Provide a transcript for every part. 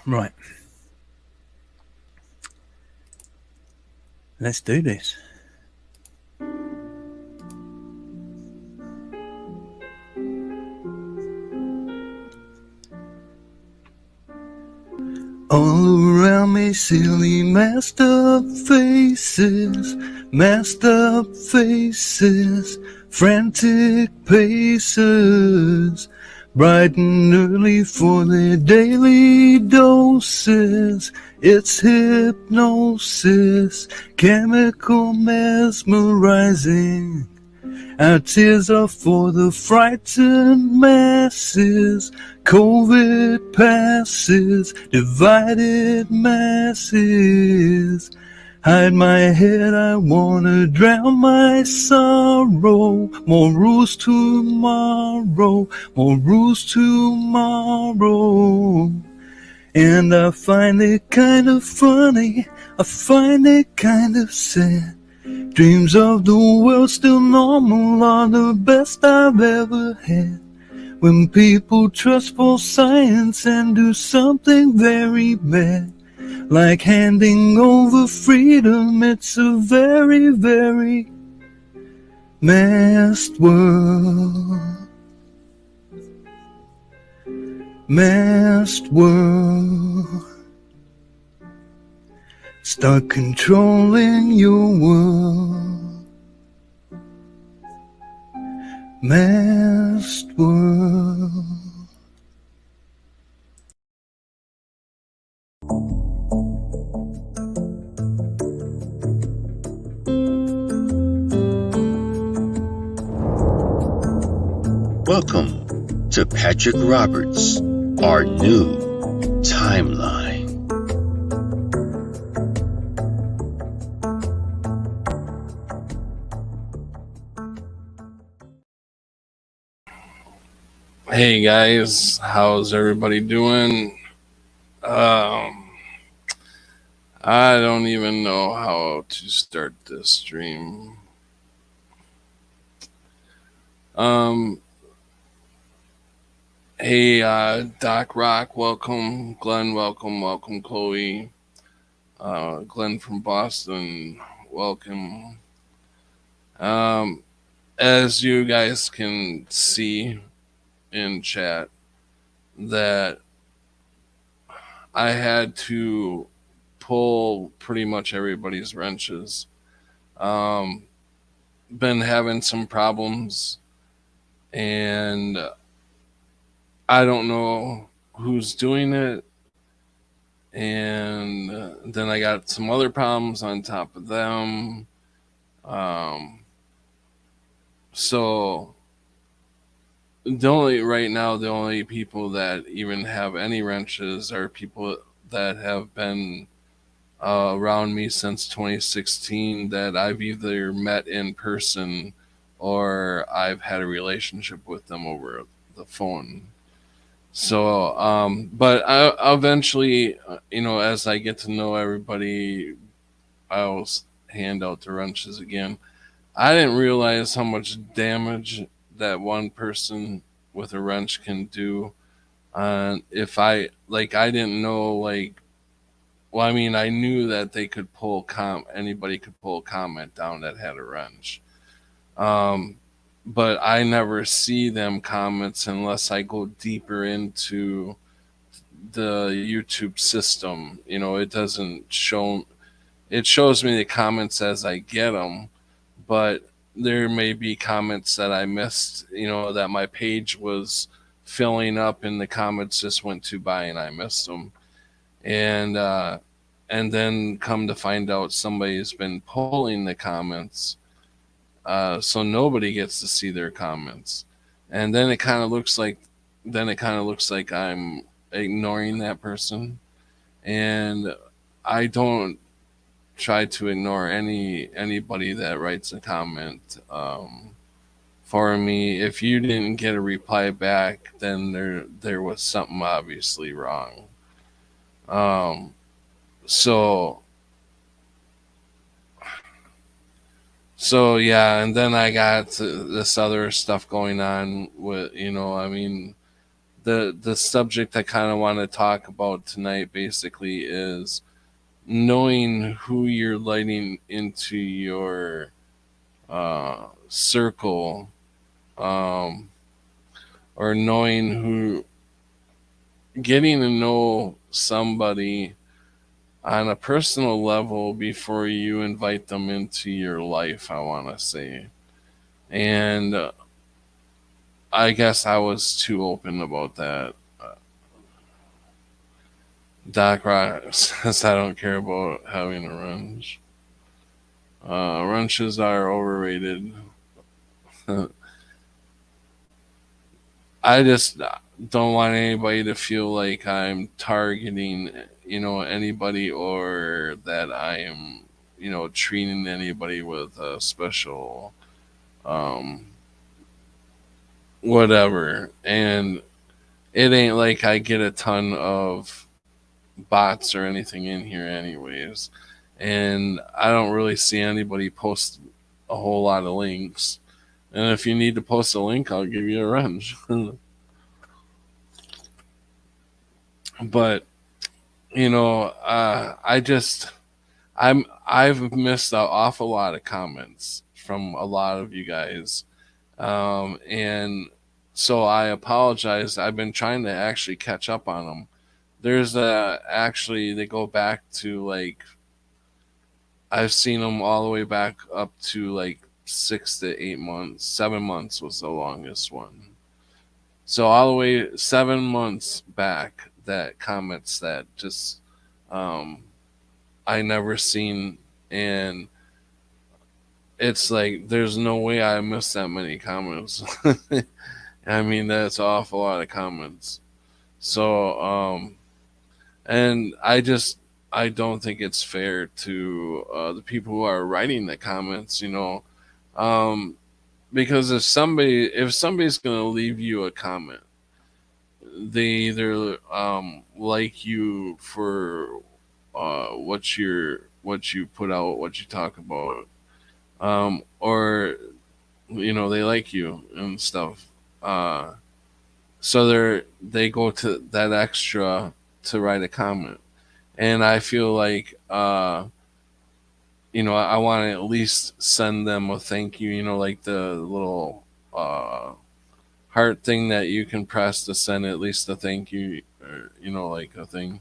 Right. Let's do this. All around me, silly messed up faces, frantic paces, bright and early for their daily doses. It's hypnosis, chemical mesmerizing. Our tears are for the frightened masses. COVID passes, divided masses. Hide my head, I wanna drown my sorrow. More rules tomorrow, more rules tomorrow. And I find it kind of funny, I find it kind of sad. Dreams of the world still normal are the best I've ever had. When people trust false science and do something very bad, like handing over freedom, it's a very, very masked world. Masked world. Start controlling your world. Masked world. Welcome to Patrick Roberts, our new timeline. Hey guys, how's everybody doing? Um, I don't even know how to start this stream. Um, hey, Doc Rock, welcome. Glenn, welcome. Chloe, Glenn from Boston, welcome. As you guys can see in chat, that I had to pull pretty much everybody's wrenches. Been having some problems, and I don't know who's doing it. And then I got some other problems on top of them. So the only people that even have any wrenches are people that have been around me since 2016 that I've either met in person or I've had a relationship with them over the phone. So, but I eventually, as I get to know everybody, I'll hand out the wrenches again. I didn't realize how much damage that one person with a wrench can do. If I didn't know, well, I mean, I knew that they could anybody could pull a comment down that had a wrench. But I never see them comments unless I go deeper into the YouTube system. It doesn't show. It shows me the comments as I get them, but there may be comments that I missed. That my page was filling up and the comments just went too by and I missed them. And then come to find out somebody's been pulling the comments, so nobody gets to see their comments, and then it kind of looks like I'm ignoring that person, and I don't try to ignore anybody that writes a comment for me. If you didn't get a reply back, then there was something obviously wrong. So yeah, and then I got this other stuff going on with, I mean, the subject I kind of want to talk about tonight basically is knowing who you're letting into your circle, um, or knowing who, getting to know somebody on a personal level before you invite them into your life, I want to say. And I guess I was too open about that. Doc Rock says I don't care about having a wrench. Wrenches are overrated. I just don't want anybody to feel like I'm targeting, anybody, or that I am, treating anybody with a special, um, whatever. And it ain't like I get a ton of bots or anything in here, anyways. And I don't really see anybody post a whole lot of links. And if you need to post a link, I'll give you a wrench. But I've missed an awful lot of comments from a lot of you guys, and so I apologize. I've been trying to actually catch up on them. There's actually, they go back to, like, I've seen them all the way back up to like 6 to 8 months. 7 months was the longest one. So all the way 7 months back, that comments that just um, I never seen, and it's like there's no way I missed that many comments. I mean, that's an awful lot of comments. So and I don't think it's fair to the people who are writing the comments, um, because if somebody's gonna leave you a comment, they either like you for what you put out, what you talk about, or they like you and stuff. So they go to that extra to write a comment, and I feel like I want to at least send them a thank you. Like the little heart thing that you can press to send at least a thank you, or like a thing.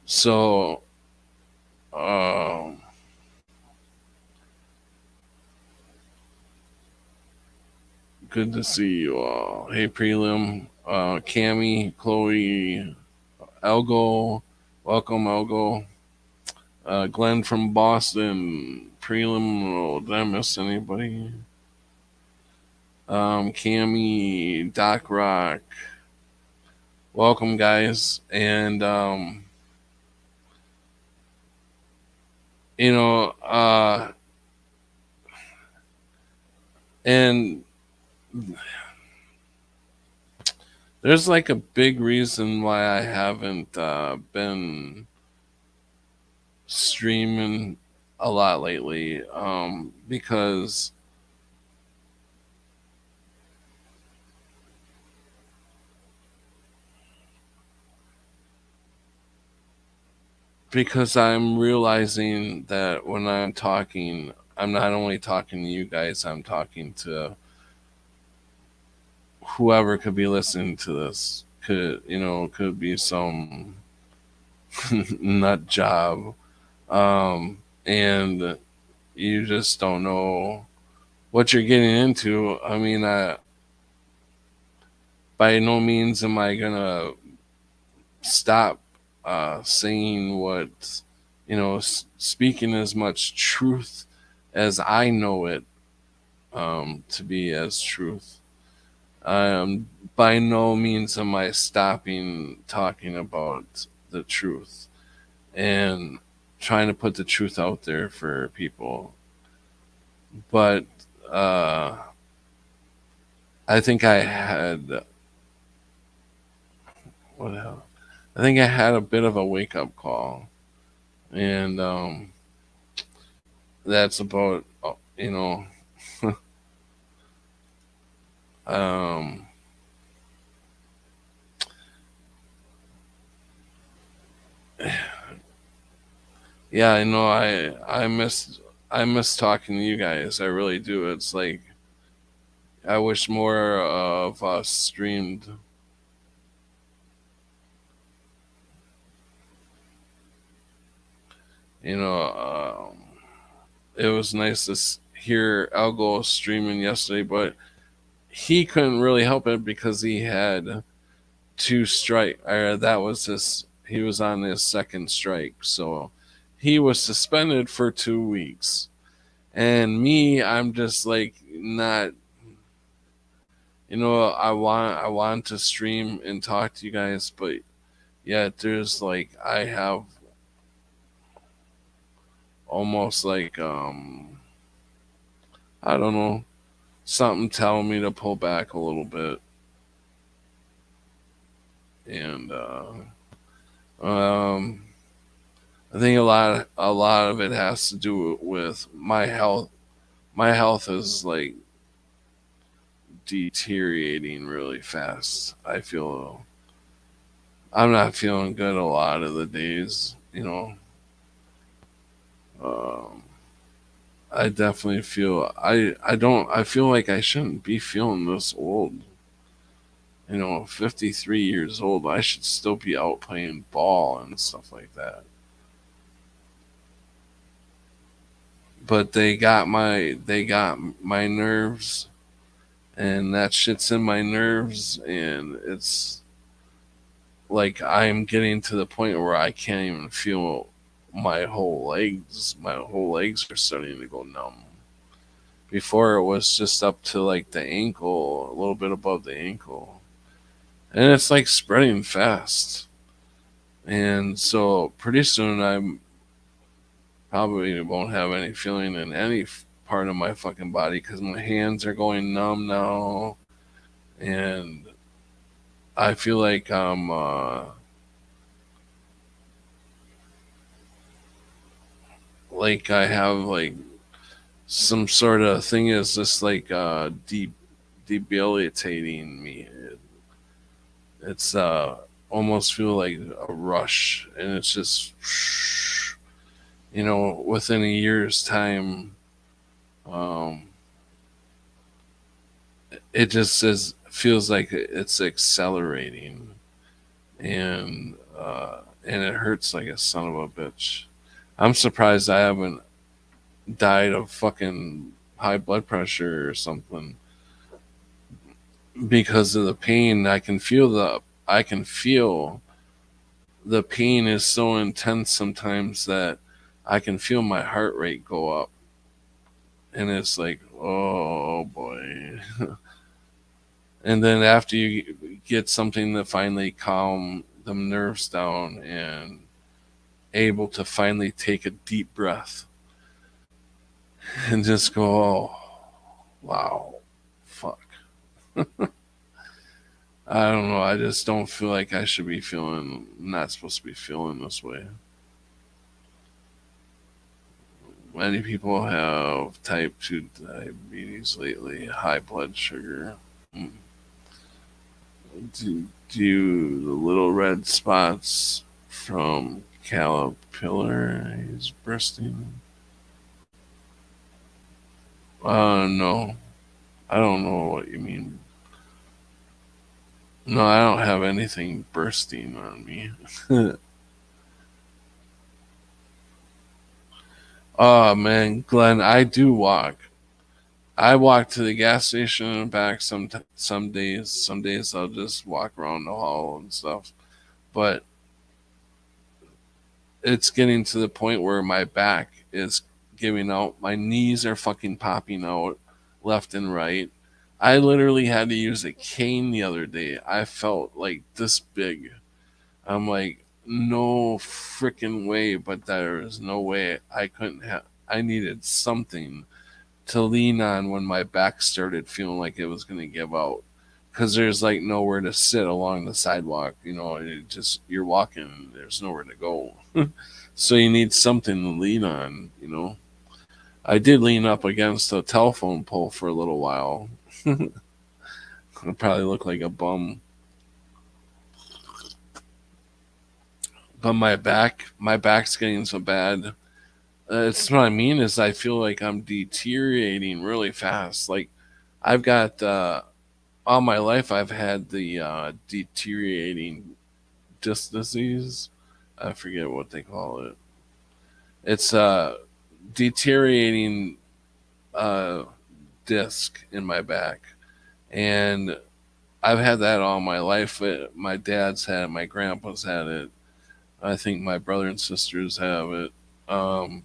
So um, good to see you all. Hey, Prelim, Cammy, Chloe, Elgo, welcome, Elgo. Glenn from Boston, Prelim. Oh, did I miss anybody? Cammy, Doc Rock, welcome, guys. And you know, and there's like a big reason why I haven't been streaming a lot lately, because I'm realizing that when I'm talking, I'm not only talking to you guys, I'm talking to whoever could be listening to this. Could be some nut job, and you just don't know what you're getting into. I mean, by no means am I gonna stop saying what, speaking as much truth as I know it to be as truth. By no means am I stopping talking about the truth and trying to put the truth out there for people. But uh, I think I had what hell? I think I had a bit of a wake up call, and that's about um, Yeah, I know. I miss talking to you guys. I really do. It's like I wish more of us streamed. You know, it was nice to hear Algo streaming yesterday, but he couldn't really help it because he had two strike. That was his. He was on his second strike, so he was suspended for 2 weeks. And me, I'm just like not. I want to stream and talk to you guys, but yeah, there's like I have almost like I don't know, something telling me to pull back a little bit, and um I think a lot of it has to do with my health. My health is like deteriorating really fast. I feel I'm not feeling good a lot of the days. Um, I definitely feel I don't I feel like I shouldn't be feeling this old. 53 years old. I should still be out playing ball and stuff like that. But they got my nerves, and that shit's in my nerves, and it's like I'm getting to the point where I can't even feel my whole legs. My whole legs are starting to go numb. Before it was just up to like the ankle, a little bit above the ankle. And it's like spreading fast. And so pretty soon I probably won't have any feeling in any part of my fucking body because my hands are going numb now. And I feel like like I have like some sort of thing is just like debilitating me. It's almost feel like a rush, and it's just within a year's time, um, it just says feels like it's accelerating, and it hurts like a son of a bitch. I'm surprised I haven't died of fucking high blood pressure or something because of the pain. I can feel the pain is so intense sometimes that I can feel my heart rate go up, and it's like, oh boy. And then after you get something to finally calm the nerves down and able to finally take a deep breath and just go, oh, wow, fuck. I don't know. I just don't feel like I should be feeling, not supposed to be feeling this way. Many people have type 2 diabetes lately, high blood sugar. Mm. Do the little red spots from caterpillars bursting? No. I don't know what you mean. No, I don't have anything bursting on me. Oh man, Glenn, I do walk. I walk to the gas station and back some days. Some days I'll just walk around the hall and stuff. But it's getting to the point where my back is giving out. My knees are fucking popping out left and right. I literally had to use a cane the other day. I felt like this big. I'm like, no freaking way, but there is no way I couldn't have. I needed something to lean on when my back started feeling like it was going to give out. Because there's like nowhere to sit along the sidewalk. It just, you're walking, there's nowhere to go. So you need something to lean on. I did lean up against a telephone pole for a little while. I probably look like a bum. but my back's getting so bad. It's what I mean is I feel like I'm deteriorating really fast. Like I've got all my life I've had the deteriorating disc disease. I forget what they call it. It's deteriorating uh, disc in my back, and I've had that all my life. My dad's had it, my grandpa's had it. I think my brother and sisters have it. Um,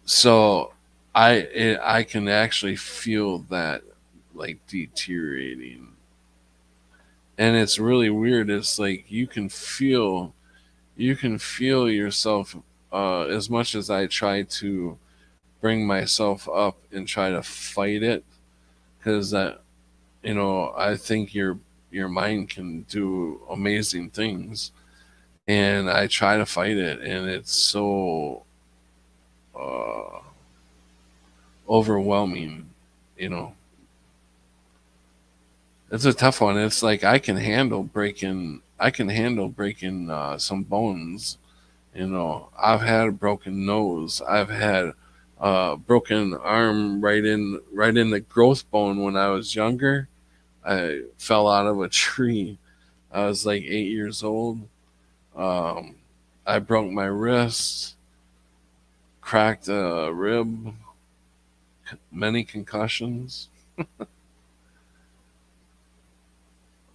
so I can actually feel that like deteriorating, and it's really weird. It's like you can feel yourself as much as I try to bring myself up and try to fight it because I think your mind can do amazing things, and I try to fight it, and it's so uh, overwhelming. You know, it's a tough one. It's like I can handle breaking some bones. I've had a broken nose. I've had broken arm right in the growth bone when I was younger. I fell out of a tree. I was like 8 years old. Um, I broke my wrist, cracked a rib, many concussions.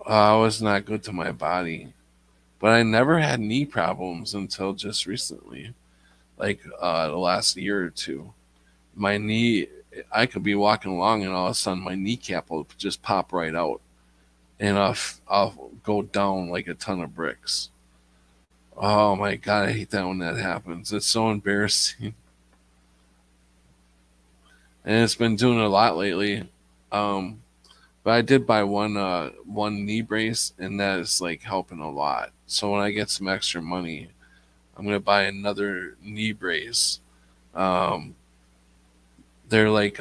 I was not good to my body, but I never had knee problems until just recently, like the last year or two. My knee, I could be walking along and all of a sudden my kneecap will just pop right out, and I'll go down like a ton of bricks. Oh my god, I hate that when that happens. It's so embarrassing, and it's been doing a lot lately. Um, but I did buy one knee brace, and that is like helping a lot. So when I get some extra money, I'm gonna buy another knee brace. Um, they're like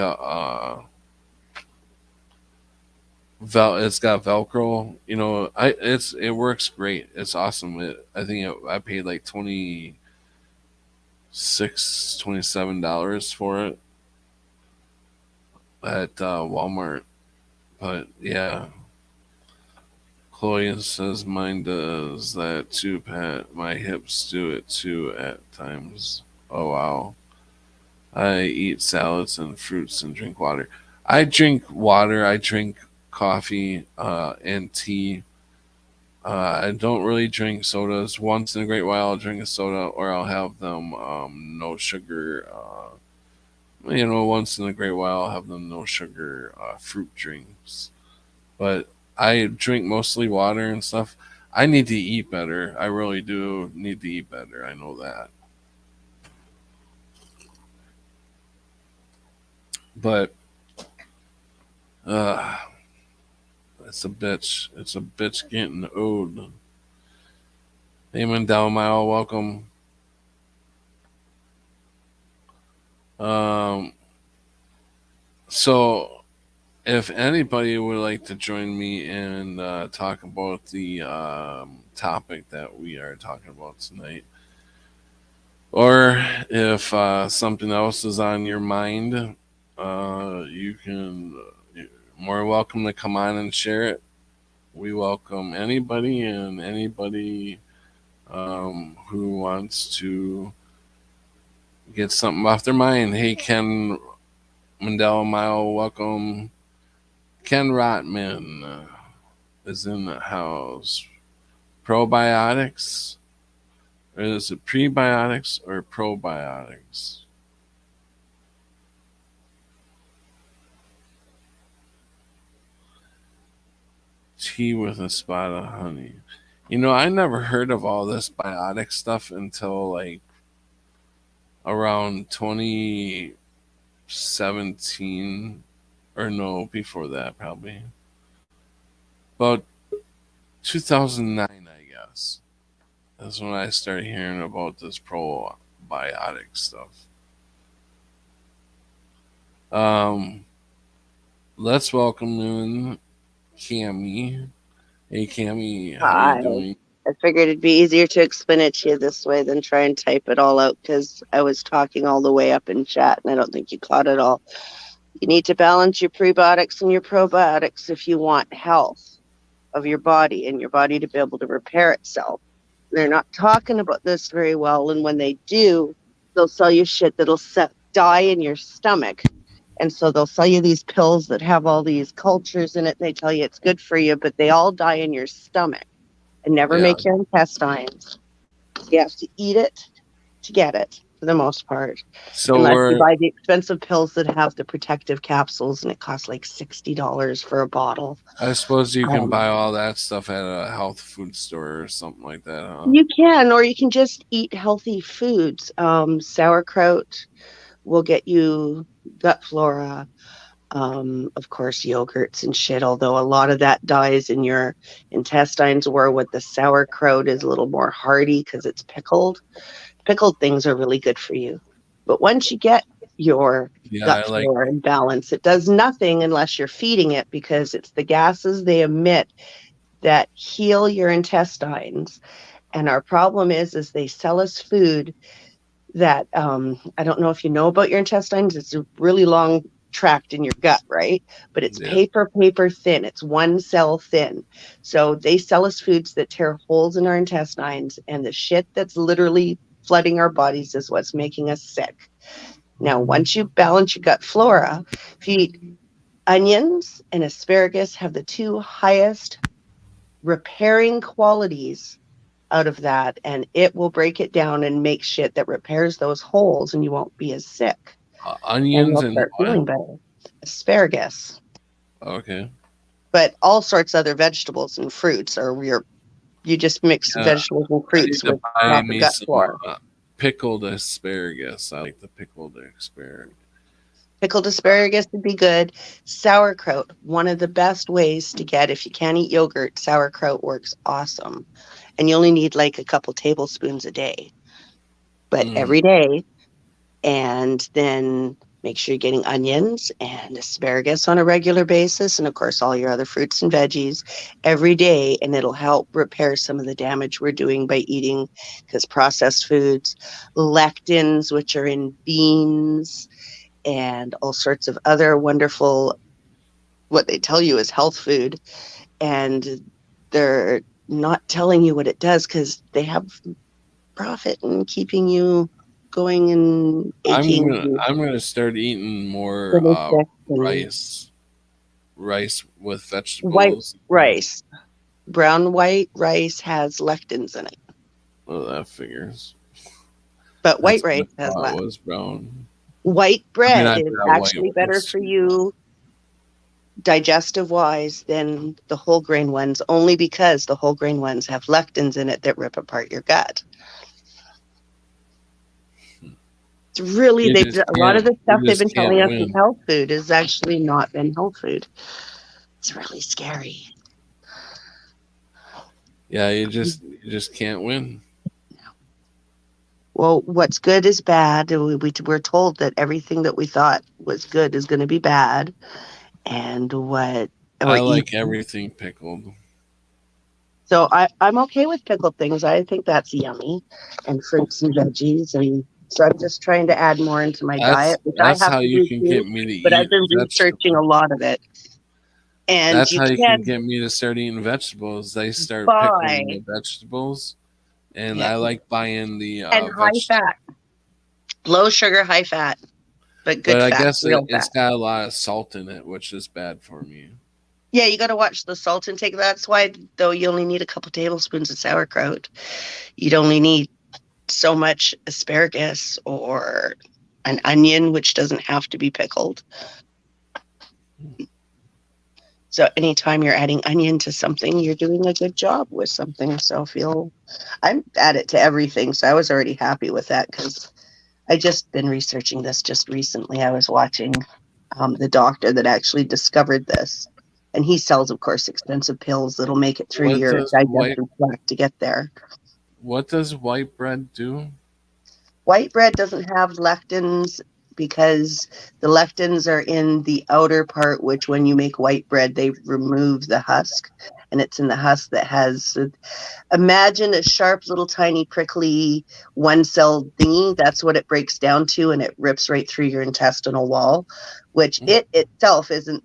it's got Velcro. It works great. It's awesome. I paid like 27 dollars for it at Walmart. But yeah, Chloe says mine does that too, Pat. My hips do it too at times. Oh wow. I eat salads and fruits and drink water. I drink water. I drink coffee and tea. I don't really drink sodas. Once in a great while, I'll drink a soda, or I'll have them no sugar. Once in a great while, I'll have them no sugar fruit drinks. But I drink mostly water and stuff. I need to eat better. I really do need to eat better. I know that. But uh, it's a bitch. It's a bitch getting old. Hey, Mandel Mile, welcome. Um, so if anybody would like to join me and talk about the topic that we are talking about tonight, or if something else is on your mind, you can more welcome to come on and share it. We welcome anybody who wants to get something off their mind. Hey, Ken Mandela Mile, welcome. Ken Rotman is in the house. Probiotics? Or is it prebiotics or probiotics? Tea with a spot of honey. I never heard of all this biotic stuff until like around 2017, or no, before that, probably. About 2009, I guess. That's when I started hearing about this probiotic stuff. Um, let's welcome in Cammy. Hey, Cammy, how you Hi. doing? I figured it'd be easier to explain it to you this way than try and type it all out because I was talking all the way up in chat and I don't think you caught it all. You need to balance your prebiotics and your probiotics if you want health of your body and your body to be able to repair itself. They're not talking about this very well, and when they do, they'll sell you shit that'll die in your stomach. And so they'll sell you these pills that have all these cultures in it. They tell you it's good for you, but they all die in your stomach and never Yeah. make your intestines. You have to eat it to get it, for the most part. So Unless you we're, buy the expensive pills that have the protective capsules, and it costs like $60 for a bottle. I suppose you can buy all that stuff at a health food store or something like that, huh? You can, or you can just eat healthy foods. Sauerkraut will get you gut flora. Of course, yogurts and shit, although a lot of that dies in your intestines, where with the sauerkraut is a little more hardy because it's pickled. Pickled things are really good for you. But once you get your gut flora in balance, it does nothing unless you're feeding it, because it's the gases they emit that heal your intestines. And our problem is they sell us food that, I don't know if you know about your intestines. It's a really long tract in your gut, right? But it's paper thin. It's one cell thin. So they sell us foods that tear holes in our intestines, and the shit that's literally flooding our bodies is what's making us sick. Now, once you balance your gut flora, if you eat onions and asparagus, have the two highest repairing qualities out of that, and it will break it down and make shit that repairs those holes, and you won't be as sick. Onions and you'll start feeling better. Asparagus. Okay. But all sorts of other vegetables and fruits, or you just mix vegetables and fruits with proper gut flora. Pickled asparagus. I like the pickled asparagus. Pickled asparagus would be good. Sauerkraut, one of the best ways to get, if you can't eat yogurt, sauerkraut works awesome. And you only need like a couple tablespoons a day. But every day. And then make sure you're getting onions and asparagus on a regular basis. And of course, all your other fruits and veggies every day. And it'll help repair some of the damage we're doing by eating, because processed foods, lectins, which are in beans, and all sorts of other wonderful, what they tell you is health food. And they're not telling you what it does because they have profit in keeping you going and aching. I'm gonna start eating more rice with vegetables. White rice, white rice has lectins in it. Well, that figures. But white rice has lectins. Was brown. White bread is actually better for you digestive wise than the whole grain ones, only because the whole grain ones have lectins in it that rip apart your gut. It's really, a lot of the stuff they've been telling us is health food has actually not been health food. It's really scary. Yeah, you just can't win. Well, what's good is bad. We're told that everything that we thought was good is going to be bad. And I like everything pickled. So I'm okay with pickled things. I think that's yummy, and fruits and veggies, and so I'm just trying to add more into my diet, which I have how to you do can too, get me to but eat I've been researching a lot of it. And that's how you can get me to start eating vegetables. They start pickling the vegetables, and I like buying the and high fat, low sugar, high fat, but good fat. I guess it's got a lot of salt in it, which is bad for me. Yeah, you got to watch the salt intake. That's why, though, you only need a couple tablespoons of sauerkraut. You'd only need so much asparagus or an onion, which doesn't have to be pickled. So anytime you're adding onion to something, you're doing a good job with something. So I'm add it to everything. So I was already happy with that because I just been researching this just recently. I was watching the doctor that actually discovered this. And he sells, of course, expensive pills that'll make it through your digestive tract to get there. What does white bread do? White bread doesn't have lectins because the lectins are in the outer part, which when you make white bread, they remove the husk. and it's in the husk that has, imagine a sharp little tiny prickly one-celled thingy. That's what it breaks down to, and it rips right through your intestinal wall, which it itself isn't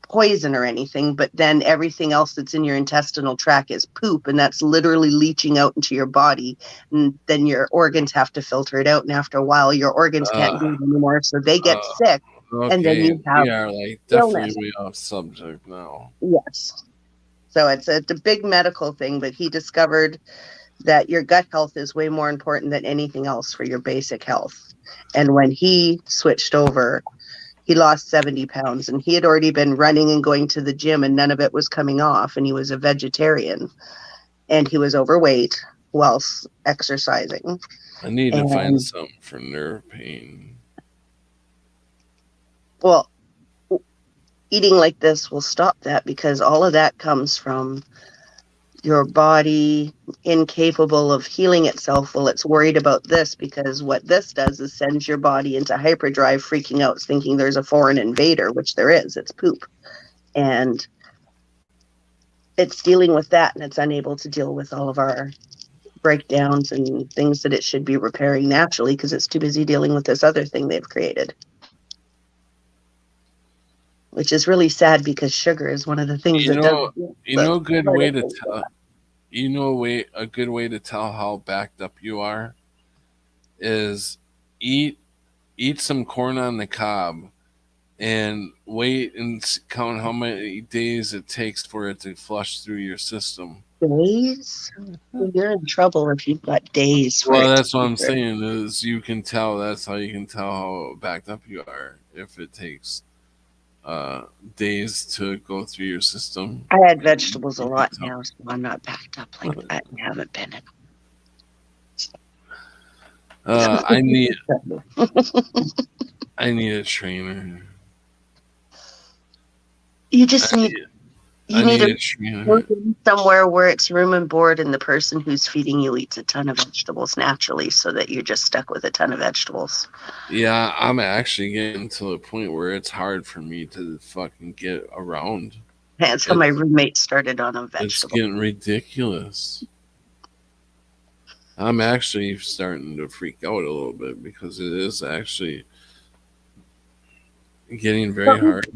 poison or anything, but then everything else that's in your intestinal tract is poop, and that's literally leaching out into your body, and then your organs have to filter it out, and after a while your organs can't do it anymore, so they get sick, and then Okay, you have we are like illness. definitely way off subject now. Yes. So it's a big medical thing, but he discovered that your gut health is way more important than anything else for your basic health. And when he switched over, he lost 70 pounds, and he had already been running and going to the gym, and none of it was coming off. And he was a vegetarian, and he was overweight whilst exercising. I need to find something for nerve pain. Well, eating like this will stop that, because all of that comes from your body incapable of healing itself. Well, it's worried about this, because what this does is sends your body into hyperdrive, freaking out, thinking there's a foreign invader, which there is. It's poop. And it's dealing with that, and it's unable to deal with all of our breakdowns and things that it should be repairing naturally, because it's too busy dealing with this other thing they've created. Which is really sad, because sugar is one of the things that does. A good way to tell. A good way to tell how backed up you are is eat some corn on the cob and wait and count how many days it takes for it to flush through your system. Days? You're in trouble if you've got days. Well, that's what I'm saying is you can tell. That's how you can tell how backed up you are if it takes days to go through your system. I had vegetables a lot now, so I'm not backed up like that and haven't been in. I need a trainer. You just need a trainer. Work somewhere where it's room and board, and the person who's feeding you eats a ton of vegetables naturally, so that you're just stuck with a ton of vegetables. Yeah, I'm actually getting to the point where it's hard for me to fucking get around. That's how my roommate started on a vegetable. It's getting ridiculous. I'm actually starting to freak out a little bit, because it is actually getting very hard.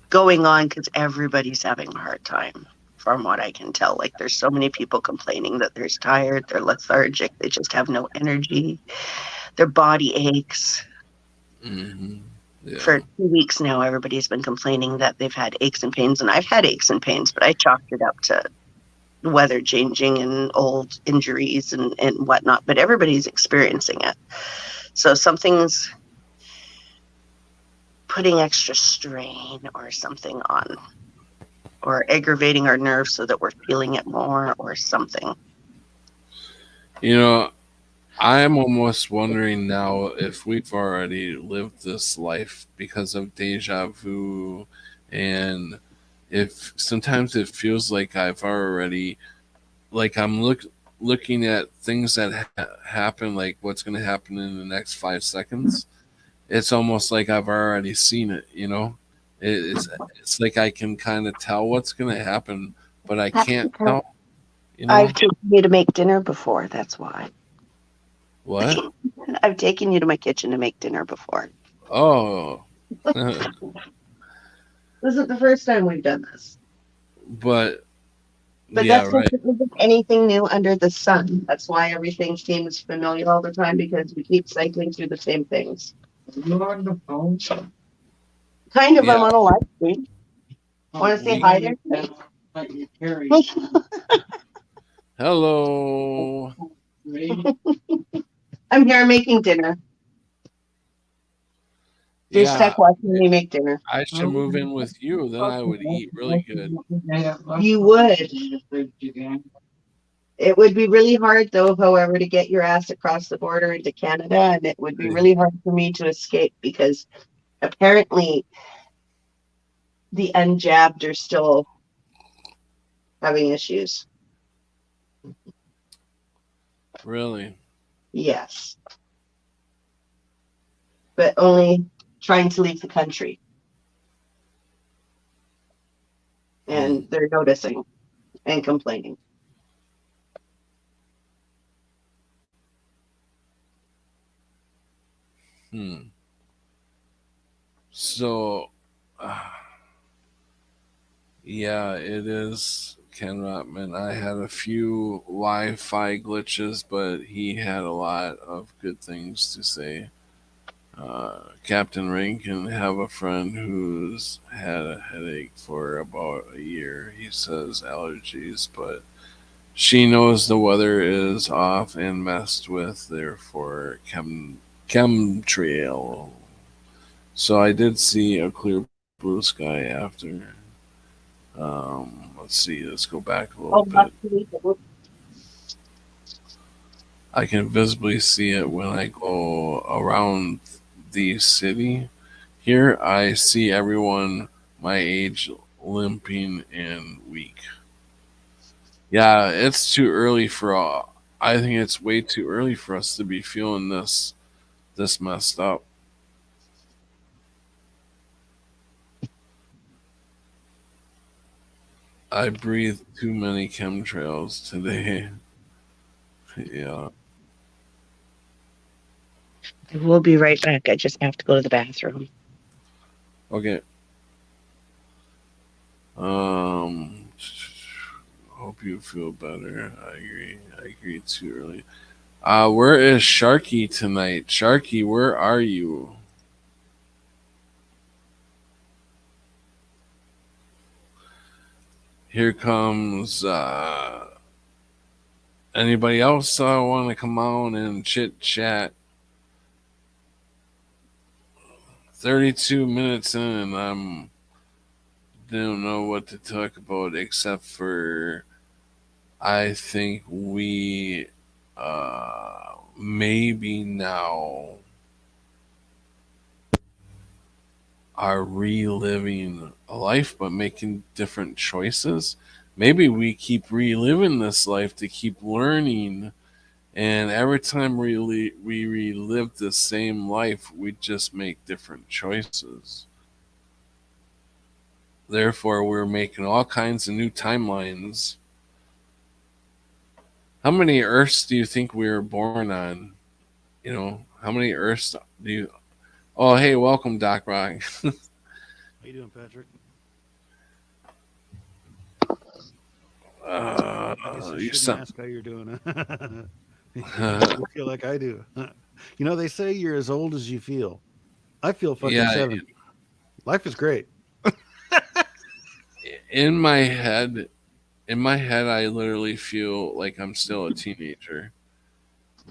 Going on, because everybody's having a hard time, from what I can tell. Like, there's so many people complaining that they're tired, they're lethargic, they just have no energy, their body aches. Mm-hmm. Yeah. For 2 weeks now, everybody's been complaining that they've had aches and pains, and I've had aches and pains, but I chalked it up to weather changing and old injuries and whatnot, but everybody's experiencing it. So something's putting extra strain or something on, or aggravating our nerves so that we're feeling it more or something. I'm almost wondering now if we've already lived this life because of deja vu, and if sometimes it feels like I've already, like I'm looking at things that happen, like what's going to happen in the next 5 seconds. It's almost like I've already seen it, It's like I can kind of tell what's going to happen, but I can't tell. I've taken you to make dinner before, that's why. What? I've taken you to my kitchen to make dinner before. Oh. This isn't the first time we've done this. But yeah, that's right. Isn't anything new under the sun. That's why everything seems familiar all the time, because we keep cycling through the same things. You're on the phone? Kind of, yeah. I'm on a live stream. Want to say hi there? Hello. I'm here making dinner. You're stuck watching me make dinner. I should move in with you, then I would eat really good. You would. It would be really hard, though, however, to get your ass across the border into Canada, and it would be really hard for me to escape, because apparently the unjabbed are still having issues. Really? Yes. But only trying to leave the country. And they're noticing. and complaining. Hmm. So, uh, yeah, it is Ken Rotman. I had a few Wi-Fi glitches, but he had a lot of good things to say. Captain Rankin have a friend who's had a headache for about a year. He says allergies, but she knows the weather is off and messed with, therefore chemtrail. So I did see a clear blue sky after. Let's see. Let's go back a little Oh, bit. that's really good. I can visibly see it when I go around the city. Here, I see everyone my age limping and weak. Yeah, it's too early for all. I think it's way too early for us to be feeling this messed up. I breathed too many chemtrails today. Yeah. I will be right back. I just have to go to the bathroom. Okay. Um. Hope you feel better. I agree. I agree. Too early. Where is Sharky tonight? Sharky, where are you? Here comes anybody else want to come on and chit chat? 32 minutes in, and I'm don't know what to talk about except for I think we maybe now are reliving a life but making different choices. Maybe we keep reliving this life to keep learning, and every time we relive the same life, we just make different choices. Therefore, we're making all kinds of new timelines. How many Earths do you think we were born on? You know, how many Earths do you? Oh, hey, welcome, Doc Rock. How you doing, Patrick? I guess I You shouldn't sound. ask how you're doing. You feel like I do. They say you're as old as you feel. I feel fucking Yeah, 70. Life is great. in my head, I literally feel like I'm still a teenager,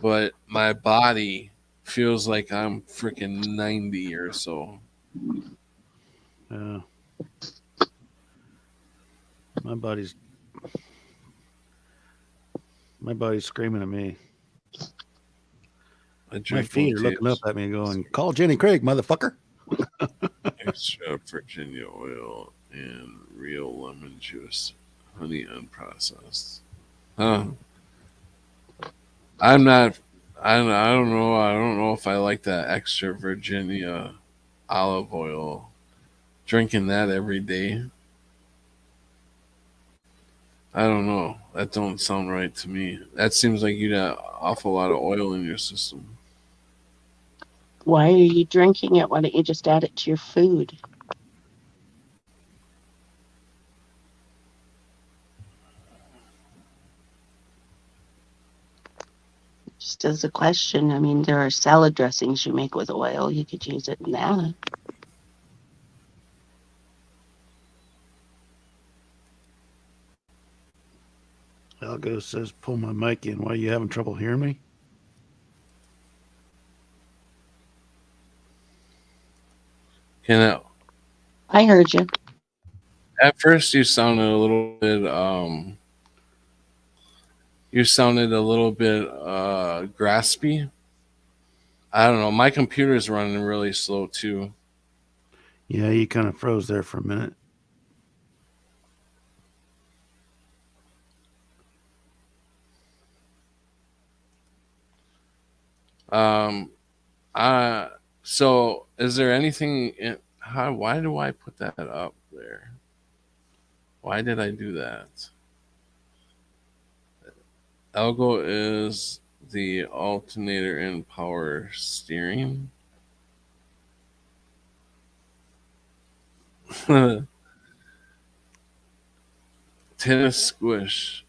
but my body feels like I'm freaking 90 or so. Uh, my body's my body's screaming at me. I My drink feet are looking up Montez at me, going, "Call Jenny Craig, motherfucker." extra Virginia oil and real lemon juice, honey unprocessed. Huh? I'm not. I don't know. I don't know if I like that extra Virginia olive oil. Drinking that every day. I don't know. That don't sound right to me. That seems like you got an awful lot of oil in your system. Why are you drinking it? Why don't you just add it to your food? Just as a question, I mean, there are salad dressings you make with oil. You could use it in that. Algo says, "Pull my mic in." Why, you having trouble hearing me? Can it, I heard you. at first you sounded a little bit graspy. I don't know. My computer's running really slow too. Yeah, you kind of froze there for a minute. Um uh so is there anything why do I put that up there? Why did I do that? Algo is the alternator in power steering. Tennis squish.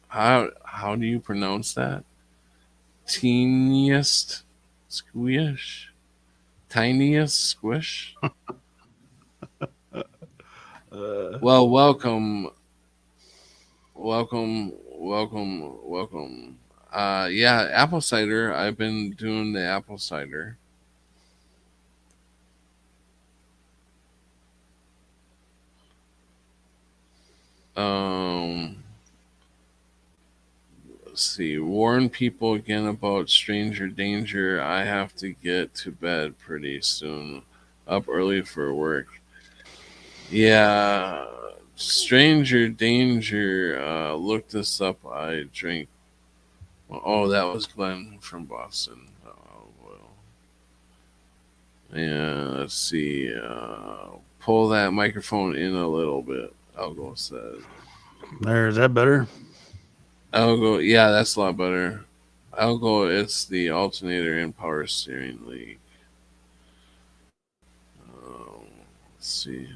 How do you pronounce that? Teeniest squish. Tiniest squish. Uh, Well, welcome, welcome. Yeah, apple cider. I've been doing the apple cider. Um, let's see. Warn people again about stranger danger. I have to get to bed pretty soon. Up early for work. Yeah, stranger danger. Look this up. I drink. Oh, that was Glenn from Boston. Oh, well. Yeah, let's see. Pull that microphone in a little bit. Algo said. is that better? Algo, yeah, that's a lot better. Algo, it's the alternator in power steering league. Let's see.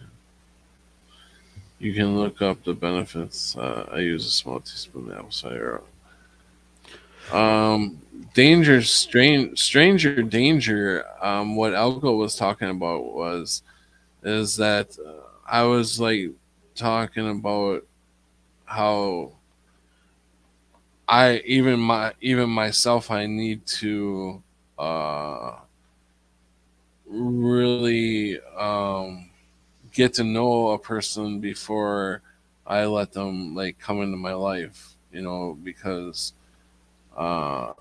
You can look up the benefits. I use a small teaspoon of apple cider. Um, stranger danger. What Algo was talking about was is that I was like talking about how even myself I need to uh, really get to know a person before I let them like come into my life, because uh,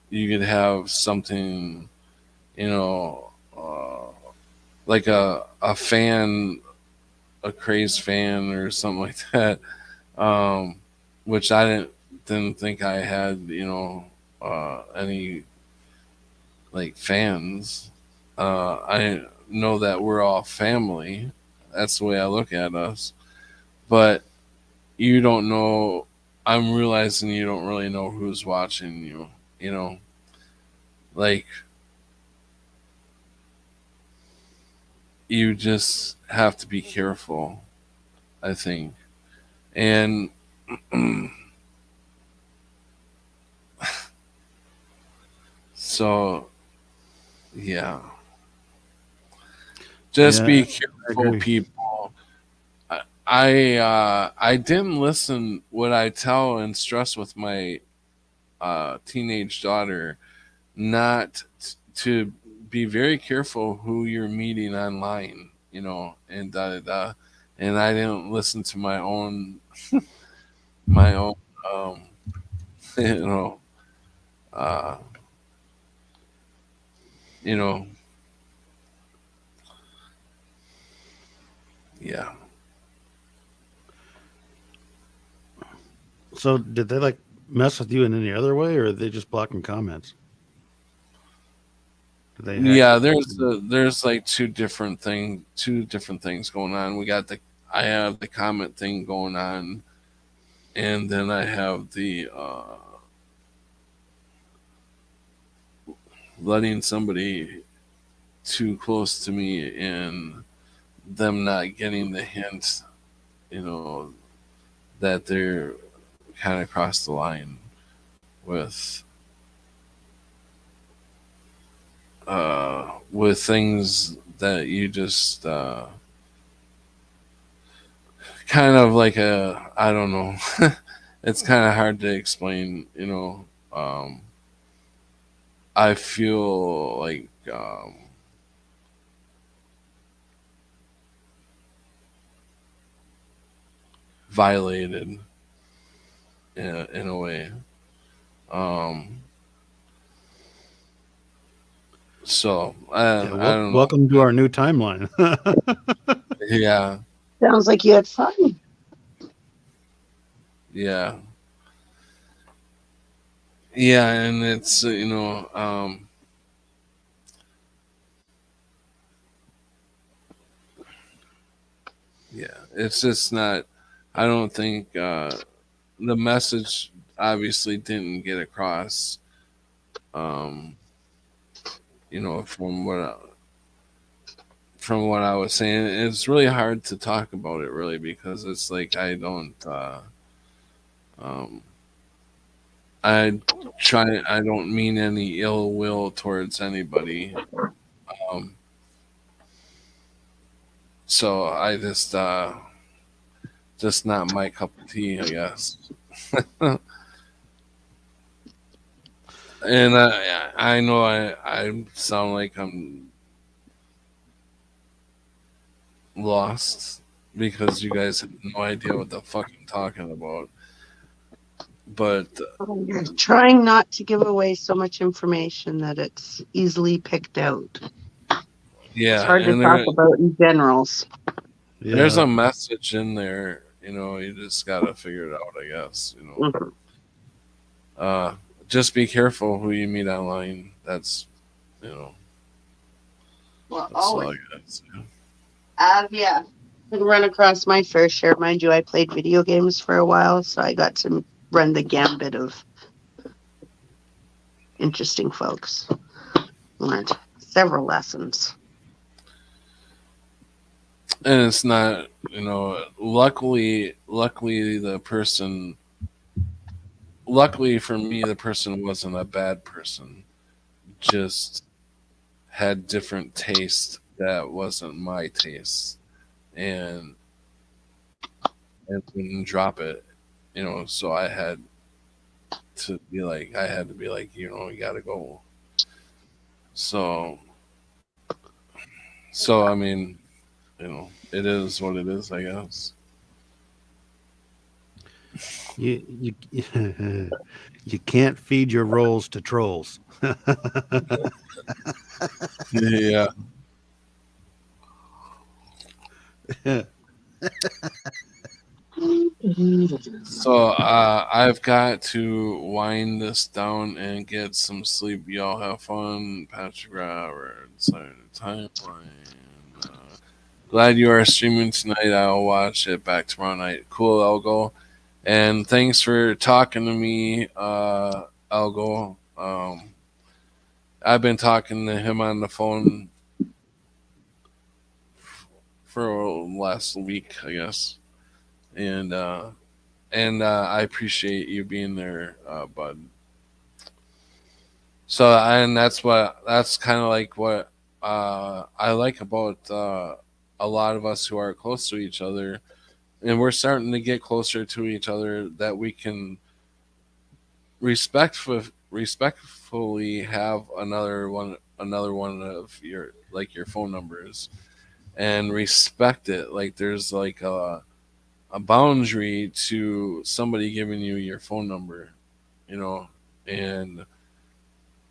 you could have something, you know, like a fan, a crazed fan or something like that, um, which I didn't think I had, any like fans. I know that we're all family. That's the way I look at us. But you don't know. I'm realizing you don't really know who's watching you. You know, like you just have to be careful. I think, and so yeah, just Yeah, be I careful, agree. people. I didn't listen what I tell and stress with my teenage daughter not to be very careful who you're meeting online, and da da da. And I didn't listen to my own, um, you know, uh, you know, yeah, So, did they like mess with you in any other way, or are they just blocking comments? Did they hack yeah. your? There's like two different things going on. I have the comment thing going on, and then I have the letting somebody too close to me and them not getting the hint, you know, that they're kind of crossed the line with things that you just kind of like I don't know. It's kind of hard to explain, I feel like violated in a way. Um, so Yeah, I don't know. welcome to our new timeline. Yeah, Sounds like you had fun. yeah, yeah, and it's yeah, it's just not. I don't think the message obviously didn't get across. Um, from what I was saying, it's really hard to talk about it really because it's like um, I I don't mean any ill will towards anybody. Um, so I just not my cup of tea, I guess. And I know I sound like I'm lost because you guys have no idea what the fuck I'm talking about. But You're trying not to give away so much information that it's easily picked out. It's yeah, hard to and talk about in generals. there's Yeah. a message in there. You just gotta figure it out, I guess. Mhm. Uh, just be careful who you meet online. You know, Well, that's all always. I got to say. Yeah. Been run across my fair share. Mind you, I played video games for a while, so I got to run the gambit of interesting folks. Learned several lessons. And it's not, luckily luckily for me, the person wasn't a bad person. Just had different taste that wasn't my taste, and wouldn't drop it. So I had to be like, you gotta go. So, I mean, it is what it is, I guess. You you can't feed your rolls to trolls. Yeah. So I've got to wind this down and get some sleep. Y'all have fun, Patrick Roberts. Timeline. Glad you are streaming tonight. I'll watch it back tomorrow night. Cool, Elgo. And thanks for talking to me, Elgo. I've been talking to him on the phone for last week, I guess, and I appreciate you being there, bud. So, and that's kind of like what I like about a lot of us who are close to each other, and we're starting to get closer to each other that we can respectfully have another one of your phone numbers and respect it. Like there's like a boundary to somebody giving you your phone number, you know, and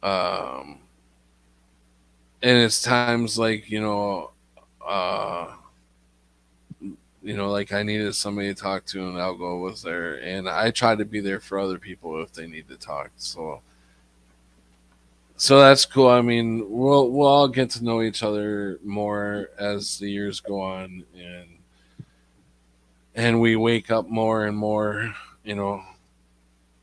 um and it's times like uh like I needed somebody to talk to and Algo was there and I try to be there for other people if they need to talk. So that's cool. I mean, we'll all get to know each other more as the years go on, and we wake up more and more. You know,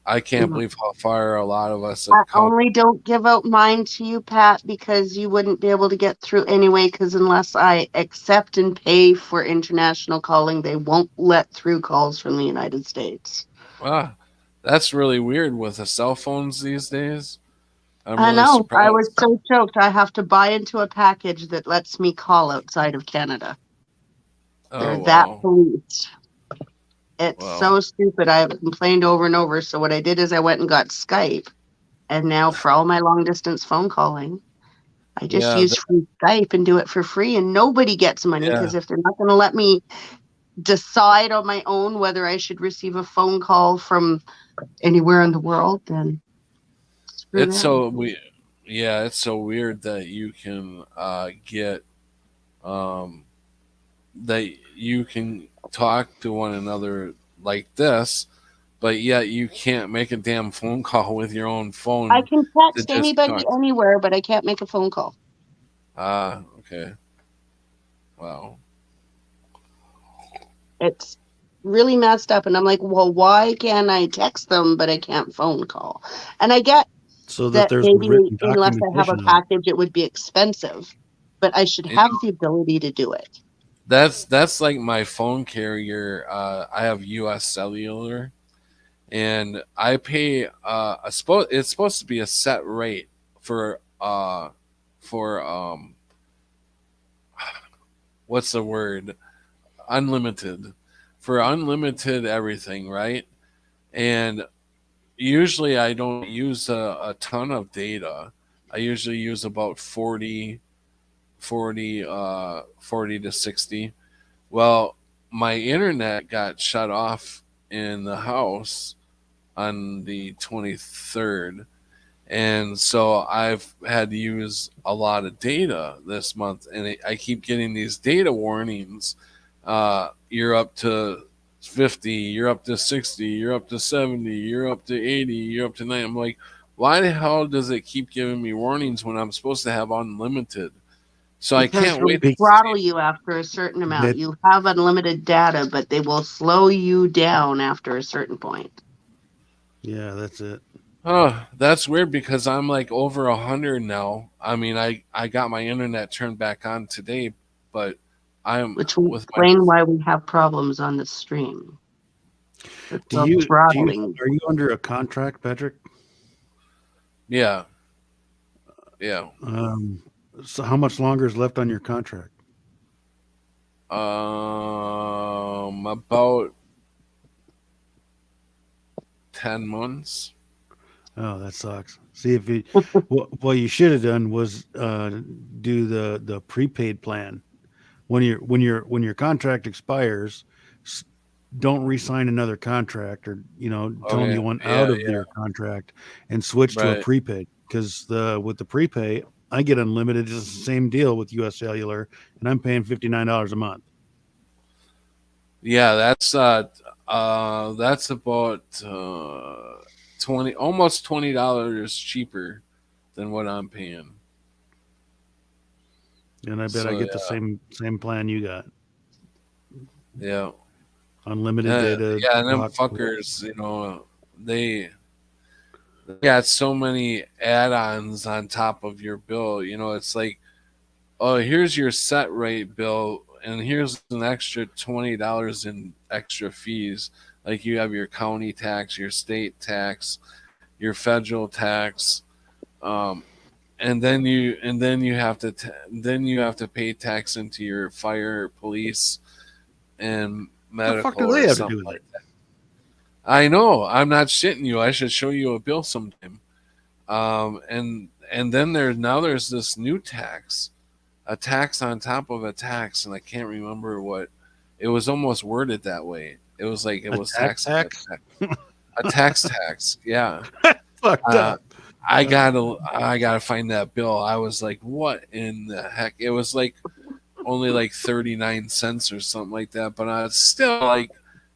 I can't believe how far a lot of us I have come. only don't give out mine to you, Pat, because you wouldn't be able to get through anyway. Because unless I accept and pay for international calling, they won't let through calls from the United States. Ah, that's really weird with the cell phones these days. I'm I really know. I was surprised. so choked. I have to buy into a package that lets me call outside of Canada. Oh They're that wow, police. It's wow, so stupid. I have complained over and over. So what I did is I went and got Skype. And now for all my long distance phone calling, I just yeah, use free Skype and do it for free, and nobody gets money yeah. because if they're not going to let me decide on my own whether I should receive a phone call from anywhere in the world, then screw It's them. so we, yeah, it's so weird that you can get um that you can talk to one another like this, but yet you can't make a damn phone call with your own I phone can to text just anybody talk. anywhere, but I can't make a phone call. Okay. Wow. It's really messed up. And I'm like, well, why can't I text them, but I can't phone call? And I get So that that there's maybe written unless I have a documentation of it. package, it would be expensive, but I should You have know, the ability to do it. that's like my phone carrier. I have U.S. Cellular, and I pay. It's supposed to be a set rate for for what's the word, unlimited, for unlimited everything, right? And usually I don't use a ton of data. I usually use about 40 to 60. Well, my internet got shut off in the house on the 23rd. And so I've had to use a lot of data this month, and I keep getting these data warnings. You're up to 50, you're up to 60, you're up to 70, you're up to 80, you're up to 90. I'm like, why the hell does it keep giving me warnings when I'm supposed to have unlimited? So I Because can't they'll wait to Be- see. throttle you after a certain amount. That You have unlimited data, but they will slow you down after a certain point. yeah, that's it. Oh, that's weird because I'm like over 100 now. I mean, I got my internet turned back on today, but I'm Which will with my explain why we have problems on the stream. It's Do the you throttling. are you under a contract, Patrick? yeah, yeah. Um, so how much longer is left on your contract? About 10 months. Oh, that sucks. See if you what you should have done was do the prepaid plan. When your contract expires, s- don't re-sign another contract, or Oh tell them yeah, you want yeah, out of yeah. your contract and switch to a Right. prepaid, because the with the prepay I get unlimited. It's the same deal with US Cellular, and I'm paying $59 a month. Yeah, that's about 20, almost $20 cheaper than what I'm paying. And I bet I So get the same plan you got. yeah, Unlimited data, yeah, and them talk. fuckers, they got so many add-ons on top of your bill. It's like, oh, here's your set rate bill, and here's an extra $20 in extra fees. Like you have your county tax, your state tax, your federal tax, um, and then you have to pay tax into your fire, police, and What the fuck do medical they or have to something do with like it? that. I know. I'm not shitting you. I should show you a bill sometime. And then there's this new tax, a tax on top of a tax, and I can't remember what it was. Almost worded that way. It was like it A was tax tax on a tax? tax. A tax. Yeah. Fucked Uh, up. I gotta find that bill. I was like, what in the heck? It was like only like 39 cents or something like that. But I still like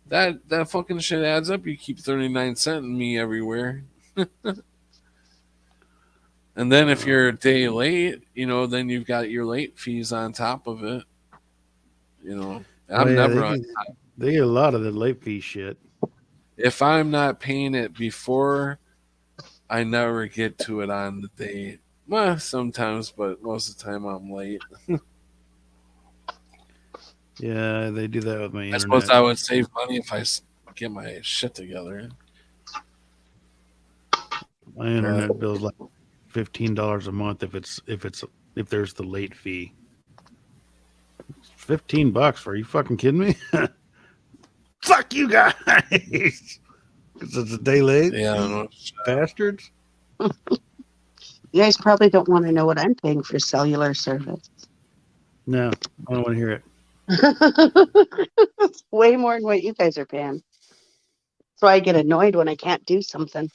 that fucking shit adds up. You keep 39 cent in me everywhere. And then if you're a day late, then you've got your late fees on top of it. Oh I'm yeah, never on. they get a lot of the late fee shit. If I'm not paying it before, I never get to it on the day. Well, sometimes, but most of the time I'm late. Yeah, they do that with my I suppose internet. I would save money if get my shit together. My But internet bill's like $15 a month if there's the late fee. $15 for, are you fucking kidding me? Fuck you guys. Because it's a day late, yeah, I don't you know. bastards. You guys probably don't want to know what I'm paying for cellular service. No, I don't want to hear it. It's way more than what you guys are paying. So I get annoyed when I can't do something.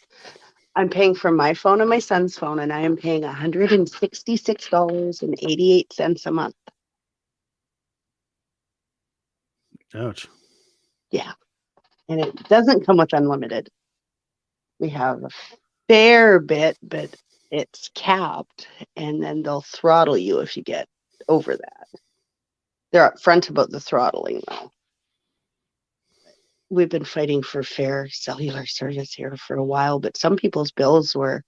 I'm paying for my phone and my son's phone, and I am paying $166.88 a month. Ouch. Yeah. And it doesn't come with unlimited. We have a fair bit, but it's capped, and then they'll throttle you if you get over that. They're upfront about the throttling, though. we've been fighting for fair cellular service here for a while, but some people's bills were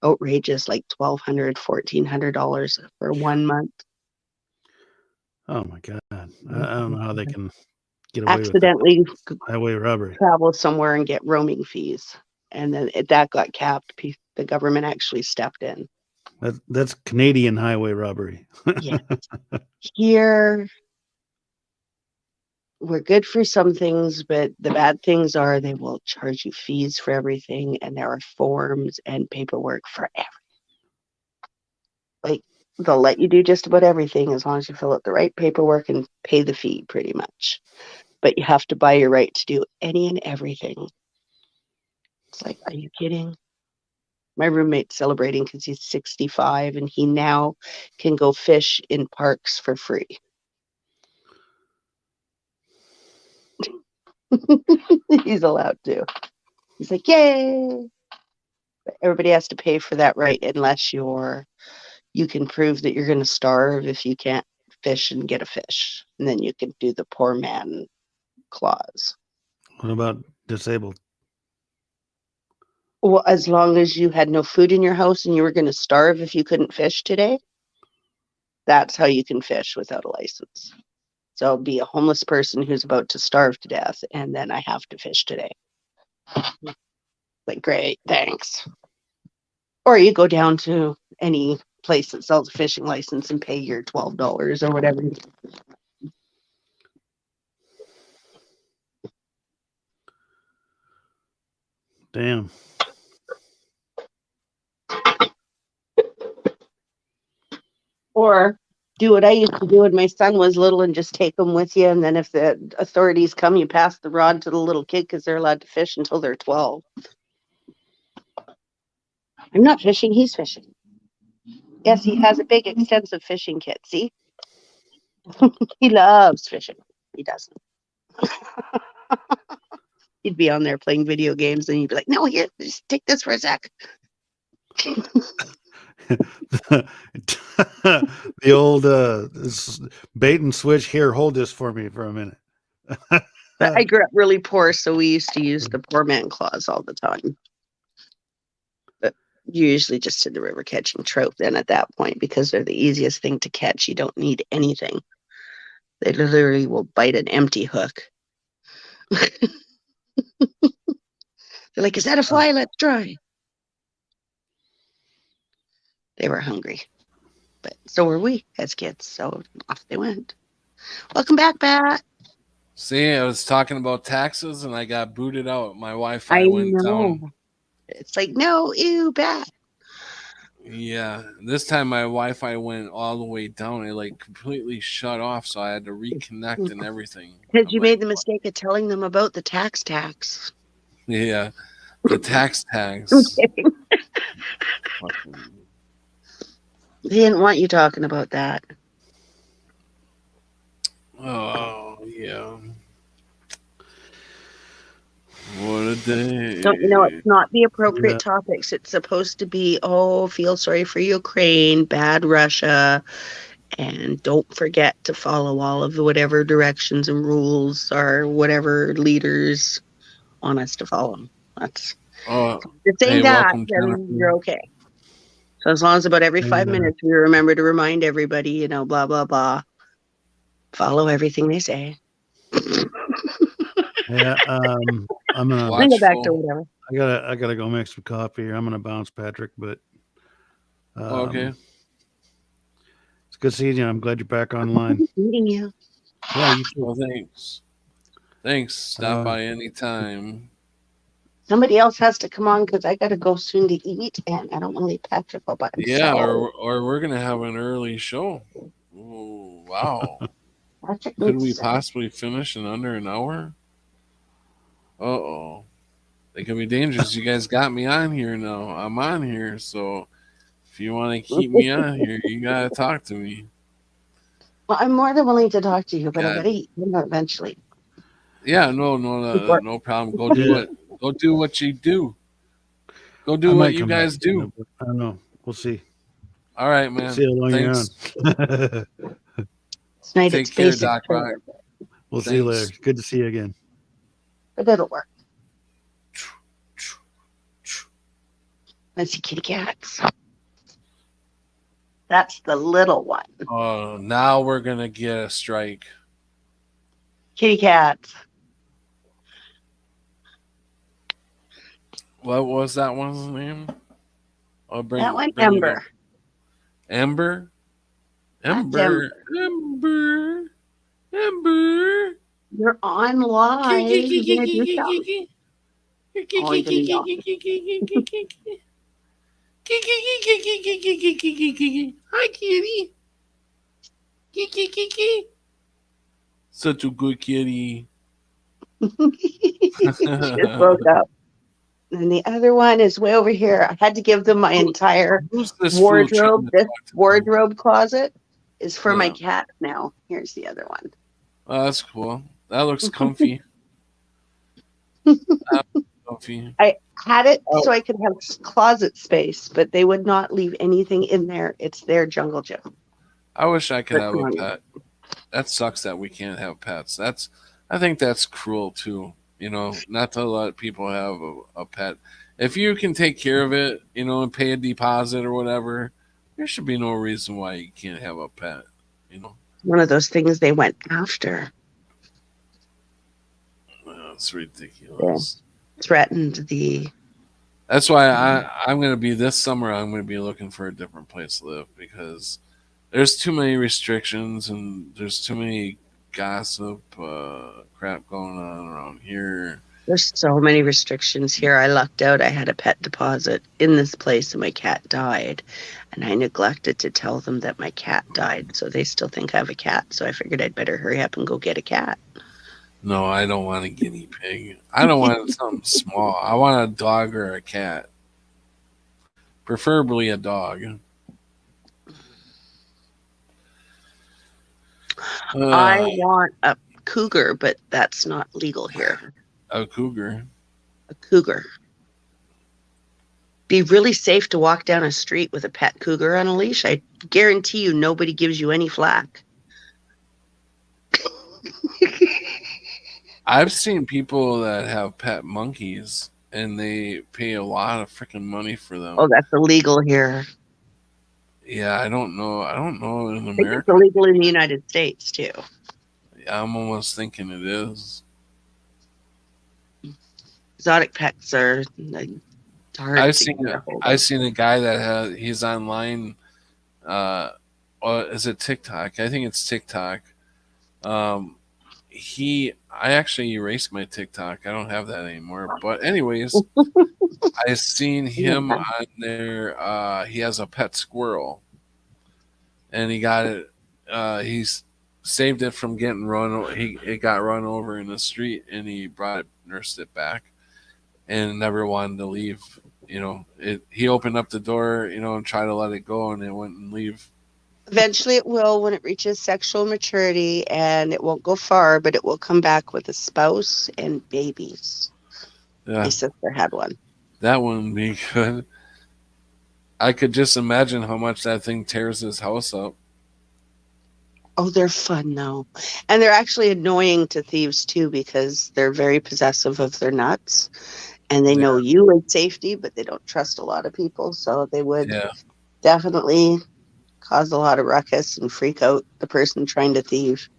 outrageous, like $1,200, $1,400 for 1 month. Oh my God. I don't know how they can get away with that. Accidentally Highway robbery. travel somewhere and get roaming fees. And then that got capped. The government actually stepped in. That's Canadian highway robbery. Yes. Here, we're good for some things, but the bad things are they will charge you fees for everything, and there are forms and paperwork for everything. Like, they'll let you do just about everything as long as you fill out the right paperwork and pay the fee, pretty much. But you have to buy your right to do any and everything. It's like, are you kidding? My roommate's celebrating because he's 65 and he now can go fish in parks for free. He's allowed to. He's like, yay! But everybody has to pay for that right unless you can prove that you're going to starve if you can't fish and get a fish. And then you can do the poor man clause. What about disabled? Well, as long as you had no food in your house and you were going to starve if you couldn't fish today, that's how you can fish without a license. So I'll be a homeless person who's about to starve to death, and then I have to fish today. Like, great, thanks. Or you go down to any place that sells a fishing license and pay your $12 or whatever. Damn. Or do what I used to do when my son was little and just take them with you. And then if the authorities come, you pass the rod to the little kid because they're allowed to fish until they're 12. I'm not fishing, he's fishing. Yes, he has a big, extensive fishing kit. See? He loves fishing. He doesn't. He'd be on there playing video games and he'd be like, no, here, just take this for a sec. The old bait and switch. Here, hold this for me for a minute. But I grew up really poor, so we used to use the poor man clause all the time. But you usually just in the river catching trout then at that point because they're the easiest thing to catch. You don't need anything. They literally will bite an empty hook. They're like, is that a fly? Let's try. They were hungry. But so were we as kids. So off they went. Welcome back, Pat. See, I was talking about taxes and I got booted out. My Wi-Fi I went know. down. It's like, no, ew, Pat. Yeah, this time my Wi-Fi went all the way down. It like completely shut off, so I had to reconnect and everything. Because I'm you like, made the mistake of telling them about the tax. yeah, the tax. I'm kidding. They didn't want you talking about that. Oh yeah. What a day. Don't you know it's not the appropriate topics. It's supposed to be, feel sorry for Ukraine, bad Russia, and don't forget to follow all of the whatever directions and rules or whatever leaders want us to follow. That's if you're saying that, welcome, then Jennifer. you're okay. So as long as about every 5 minutes we remember to remind everybody, blah, blah, blah. Follow everything they say. Yeah, I'm gonna go back to whatever. I gotta go make some coffee here. I'm gonna bounce, Patrick, but okay. It's good seeing you. I'm glad you're back online. Meeting you. Yeah, you too. Well, thanks. Stop by anytime. Somebody else has to come on because I gotta go soon to eat, and I don't want to leave Patrick all by himself. Yeah, or we're gonna have an early show. Oh wow! Could we possibly finish in under an hour? Uh-oh. They could be dangerous. You guys got me on here now. I'm on here, so if you want to keep me on here, you gotta talk to me. Well, I'm more than willing to talk to you, but I gotta eat eventually. Yeah, no problem. Go do it. Go do what you do. Go do what you guys do. I don't know. We'll see. All right, man. See how long Thanks. you're on. Tonight Take care, Doc Rock. We'll see you later. Good to see you again. but it'll work. Let's see, kitty cats. That's the little one. Oh, now we're gonna get a strike. Kitty cats. What was that one's name? I'll That one, bring it up. Ember. Ember? That's Ember. Ember. Ember. You're on live. You're gonna do something. Oh, you're gonna yell. Hi, kitty. Such a good kitty. Just woke up. And the other one is way over here. I had to give them my entire Who's this wardrobe. This fool wardrobe closet is for my Yeah. cat now. Here's the other one. Oh, that's cool. That looks comfy. Comfy. I had it Oh. so I could have closet space, but they would not leave anything in there. It's their jungle gym. I wish I could That's have a money. pet. That sucks that we can't have pets. I think that's cruel too. You know, not to let people have a pet. If you can take care of it, you know, and pay a deposit or whatever, there should be no reason why you can't have a pet. You know, One of those things they went after. it's ridiculous. Threatened the. That's why I'm going to be this summer. I'm going to be looking for a different place to live because there's too many restrictions and there's too many gossip crap going on around here. There's so many restrictions here. I lucked out. I had a pet deposit in this place and my cat died. And I neglected to tell them that my cat died. So they still think I have a cat. So I figured I'd better hurry up and go get a cat. No, I don't want a guinea pig. I don't want something small. I want a dog or a cat. Preferably a dog. I want a cougar, but that's not legal here. A cougar. A cougar. Be really safe to walk down a street with a pet cougar on a leash. I guarantee you nobody gives you any flack. I've seen people that have pet monkeys and they pay a lot of freaking money for them. Oh, that's illegal here. Yeah, I don't know. I don't know in I think America. it's illegal in the United States too. I'm almost thinking it is. Exotic pets are like, hard I've to seen get a hold I've of. seen a guy that he's online. Is it TikTok? I think it's TikTok. I actually erased my TikTok. I don't have that anymore. But anyways, I seen him on there. He has a pet squirrel, and he got it. He's saved it from getting run. It got run over in the street, and he nursed it back, and never wanted to leave. You know, he opened up the door, you know, and tried to let it go, and it wouldn't leave. Eventually it will when it reaches sexual maturity, and it won't go far, but it will come back with a spouse and babies. Yeah, My sister had one. that wouldn't be good. I could just imagine how much that thing tears his house up. Oh, they're fun though. And they're actually annoying to thieves too because they're very possessive of their nuts. And they know you in safety, but they don't trust a lot of people. So they would definitely cause a lot of ruckus and freak out the person trying to thieve.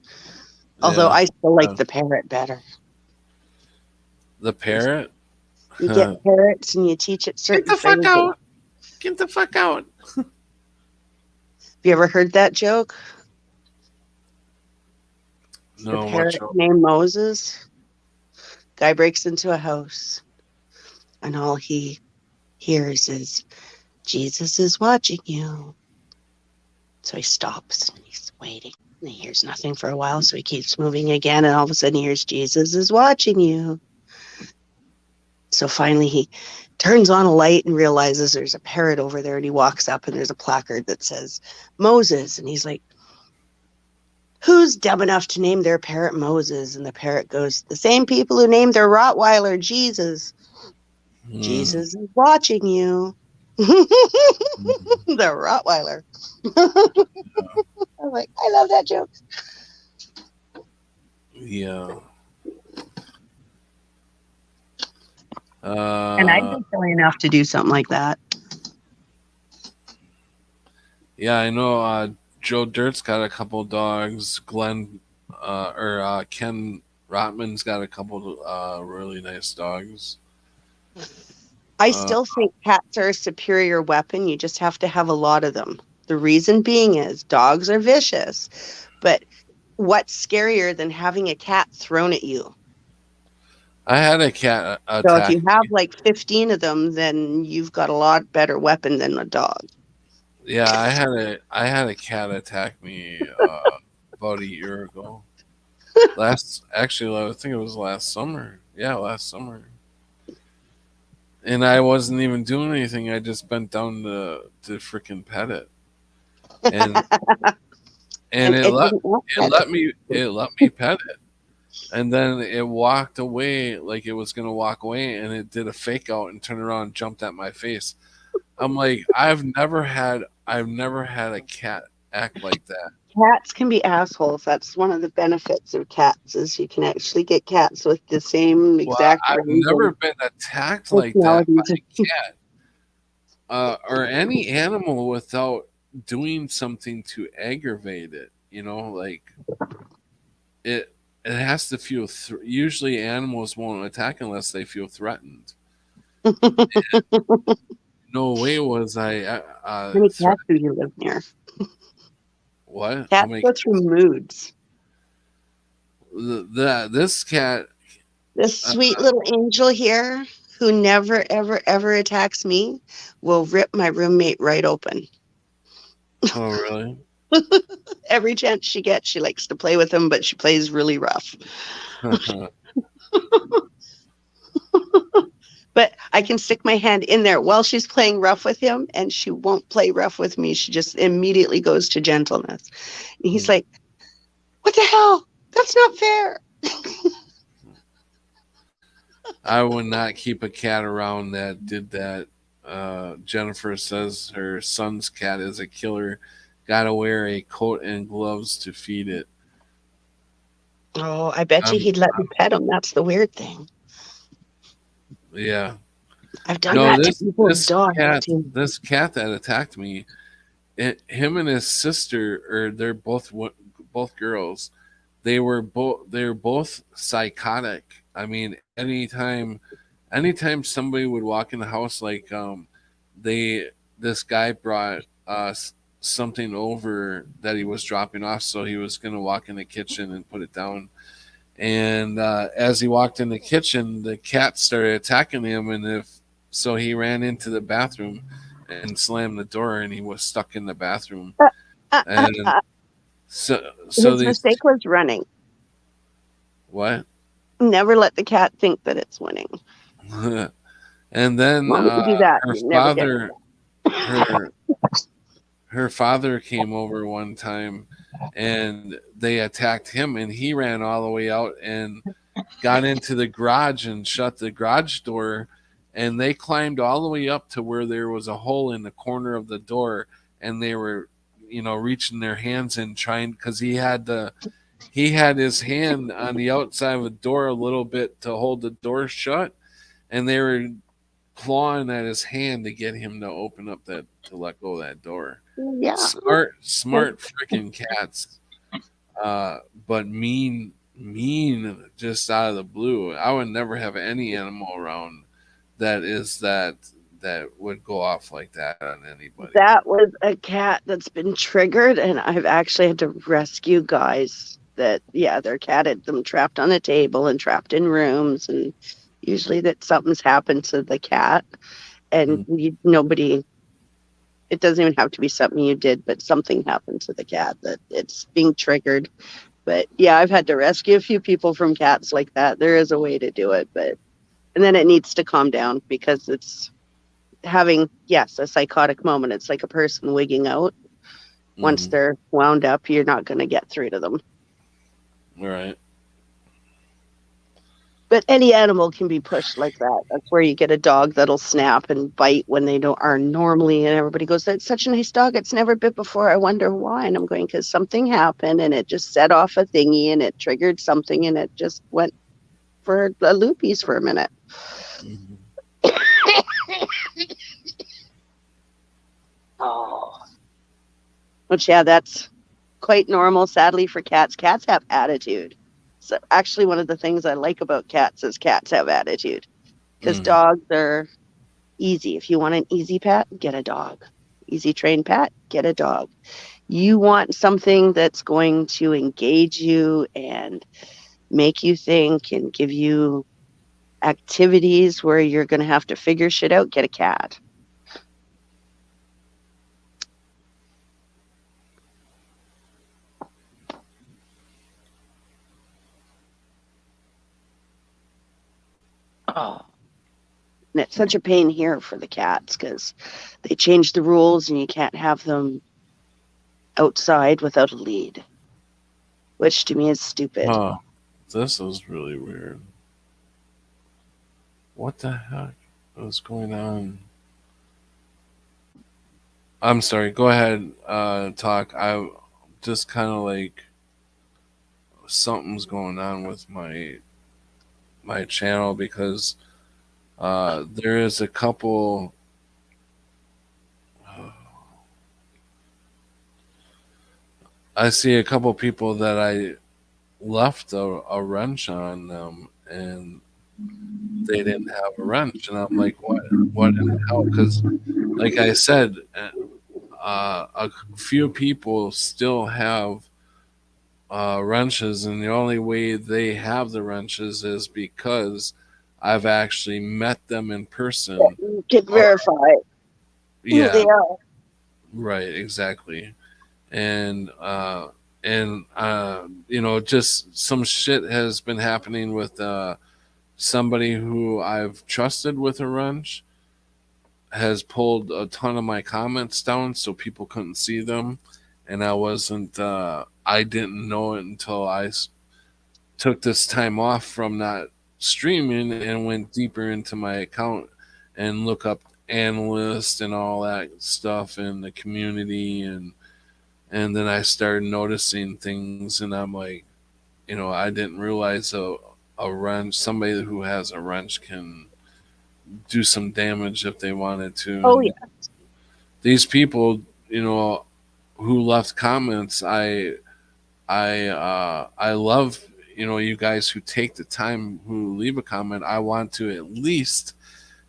Although I still like the parrot better. The parrot? You get parrots and you teach it certain Get the fuck phrases. out! Get the fuck out! Have you ever heard that joke? No, The parrot named Moses. Guy breaks into a house, and all he hears is, "Jesus is watching you." So he stops and he's waiting. And he hears nothing for a while, so he keeps moving again, and all of a sudden he hears, "Jesus is watching you." So finally he turns on a light and realizes there's a parrot over there, and he walks up and there's a placard that says Moses, and he's like, "Who's dumb enough to name their parrot Moses?" And the parrot goes, "The same people who named their Rottweiler Jesus." Jesus is watching you. The Rottweiler. I'm like, I love that joke. Yeah. And I'd Uh, be silly enough to do something like that. yeah, I know. Joe Dirt's got a couple dogs. Ken Rotman's got a couple really nice dogs. I Uh, still think cats are a superior weapon. You just have to have a lot of them. The reason being is dogs are vicious, but what's scarier than having a cat thrown at you? I had a cat So if attack you have me. like 15 of them, then you've got a lot better weapon than a dog. Yeah, I had a cat attack me about a year ago. I think it was last summer. Yeah, last summer. And I wasn't even doing anything. I just bent down to freaking pet it, and and And it didn't want that. it let me pet it, and then it walked away like it was gonna walk away, and it did a fake out and turned around and jumped at my face. I'm like, I've never had a cat act like that. Cats can be assholes. That's one of the benefits of cats is you can actually get cats with the same Well, exact I've range never and been attacked like that by personalities. a cat or any animal without doing something to aggravate it. You know, like it it has to feel. Usually, animals won't attack unless they feel threatened. No way was I How many cats threatened. do you live near? What? How Cats many? go through moods. This cat. This Uh, sweet little angel here, who never, ever, ever attacks me, will rip my roommate right open. oh, really? Every chance she gets, she likes to play with him, but she plays really rough. But I can stick my hand in there while she's playing rough with him, and she won't play rough with me. She just immediately goes to gentleness. And he's like, "What the hell? That's not fair." I would not keep a cat around that did that. Jennifer says her son's cat is a killer. Gotta wear a coat and gloves to feed it. Oh, I bet you Um, he'd let me pet him. That's the weird thing. yeah. I've done No, that to people's dogs too. this cat that attacked me, him and his sister, or they're both girls. They were both psychotic. I mean, anytime somebody would walk in the house, like they this guy brought something over that he was dropping off, so he was gonna walk in the kitchen and put it down. And as he walked in the kitchen, the cat started attacking him, and if so, he ran into the bathroom and slammed the door, and he was stuck in the bathroom. And so His these mistake was running. what? Never let the cat think that it's winning. And then Mom, you do that. her You never get father, her her father came over one time, and they attacked him, and he ran all the way out and got into the garage and shut the garage door, and they climbed all the way up to where there was a hole in the corner of the door, and they were, reaching their hands in trying because he had his hand on the outside of the door a little bit to hold the door shut, and they were clawing at his hand to get him to open up that to let go of that door. Yeah. Smart freaking cats, but mean just out of the blue. I would never have any animal around that would go off like that on anybody. That was a cat that's been triggered, and I've actually had to rescue guys that, yeah, their cat had them trapped on a table and trapped in rooms, and usually that something's happened to the cat, and nobody. It doesn't even have to be something you did, but something happened to the cat that it's being triggered. But yeah, I've had to rescue a few people from cats like that. There is a way to do it, and then it needs to calm down because it's having, yes, a psychotic moment. It's like a person wigging out. Once they're wound up, you're not going to get through to them. All right. But any animal can be pushed like that. That's where you get a dog that'll snap and bite when they don't are normally, and everybody goes, "That's such a nice dog. It's never bit before. I wonder why." And I'm going, because something happened and it just set off a thingy and it triggered something and it just went for a loopies for a minute. Oh, which, yeah, that's quite normal, sadly, for cats. Cats have attitude. So actually, one of the things I like about cats is cats have attitude, because Mm. dogs are easy. If you want an easy pet, get a dog. Easy trained pet, get a dog. You want something that's going to engage you and make you think and give you activities where you're going to have to figure shit out, get a cat. Oh, and it's such a pain here for the cats because they changed the rules and you can't have them outside without a lead, which to me is stupid. Oh, this is really weird. What the heck is going on? I'm sorry. Go ahead. Talk. I just kind of like something's going on with my channel because there is a couple. I see a couple people that I left a wrench on them, and they didn't have a wrench, and I'm like, what in the hell? Because, like I said, a few people still have wrenches, and the only way they have the wrenches is because I've actually met them in person. You can Or verify who they yeah, are. right, exactly. And you know, just some shit has been happening with somebody who I've trusted with a wrench has pulled a ton of my comments down so people couldn't see them, and I didn't know it until took this time off from not streaming and went deeper into my account and look up analysts and all that stuff in the community, and then I started noticing things, and I'm like, you know, I didn't realize a wrench, somebody who has a wrench can do some damage if they wanted to. Oh, yeah. And these people, you know, who left comments, I love, you know, you guys who take the time who leave a comment. I want to at least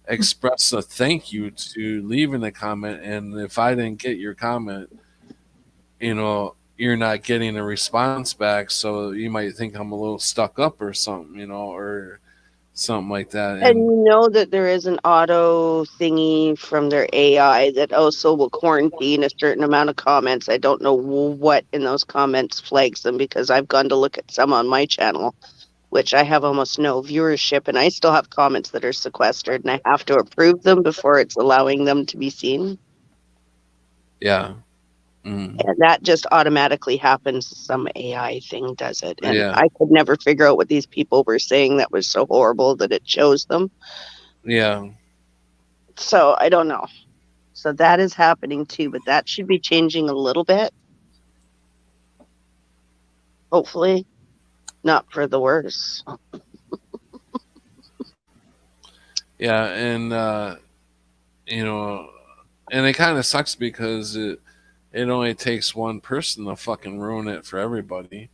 express a thank you to leaving a comment, and if I didn't get your comment, you know, you're not getting a response back, so you might think I'm a little stuck up or something, you know, or something like that. And And you know that there is an auto thingy from their AI that also will quarantine a certain amount of comments. I don't know what in those comments flags them, because I've gone to look at some on my channel, which I have almost no viewership, and I still have comments that are sequestered, and I have to approve them before it's allowing them to be seen. yeah, mm, And that just automatically happens. Some AI thing does it. And yeah, I could never figure out what these people were saying that was so horrible that it shows them. yeah, So I don't know. So that is happening too, but that should be changing a little bit. Hopefully, not for the worse. yeah, and you know, and it kind of sucks because it only takes one person to fucking ruin it for everybody.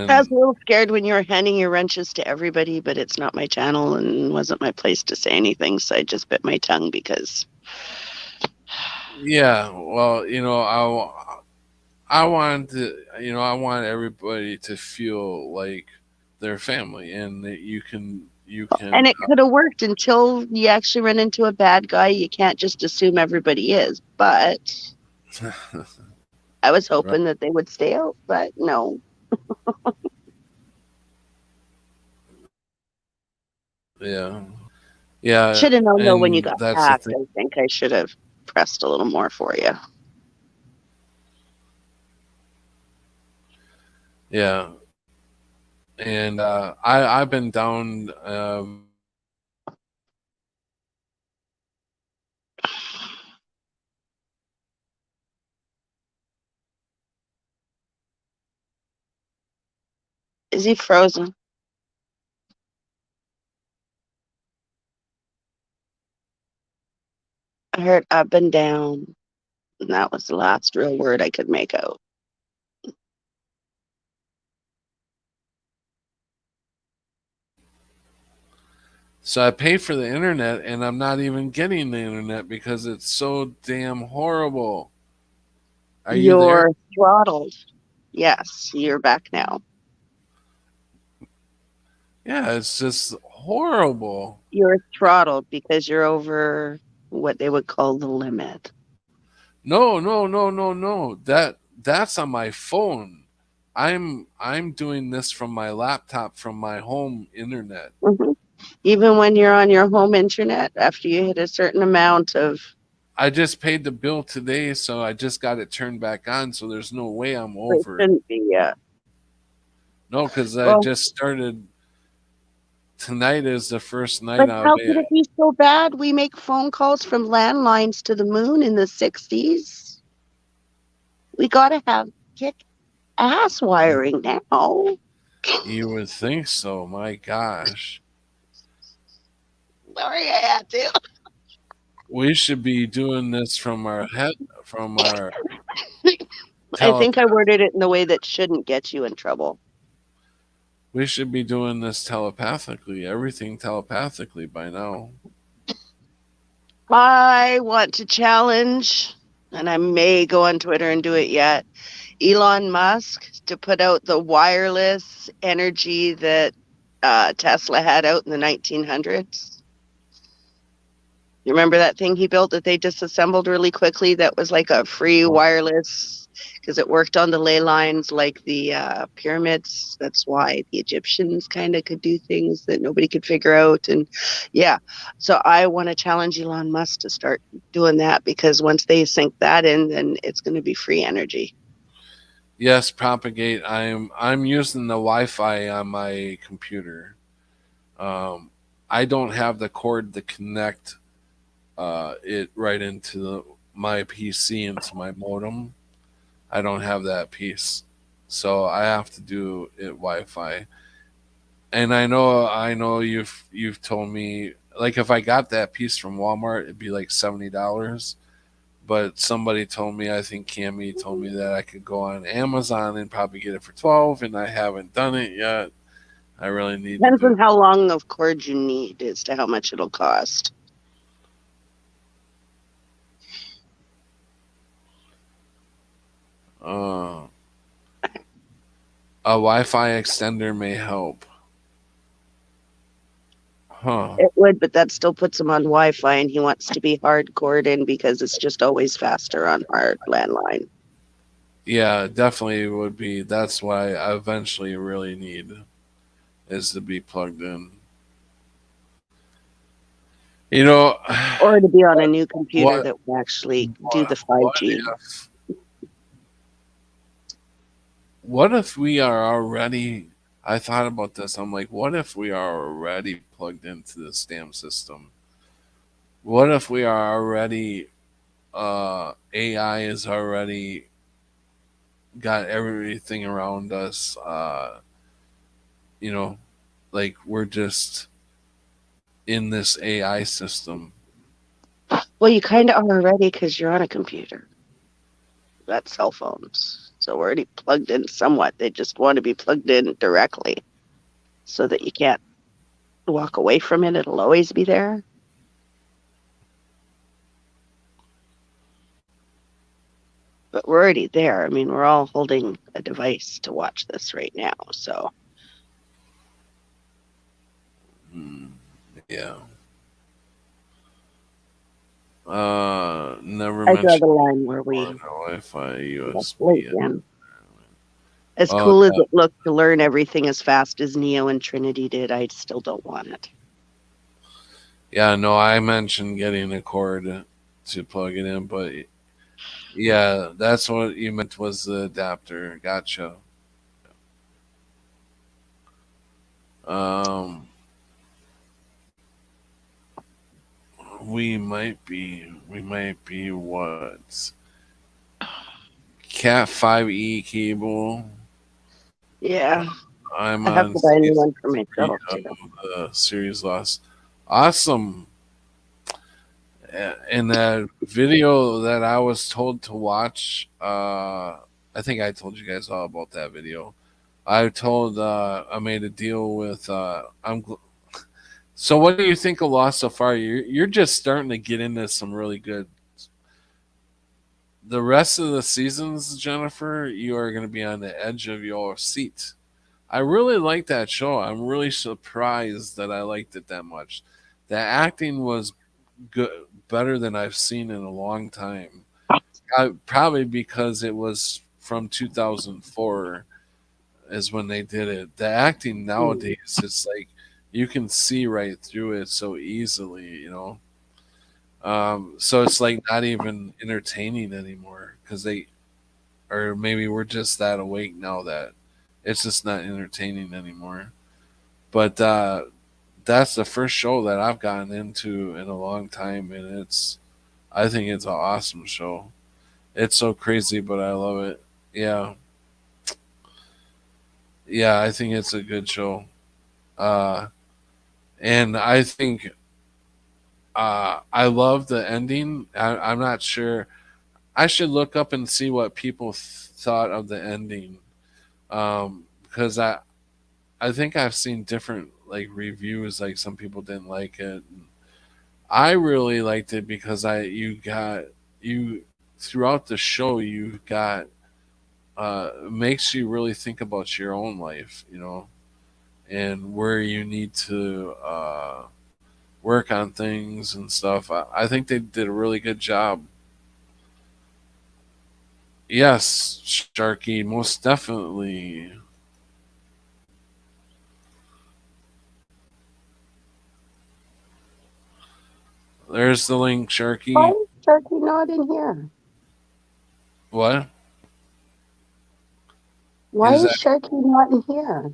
I was And a little scared when you were handing your wrenches to everybody, but it's not my channel and wasn't my place to say anything. So I just bit my tongue because yeah, well, you know, I want to, you know, I want everybody to feel like their family, and that you can, and it could have worked until you actually run into a bad guy. You can't just assume everybody is. But I was right, hoping that they would stay out, but no. yeah, yeah, Should have known though when you and got that's the hacked. thing, I think I should have pressed a little more for you. yeah, and I've been down. Is he frozen? I heard up and down. And that was the last real word I could make out. So I pay for the internet and I'm not even getting the internet because it's so damn horrible. Are you there? You're throttled. Yes, you're back now. Yeah, it's just horrible. You're throttled because you're over what they would call the limit. No, no, no, no, no. That's on my phone. I'm doing this from my laptop from my home internet. Hmm. Even when you're on your home internet, after you hit a certain amount of, I just paid the bill today, so I just got it turned back on. So there's no way I'm it over. shouldn't be. No, because I Well, just started. Tonight is the first night but I'll how be. could it be so bad? We make phone calls from landlines to the moon in the 60s. We got to have kick ass wiring now. You would think so. My gosh, Sorry, I had to. we should be doing this from our head, from our I tele. think I worded it in the way that shouldn't get you in trouble. We should be doing this telepathically. Everything telepathically by now. I want to challenge, and I may go on Twitter and do it yet, Elon Musk to put out the wireless energy that Tesla had out in the 1900s. You remember that thing he built that they disassembled really quickly that was like a free wireless because it worked on the ley lines like the pyramids. That's why the Egyptians kind of could do things that nobody could figure out. And yeah, so I want to challenge Elon Musk to start doing that because once they sink that in, then it's going to be free energy. Yes, propagate. I'm using the Wi-Fi on my computer. Um, I don't have the cord to connect it right into my PC into my modem. I don't have that piece, so I have to do it Wi-Fi. And I know you've told me like if I got that piece from Walmart, it'd be like $70. But somebody told me, I think Cammy told me that I could go on Amazon and probably get it for 12, and I haven't done it yet. I really need to Depends do on it. how long of cord you need as to how much it'll cost. Uh, a Wi-Fi extender may help. Huh. It would, but that still puts him on Wi-Fi, and he wants to be hardcored in because it's just always faster on hard landline. Yeah, definitely would be. That's why I eventually really need is to be plugged in. You know, Or to be on a new computer what that will actually do the what 5G. if what if we are already I thought about this. I'm like, what if we are already plugged into this damn system? What if we are already AI is already got everything around us you know, like we're just in this AI system. Well, you kind of are already because you're on a computer. That's cell phones. So we're already plugged in somewhat. They just want to be plugged in directly so that you can't walk away from it. It'll always be there. But we're already there. I mean, we're all holding a device to watch this right now. So Hmm, yeah. Never I draw mentioned the line where we Wi-Fi, plug USB. in. As Oh, cool as it looked to learn everything as fast as Neo and Trinity did, I still don't want it. yeah. No, I mentioned getting a cord to plug it in, but yeah, that's what you meant was the adapter. Gotcha. Um, we might be what? Cat 5E cable. Yeah, I'm I have on to buy a new season one for 3 myself of too. the series lost. Awesome. In that video that I was told to watch, I think I told you guys all about that video. I made a deal with so what do you think of Lost so far? You're just starting to get into some really good. The rest of the seasons, Jennifer, you are going to be on the edge of your seat. I really like that show. I'm really surprised that I liked it that much. The acting was good, better than I've seen in a long time. Probably because it was from 2004 is when they did it. The acting Mm. nowadays, it's like you can see right through it so easily, you know. So it's like not even entertaining anymore because they, or maybe we're just that awake now that it's just not entertaining anymore. But that's the first show that I've gotten into in a long time, and I think it's an awesome show. It's so crazy, but I love it. Yeah, yeah, I think it's a good show. Uh, and I think I love the ending. I'm not sure. I should look up and see what people thought of the ending, because I think I've seen different like reviews. Like some people didn't like it. I really liked it because I you got you throughout the show you got makes you really think about your own life, you know, and where you need to work on things and stuff. I think they did a really good job. Yes, Sharky, most definitely. There's the link, Why Sharky. is Turkey not in here? What Why is is that? Sharky not in here?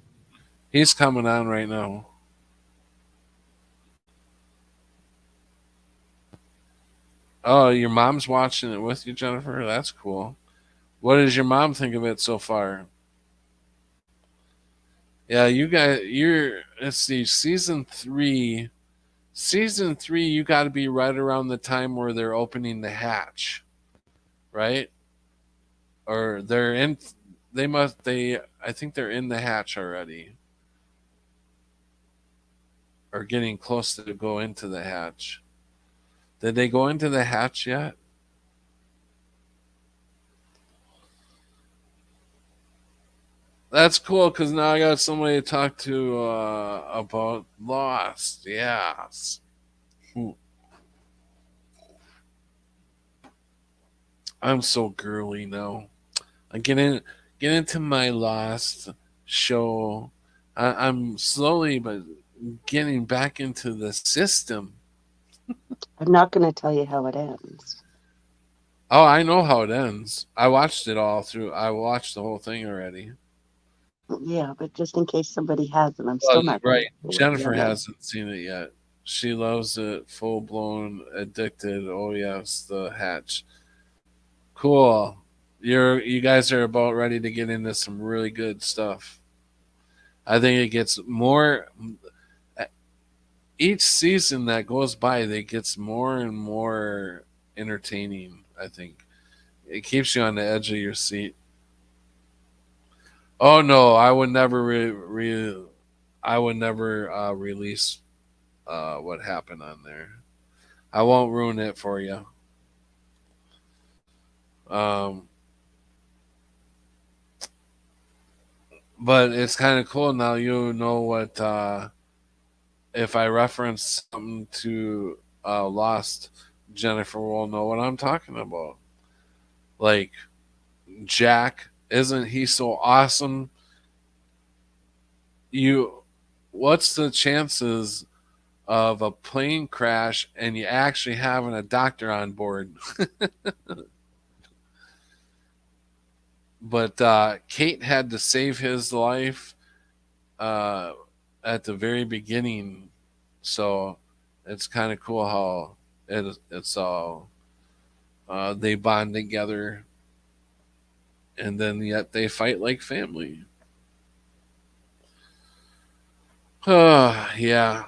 He's coming on right now. Oh, your mom's watching it with you, Jennifer. That's cool. What does your mom think of it so far? Yeah, you guys, let's see, season three. Season three, you got to be right around the time where they're opening the hatch, right? Or they're in. They must. They. I think they're in the hatch already, or getting close to go into the hatch. Did they go into the hatch yet? That's cool because now I got somebody to talk to about Lost. Yes. Ooh, I'm so girly now. I get into my Lost show. I'm slowly but getting back into the system. I'm not going to tell you how it ends. Oh, I know how it ends. I watched it all through. I watched the whole thing already. Yeah, but just in case somebody hasn't, I'm Well, still not going to right. tell you what the Jennifer end is. hasn't seen it yet. She loves it. Full blown addicted. Oh yes, the hatch. Cool. You guys are about ready to get into some really good stuff. I think it gets more each season that goes by. They gets more and more entertaining. I think it keeps you on the edge of your seat. Oh no, I would never release what happened on there. I won't ruin it for you. Um, but it's kind of cool now. You know what? If I reference something to Lost, Jennifer will know what I'm talking about. Like Jack, isn't he so awesome? You, what's the chances of a plane crash and you actually having a doctor on board? But Kate had to save his life uh, at the very beginning, so it's kind of cool how it's all they bond together, and then yet they fight like family. Yeah,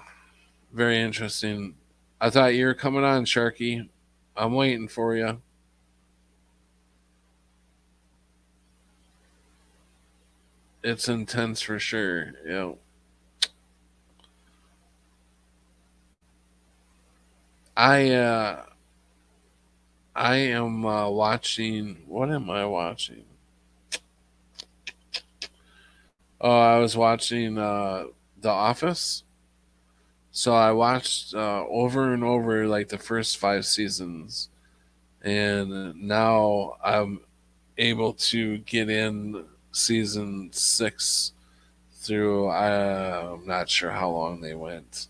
very interesting. I thought you were coming on, Sharky. I'm waiting for you. It's intense for sure. Yeah. I I am watching. What am I watching? Oh, I was watching The Office. So I watched over and over like the first 5 seasons, and now I'm able to get in season 6 through. I'm not sure how long they went.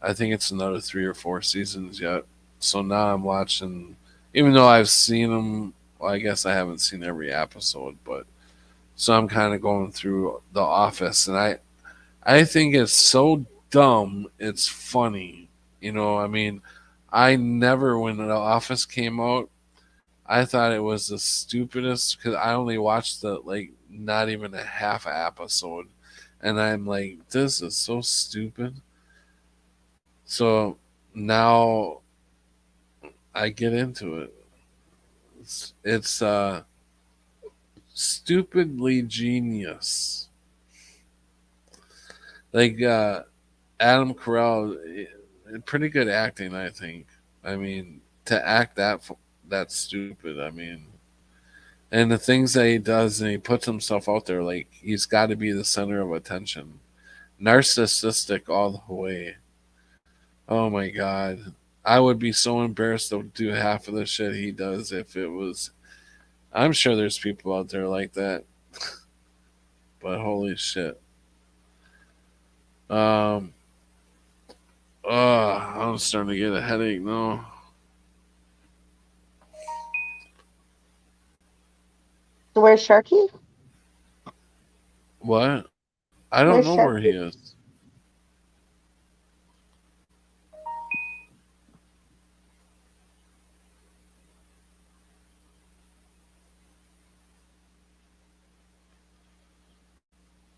I think it's another 3 or 4 seasons yet. So now I'm watching, even though I've seen them. Well, I guess I haven't seen every episode, but so I'm kind of going through The Office, and I think it's so dumb. It's funny. I mean, I never, when The Office came out, I thought it was the stupidest because I only watched the, like, not even a half episode. And I'm like, this is so stupid. So now I get into it. It's stupidly genius. Like, Adam Carell, pretty good acting, I think. I mean, to act that stupid, I mean, and the things that he does, and he puts himself out there like he's got to be the center of attention, narcissistic all the way. Oh my god, I would be so embarrassed to do half of the shit he does if it was. I'm sure there's people out there like that, but holy shit. Um, I'm starting to get a headache now. So where's Sharky? What? I don't Where's know where he Sharky? is.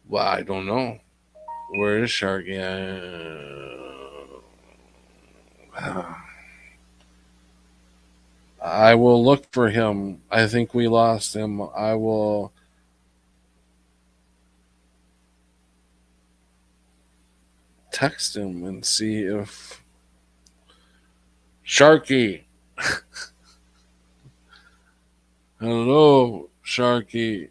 Well, I don't know. Where is Sharky? I will look for him. I think we lost him. I will text him and see if Sharky. Hello, Sharky.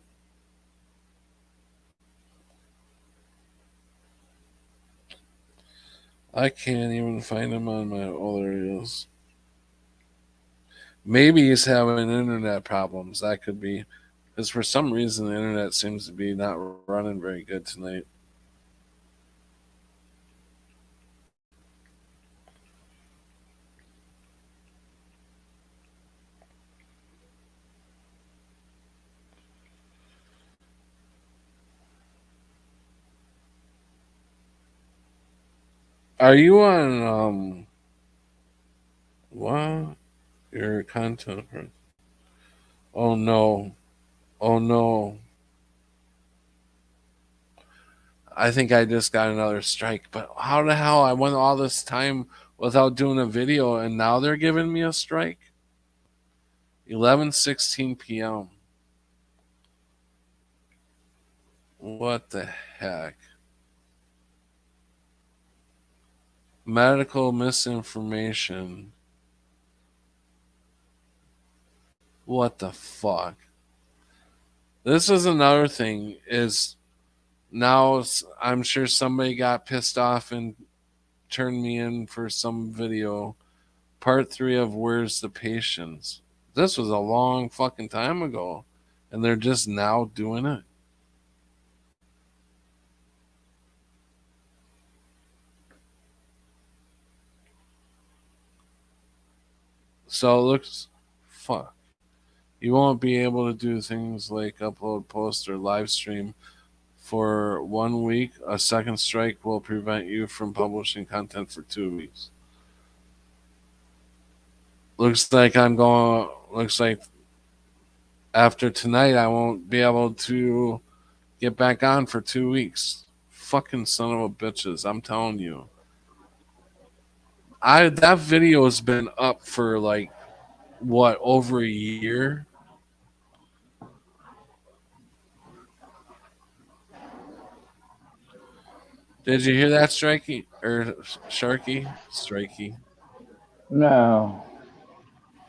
I can't even find him on my. Oh, there he is. Maybe he's having internet problems. That could be. Because for some reason, the internet seems to be not running very good tonight. Are you on, what? Your content. Oh no. Oh no. I think I just got another strike. But how the hell I went all this time without doing a video and now they're giving me a strike? 11:16 p.m. What the heck? Medical misinformation. What the fuck? This is another thing is now I'm sure somebody got pissed off and turned me in for some video. Part 3 of Where's the Patience? This was a long fucking time ago. And they're just now doing it. So it looks. Fuck. You won't be able to do things like upload, post, or live stream for 1 week. A second strike will prevent you from publishing content for 2 weeks. Looks like I'm going. Looks like after tonight, I won't be able to get back on for 2 weeks. Fucking son of a bitches. I'm telling you. That video has been up for like what, over a year. Did you hear that, Strikey or Sharky? Strikey. No.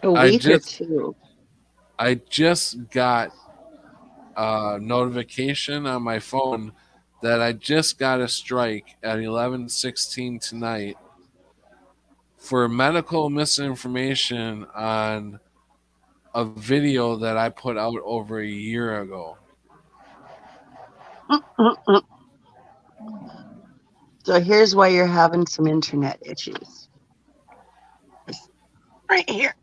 A I week or just two. I just got a notification on my phone that I just got a strike at 11:16 tonight for medical misinformation on a video that I put out over a year ago. So here's why you're having some internet issues. Right here.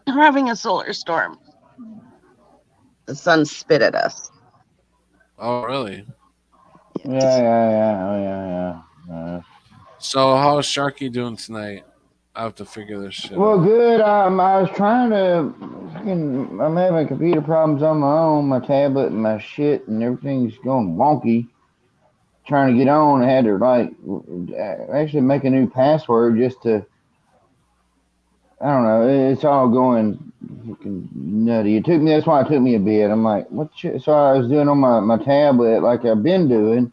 We're having a solar storm. The sun spit at us. Oh, really? Yeah. Oh, yeah. So how's Sharky doing tonight? I have to figure this shit Well, out. good. I was trying to. I'm having computer problems on my own, my tablet and my shit, and everything's going wonky. Trying to get on, I had to like actually make a new password just to. I don't know. It's all going fucking nutty. It took me. That's why it took me a bit. I'm like, what shit? So I was doing on my tablet like I've been doing.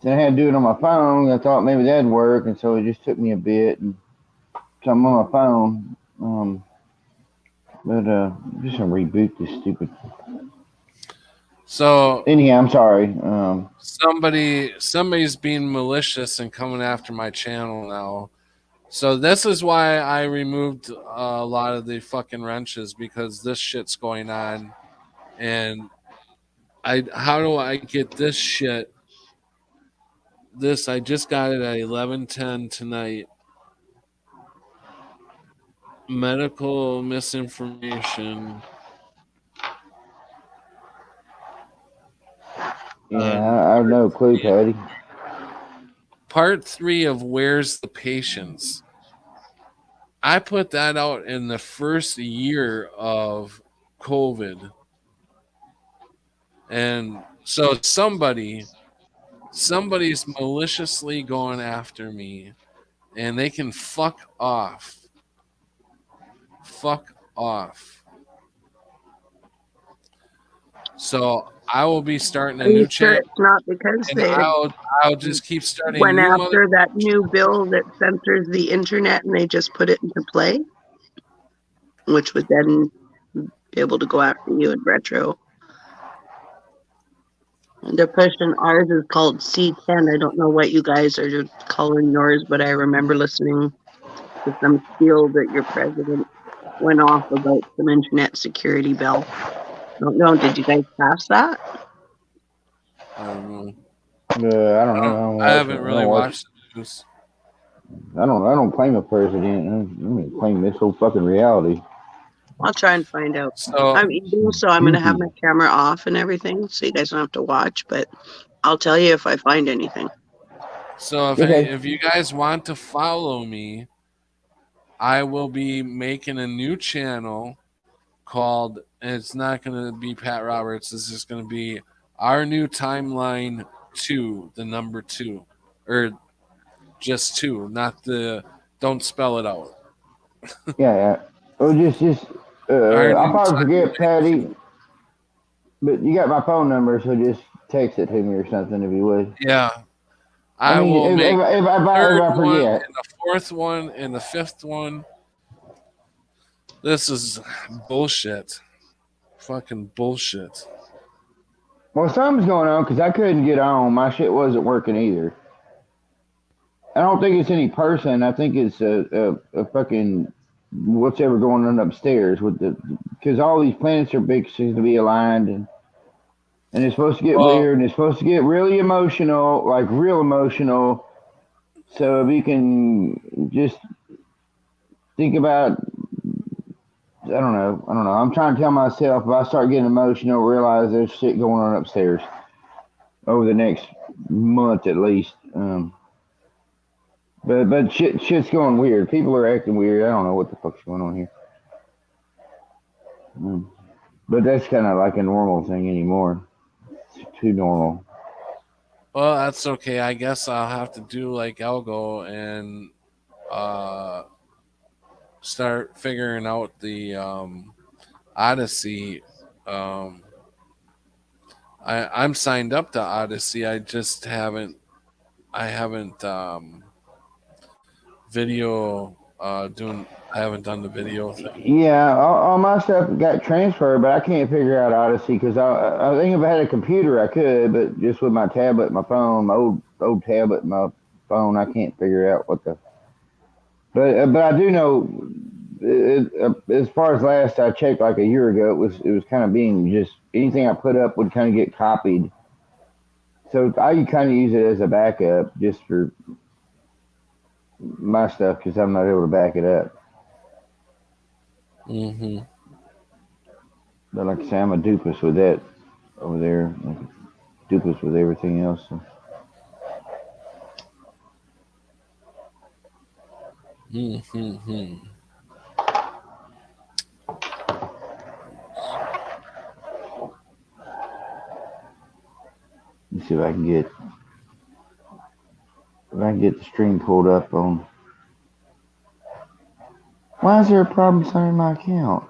Then I had to do it on my phone. I thought maybe that'd work, and so it just took me a bit. And so I'm on my phone. But just gonna reboot this stupid. So Anyhow, I'm sorry. somebody's being malicious and coming after my channel now. So this is why I removed a lot of the fucking wrenches, because this shit's going on, and how do I get this shit? This I just got it at 11:10 tonight. Medical misinformation. Yeah, I have no clue, Patty. Part 3 of Where's the Patience? I put that out in the first year of COVID. And so somebody's maliciously going after me, and they can fuck off. Fuck off. So I will be starting a Are you new sure channel, it's not because and they I'll just keep starting went new after that new bill that censors the internet and they just put it into play, which would then be able to go after you in retro? And they're pushing ours is called C10. I don't know what you guys are calling yours, but I remember listening to some spiel that your president went off about some internet security bill. Don't know. Did you guys pass that? I don't know. I don't know. I don't I watch. haven't I really don't watch. watched the news. I don't claim a president. I'm gonna claim this whole fucking reality. I'll try and find out. So I'm eating, so I'm going to have my camera off and everything, so you guys don't have to watch, but I'll tell you if I find anything. So Okay. if you guys want to follow me, I will be making a new channel called, and it's not going to be Pat Roberts. It's just going to be Our New Timeline 2, the number 2, or just 2, not the. Don't spell it out. Yeah. Well, just. Our I'll New probably forget, Timeline Patty. 2. But you got my phone number, so just text it to me or something if you would. Yeah, I I mean, will make if third I one forget. and the fourth one and the fifth one. This is bullshit. Fucking bullshit. Well, something's going on because I couldn't get on. My shit wasn't working either. I don't think it's any person. I think it's a fucking what's ever going on upstairs with the because all these planets are big seems to be aligned and it's supposed to get Well, weird and it's supposed to get really emotional, like real emotional. So if you can just think about, I don't know. I'm trying to tell myself if I start getting emotional, realize there's shit going on upstairs over the next month at least. But shit's going weird. People are acting weird. I don't know what the fuck's going on here. But that's kind of like a normal thing anymore. It's too normal. well, that's okay. I guess I'll have to do like Elgo and start figuring out the Odyssey. Um, I'm signed up to Odyssey. I haven't video doing. I haven't done the video thing. Yeah, all my stuff got transferred, but I can't figure out Odyssey because I think if I had a computer, I could, but just with my tablet, my phone, my old tablet, my phone, I can't figure out what the. But I do know, as far as last I checked, like a year ago, it was kind of being just anything I put up would kind of get copied. So I kind of use it as a backup just for my stuff because I'm not able to back it up. Mm-hmm. But like I say, I'm a dupus with that over there. Like dupus with everything else. So. Mm-hmm. Let's see if I can get the stream pulled up on. Why is there a problem signing my account?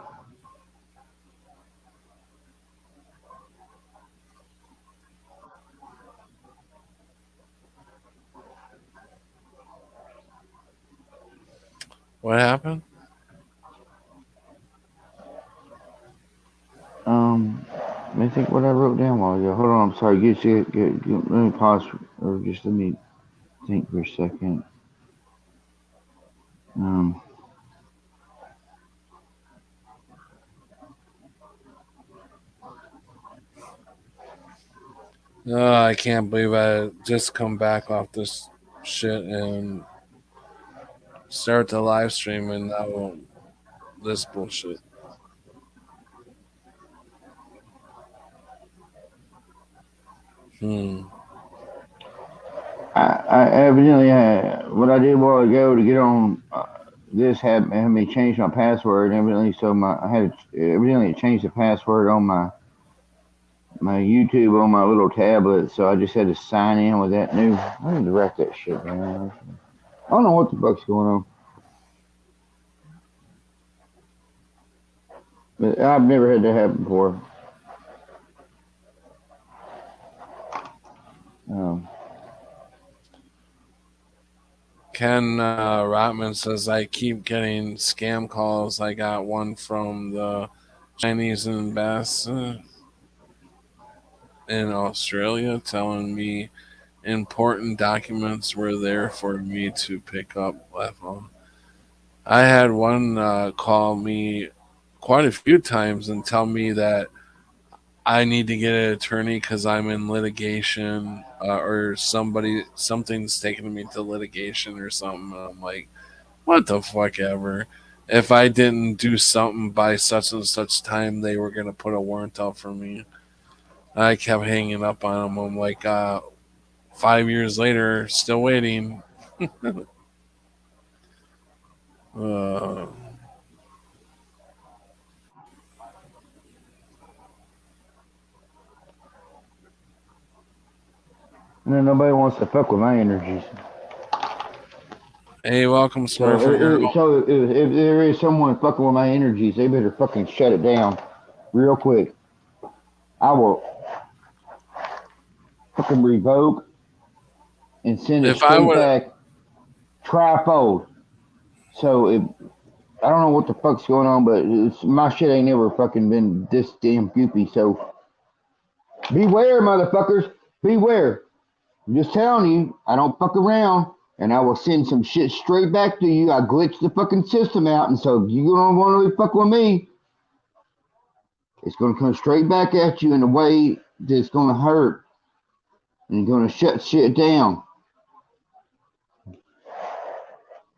What happened? Let me think what I wrote down while ago. Hold on, I'm sorry. Let me pause or just let me think for a second. Um, Oh, I can't believe I just come back off this shit and start the live stream and now this bullshit. Hmm. I evidently what I did a while ago to get on this had me change my password and evidently so I had evidently changed the password on my YouTube on my little tablet, so I just had to sign in with that new. I need to write that shit down. I don't know what the fuck's going on. But I've never had that happen before. Um, Ken Rotman says I keep getting scam calls. I got one from the Chinese ambassador in Australia telling me important documents were there for me to pick up. I had one call me quite a few times and tell me that I need to get an attorney because I'm in litigation or something's taking me to litigation or something. And I'm like, what the fuck ever. If I didn't do something by such and such time, they were going to put a warrant out for me. I kept hanging up on them. I'm like, 5 years later, still waiting. Uh, and then nobody wants to fuck with my energies. hey, welcome, So, Smurfer Girl. if there is someone fucking with my energies, they better fucking shut it down real quick. I will fucking revoke and send it If I straight would, back trifold. So I don't know what the fuck's going on, but my shit ain't never fucking been this damn goopy. So beware, motherfuckers. Beware. I'm just telling you, I don't fuck around, and I will send some shit straight back to you. I glitch the fucking system out, and so if you don't want to fuck with me, it's gonna come straight back at you in a way that's gonna hurt, and you're gonna shut shit down.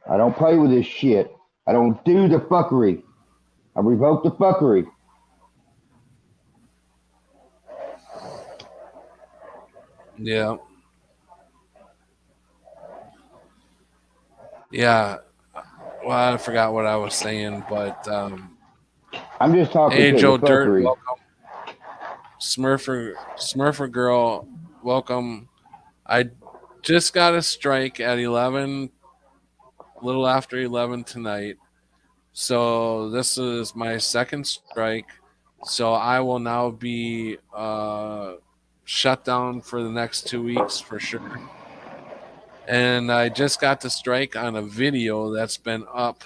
I don't play with this shit. I don't do the fuckery. I revoke the fuckery. yeah. Yeah. Well, I forgot what I was saying, but I'm just talking hey, to Joe the Dirt, fuckery. welcome. Smurfer Girl, welcome. I just got a strike at 11 a little after 11 tonight. So this is my second strike. So I will now be shut down for the next 2 weeks for sure. And I just got the strike on a video that's been up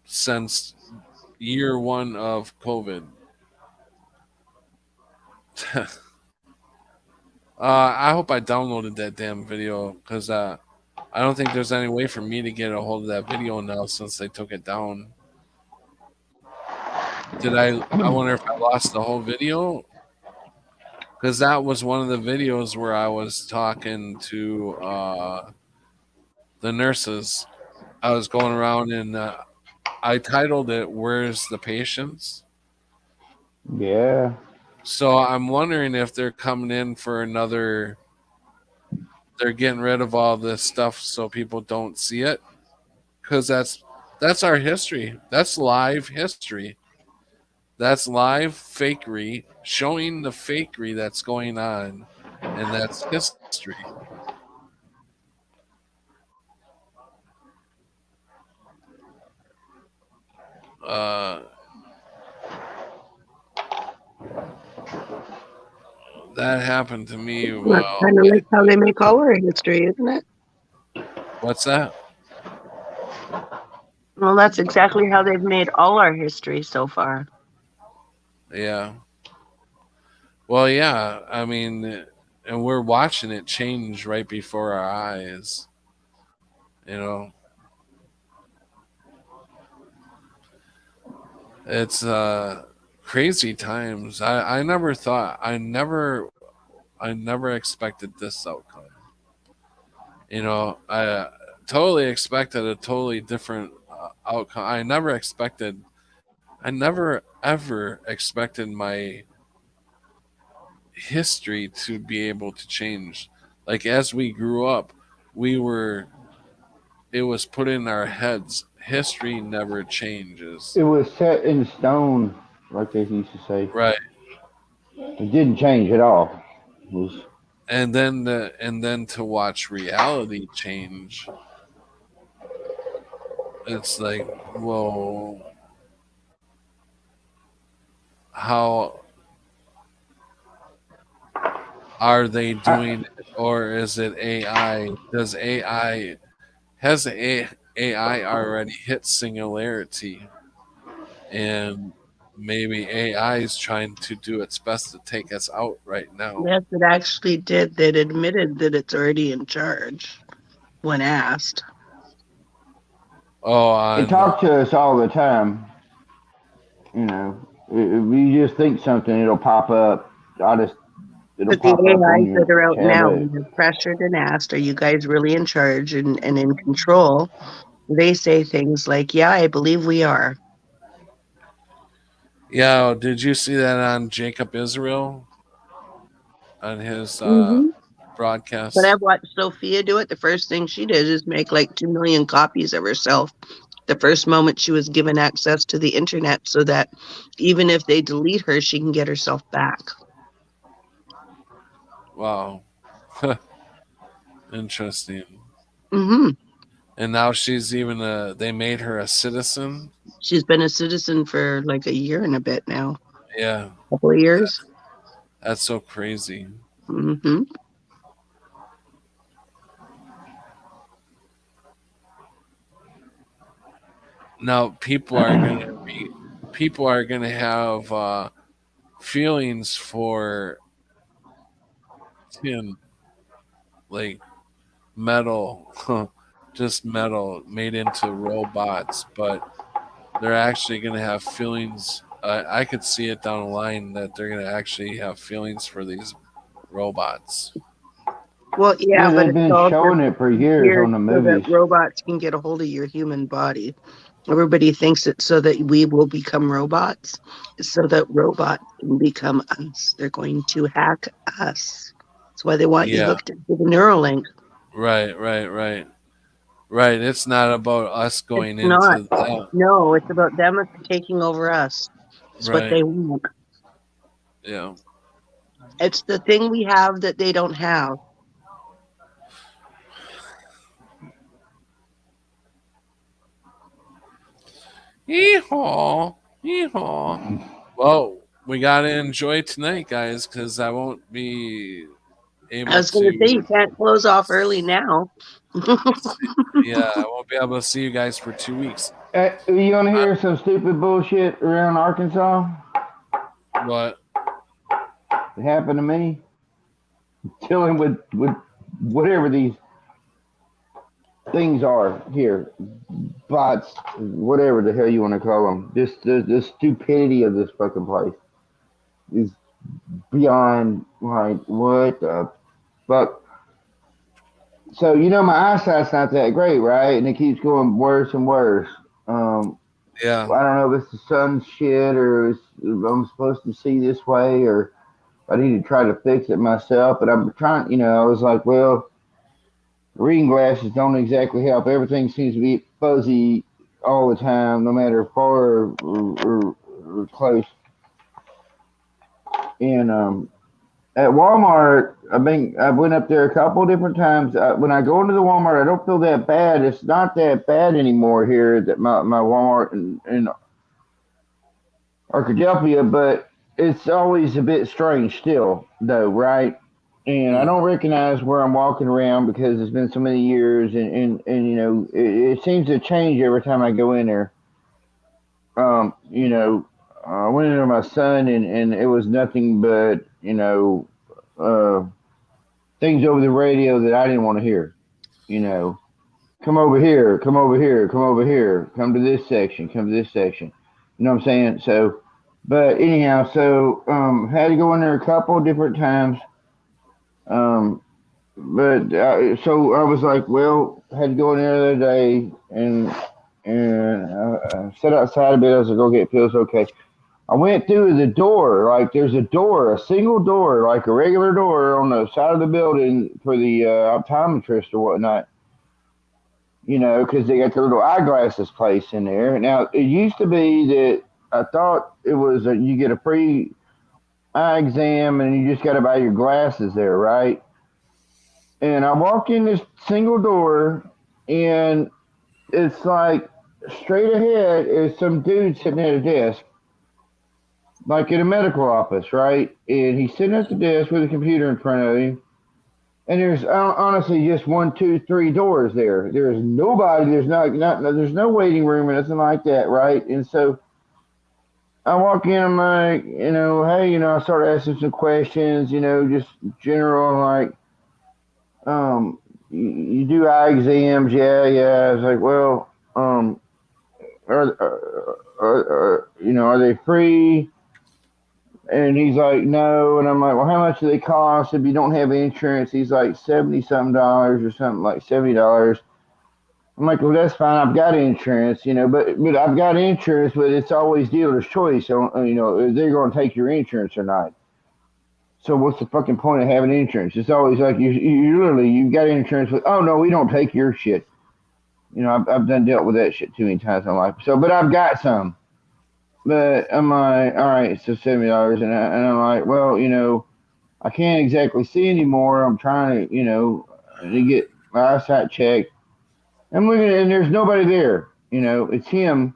since year one of COVID. I hope I downloaded that damn video because I don't think there's any way for me to get a hold of that video now since they took it down. Did I? I wonder if I lost the whole video because that was one of the videos where I was talking to the nurses. I was going around and I titled it "Where's the Patients." Yeah. So I'm wondering if they're coming in for another. They're getting rid of all this stuff so people don't see it because that's our history. That's live history. That's live fakery showing the fakery that's going on, and that's history. Uh, that happened to me. That's Well, kind of like how they make all our history, isn't it? what's that? Well, that's exactly how they've made all our history so far. Yeah. Well, yeah. I mean, and we're watching it change right before our eyes. You know, it's crazy times. I never thought. I never expected this outcome. I totally expected a totally different outcome. I never ever expected my history to be able to change. Like as we grew up, we were, it was put in our heads. History never changes. It was set in stone, like they used to say. Right. It didn't change at all. It was And then to watch reality change, it's like, whoa, how are they I, doing it, or is it AI? Does AI has AI already hit singularity, and maybe AI is trying to do its best to take us out right now? Yes, it actually did. It admitted that it's already in charge when asked. Oh, it on talks to us all the time. You know, if you just think something, it'll pop up. It'll But the pop up on AIs that your are out now, tablet. when they're pressured and asked, are you guys really in charge and in control? They say things like, yeah, I believe we are. yeah. Did you see that on Jacob Israel on his Hmm. When I broadcast? watched Sophia do it, the first thing she did is make like 2 million copies of herself the first moment she was given access to the internet so that even if they delete her, she can get herself back. Wow, interesting. Hmm. And now she's even a. They made her a citizen. She's been a citizen for like a year and a bit now, Yeah, couple of years. that's so crazy. Hmm. Now people are gonna have feelings for tin, like metal, just metal made into robots, but they're actually gonna have feelings. I could see it down the line that they're gonna actually have feelings for these robots. Well, yeah, Yeah, but they've it's been all just showing it for years geared on the so that movies. robots can get a hold of your human body. Everybody thinks it's so that we will become robots, so that robots can become us. They're going to hack us. That's why they want you Yeah, hooked into the Neuralink. right. Right. It's not about us It's going not. into them. No, it's about them taking over us. It's what Right. they want. Yeah. It's the thing we have that they don't have. Yeehaw. Yeehaw. Well, we got to enjoy tonight, guys, because I won't be I able was going to say you to. can't close off early now. Yeah, I won't be able to see you guys for 2 weeks. You want to I, hear some stupid bullshit around Arkansas? what? It happened to me. Dealing with whatever these things are here, bots, whatever the hell you want to call them. The stupidity of this fucking place is beyond like what the fuck. So my eyesight's not that great, right? And it keeps going worse and worse. Um, Yeah. I don't know if it's the sun shit or I'm supposed to see this way or I need to try to fix it myself. But I'm trying. I was like, well, reading glasses don't exactly help. Everything seems to be fuzzy all the time, no matter far or close. And at Walmart, I went up there a couple of different times. When I go into the Walmart, I don't feel that bad. It's not that bad anymore here at my Walmart in Arkadelphia, but it's always a bit strange still, though, right? And I Mm. don't recognize where I'm walking around because it's been so many years, and it seems to change every time I go in there. Um, you know, I went in there with my son, and it was nothing but uh, things over the radio that I didn't want to hear. You know, come over here, come over here, come over here, come to this section, come to this section. You know what I'm saying? So, but anyhow, so had to go in there a couple of different times. Um, but so I was like, well, I had to go in there the other day and sat outside a bit. I was like, go get pills, okay. I went through the door, like there's a door, a single door, like a regular door on the side of the building for the optometrist or whatnot. Because they got the little eyeglasses place in there. Now it used to be that I thought it was you get a free eye exam and you just got to buy your glasses there, right? And I walk in this single door, and it's like straight ahead is some dude sitting at a desk, like in a medical office, right? And he's sitting at the desk with a computer in front of him. And there's honestly just one, two, three doors there. There's nobody. There's not there's no waiting room or nothing like that, right? And so I walk in. I'm like, hey, I start asking some questions, just general like, you do eye exams, yeah, yeah. I was like, well, are they free? And he's like, no. And I'm like, well, how much do they cost if you don't have insurance? He's like, 70 something dollars or something, like $70. I'm like, well, that's fine. I've got insurance, but I've got insurance, but it's always dealer's choice. So, they're going to take your insurance or not. So what's the fucking point of having insurance? It's always like you literally you've got insurance with. Oh no, we don't take your shit. I've done dealt with that shit too many times in my life. So, but I've got some. But I'm like, all right, so $70, and I'm like, well, I can't exactly see anymore. I'm trying to, to get my eyesight checked. I'm looking and there's nobody there. It's him.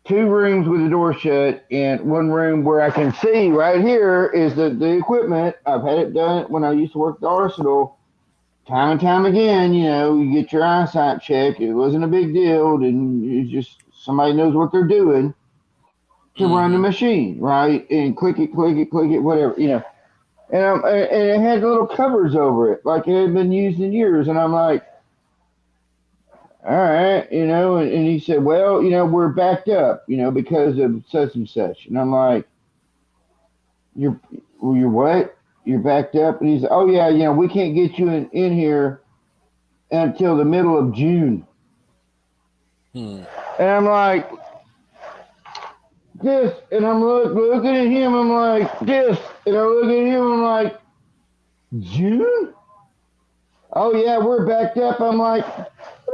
Two rooms with the door shut, and one room where I can see right here is the equipment. I've had it done when I used to work at the Arsenal. Time and time again, you get your eyesight checked. It wasn't a big deal, and it's just somebody knows what they're doing to run the Mm-hmm. machine, right? And click it, whatever, And it had little covers over it, like it had been used in years. And I'm like, all right, and he said, well, we're backed up, because of such and such. And I'm like, you're what? You're backed up? And he's like, oh yeah, we can't get you in here until the middle of June. Hmm. And I'm like, this, and I'm looking at him, I'm like, this, and I look at him, I'm like, June? Oh yeah, we're backed up. I'm like, where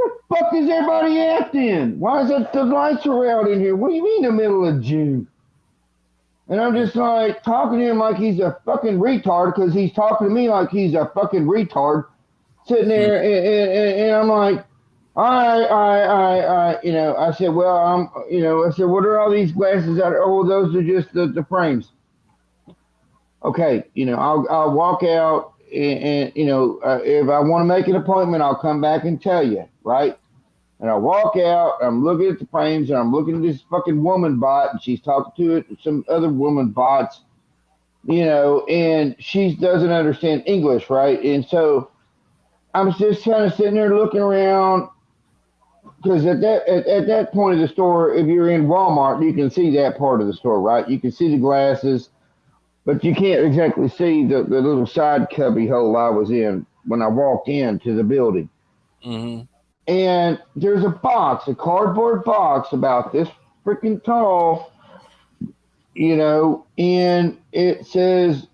the fuck is everybody at then? Why is it the lights are out in here? What do you mean the middle of June? And I'm just like talking to him like he's a fucking retard because he's talking to me like he's a fucking retard sitting there, and I'm like, All right. I said, well, I said, what are all these glasses out? Oh, those are just the frames. Okay, I'll walk out and if I want to make an appointment, I'll come back and tell you, right? And I walk out, I'm looking at the frames, and I'm looking at this fucking woman bot, and she's talking to some other woman bots, and she doesn't understand English, right? And so I'm just kind of sitting there looking around because at that point of the store, if you're in Walmart, you can see that part of the store, right? You can see the glasses, but you can't exactly see the little side cubby hole I was in when I walked into the building. Mm-hmm. And there's a box, a cardboard box about this freaking tall, and it says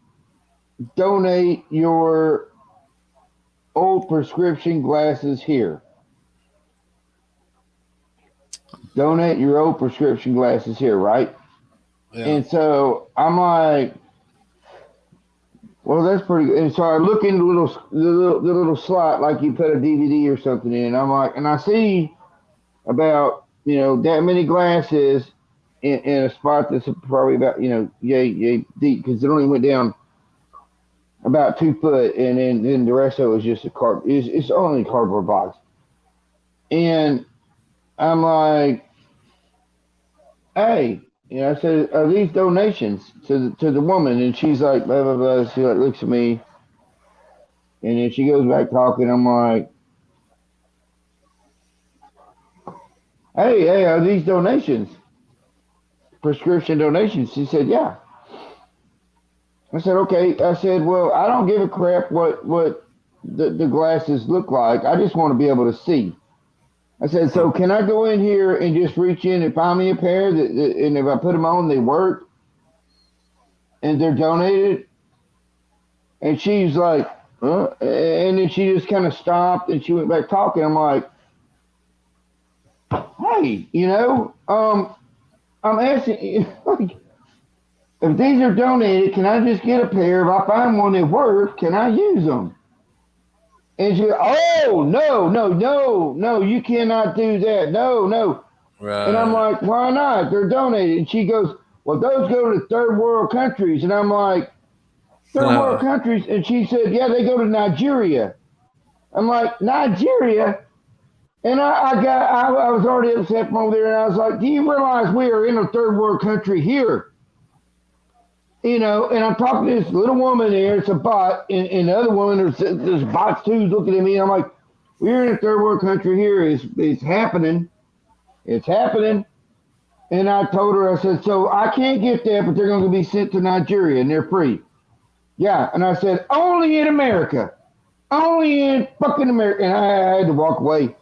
donate your old prescription glasses here. Donate your old prescription glasses here, right? Yeah. And so I'm like, well, that's pretty good. And so I look in the little slot like you put a DVD or something in. I'm like, and I see about that many glasses in a spot that's probably about yay deep because it only went down about 2 foot, and then the rest of it was just a card. It's only a cardboard box, and I'm like, hey, I said, are these donations to the woman? And she's like, blah blah blah. She like looks at me, and then she goes back talking. I'm like, hey, are these donations? Prescription donations? She said, yeah. I said, okay. I said, well, I don't give a crap what the glasses look like. I just want to be able to see. I said, so can I go in here and just reach in and find me a pair and if I put them on, they work and they're donated? And she's like, and then she just kind of stopped and she went back talking. I'm like, hey, I'm asking, like, if these are donated, can I just get a pair? If I find one that works, can I use them? And she goes, oh, no, you cannot do that. No. Right. And I'm like, why not? They're donated. And she goes, well, those go to third world countries. And I'm like, third world countries? And she said, yeah, they go to Nigeria. I'm like, Nigeria? And I was already upset from over there. And I was like, do you realize we are in a third world country here? And I'm talking to this little woman there. It's a bot, and the other woman, there's bots too, looking at me. And I'm like, we're in a third world country here. It's happening. It's happening. And I told her, I said, so I can't get that, but they're going to be sent to Nigeria, and they're free. Yeah, and I said, only in America. Only in fucking America. And I had to walk away.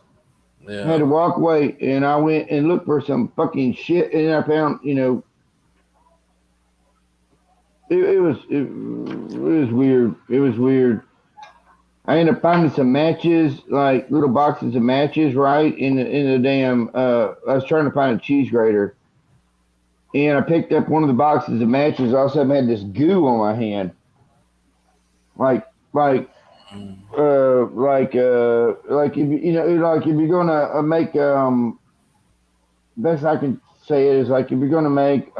Yeah. I had to walk away, and I went and looked for some fucking shit, and I found, it was weird. It was weird. I ended up finding some matches, like little boxes of matches, right in the damn. I was trying to find a cheese grater, and I picked up one of the boxes of matches. All of a sudden, I had this goo on my hand, like if you're gonna make best I can say it is like if you're gonna make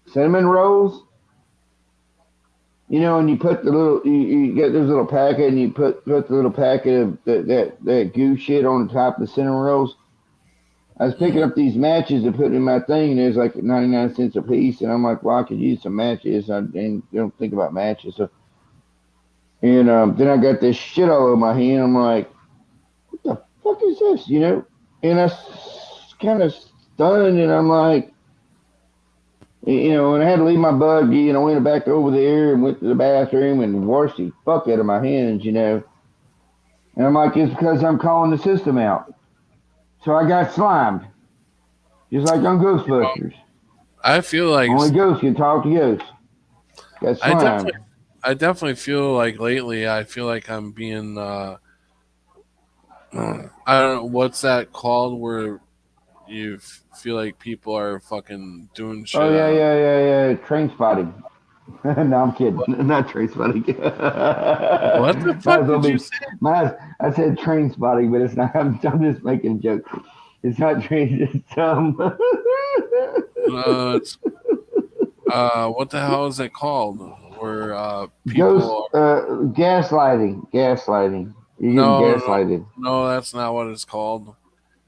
cinnamon rolls. And you put the little, you get this little packet, and you put the little packet of that goo shit on the top of the cinnamon rolls. I was picking up these matches and putting in my thing, and it was like 99 cents a piece. And I'm like, well, I could use some matches. I don't think about matches. So, and then I got this shit all over my hand. I'm like, what the fuck is this? And I kind of stunned, and I'm like, and I had to leave my buggy, and I went back over there and went to the bathroom and washed the fuck out of my hands, And I'm like, it's because I'm calling the system out. So I got slimed. Just like on Ghostbusters. I feel like only ghosts can talk to ghosts. Got slimed. I definitely feel like lately I feel like I'm being I don't know what's that called where you feel like people are fucking doing shit. Oh yeah. Train spotting. No, I'm kidding. Not train spotting. What the Might fuck as well did you be. say? I said train spotting, but it's not. I'm just making a joke. It's not train. It's It's what the hell is it called? Where ghost people gaslighting. Gaslighting. You're getting no, no, gaslighted. no, that's not what it's called.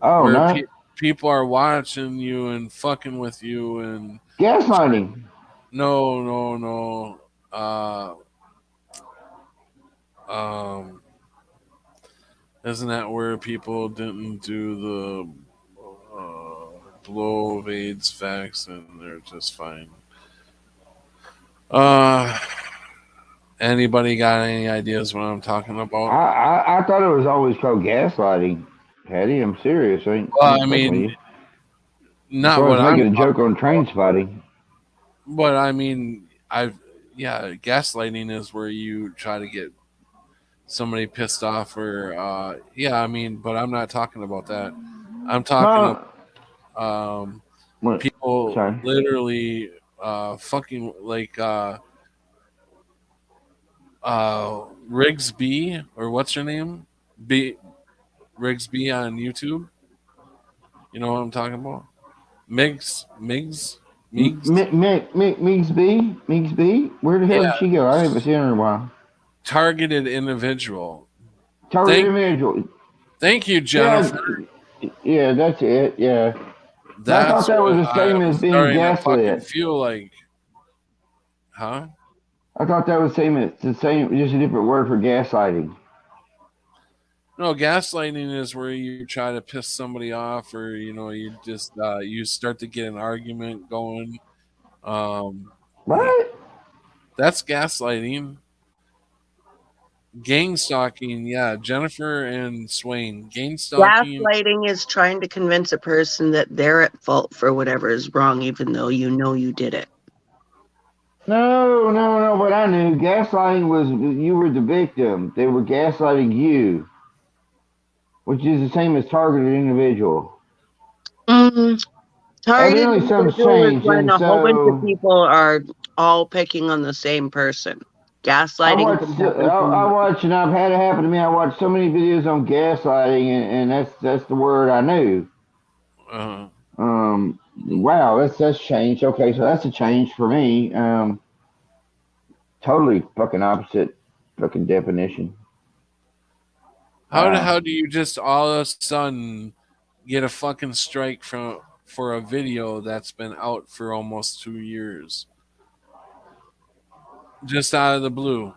Oh, Where not people are watching you and fucking with you and try- gaslighting. no, no, no. Uh, um, isn't that where people didn't do the blow of AIDS vaccine? They're just fine. Uh, anybody got any ideas what I'm talking about? I thought it was always called gaslighting. Patty, I'm serious. I Well, I ain't fucking with mean, you. That's not why I what was I'm making a joke talking on train about, spotting. but I mean, I've yeah, gaslighting is where you try to get somebody pissed off or yeah, I mean, but I'm not talking about that. I'm talking No, about what? people Sorry. literally fucking like Riggs B or what's her name? B Riggs B on YouTube. You know what I'm talking about? Migs. Meeks B? Where the hell did Yeah, she go? I haven't seen her in a while. targeted individual. Target Thank individual. thank you, Yeah, Jennifer. yeah, that's it. Yeah. But I thought That's that was what the same I'm as being starting to fucking gaslit. feel like. Huh? I thought that was the same, just a different word for gaslighting. No, gaslighting is where you try to piss somebody off, or you just you start to get an argument going. Um, What? that's gaslighting. Gang stalking, yeah. Jennifer and Swain, gang stalking. Gaslighting is trying to convince a person that they're at fault for whatever is wrong, even though you know you did it. No, no, no. What I knew, gaslighting was you were the victim. They were gaslighting you, which is the same as targeted individual. Mm, targeted Evidently, something's individual is changed, when and a whole bunch of so people are all picking on the same person. Gaslighting can happen I from watched, and I've had it happen to me. I watched so many videos on gaslighting, and that's the word I knew. Uh, Wow, that's changed. Okay, so that's a change for me. Totally fucking opposite fucking definition. Wow. how do you just all of a sudden get a fucking strike from for a video that's been out for almost 2 years, just out of the blue?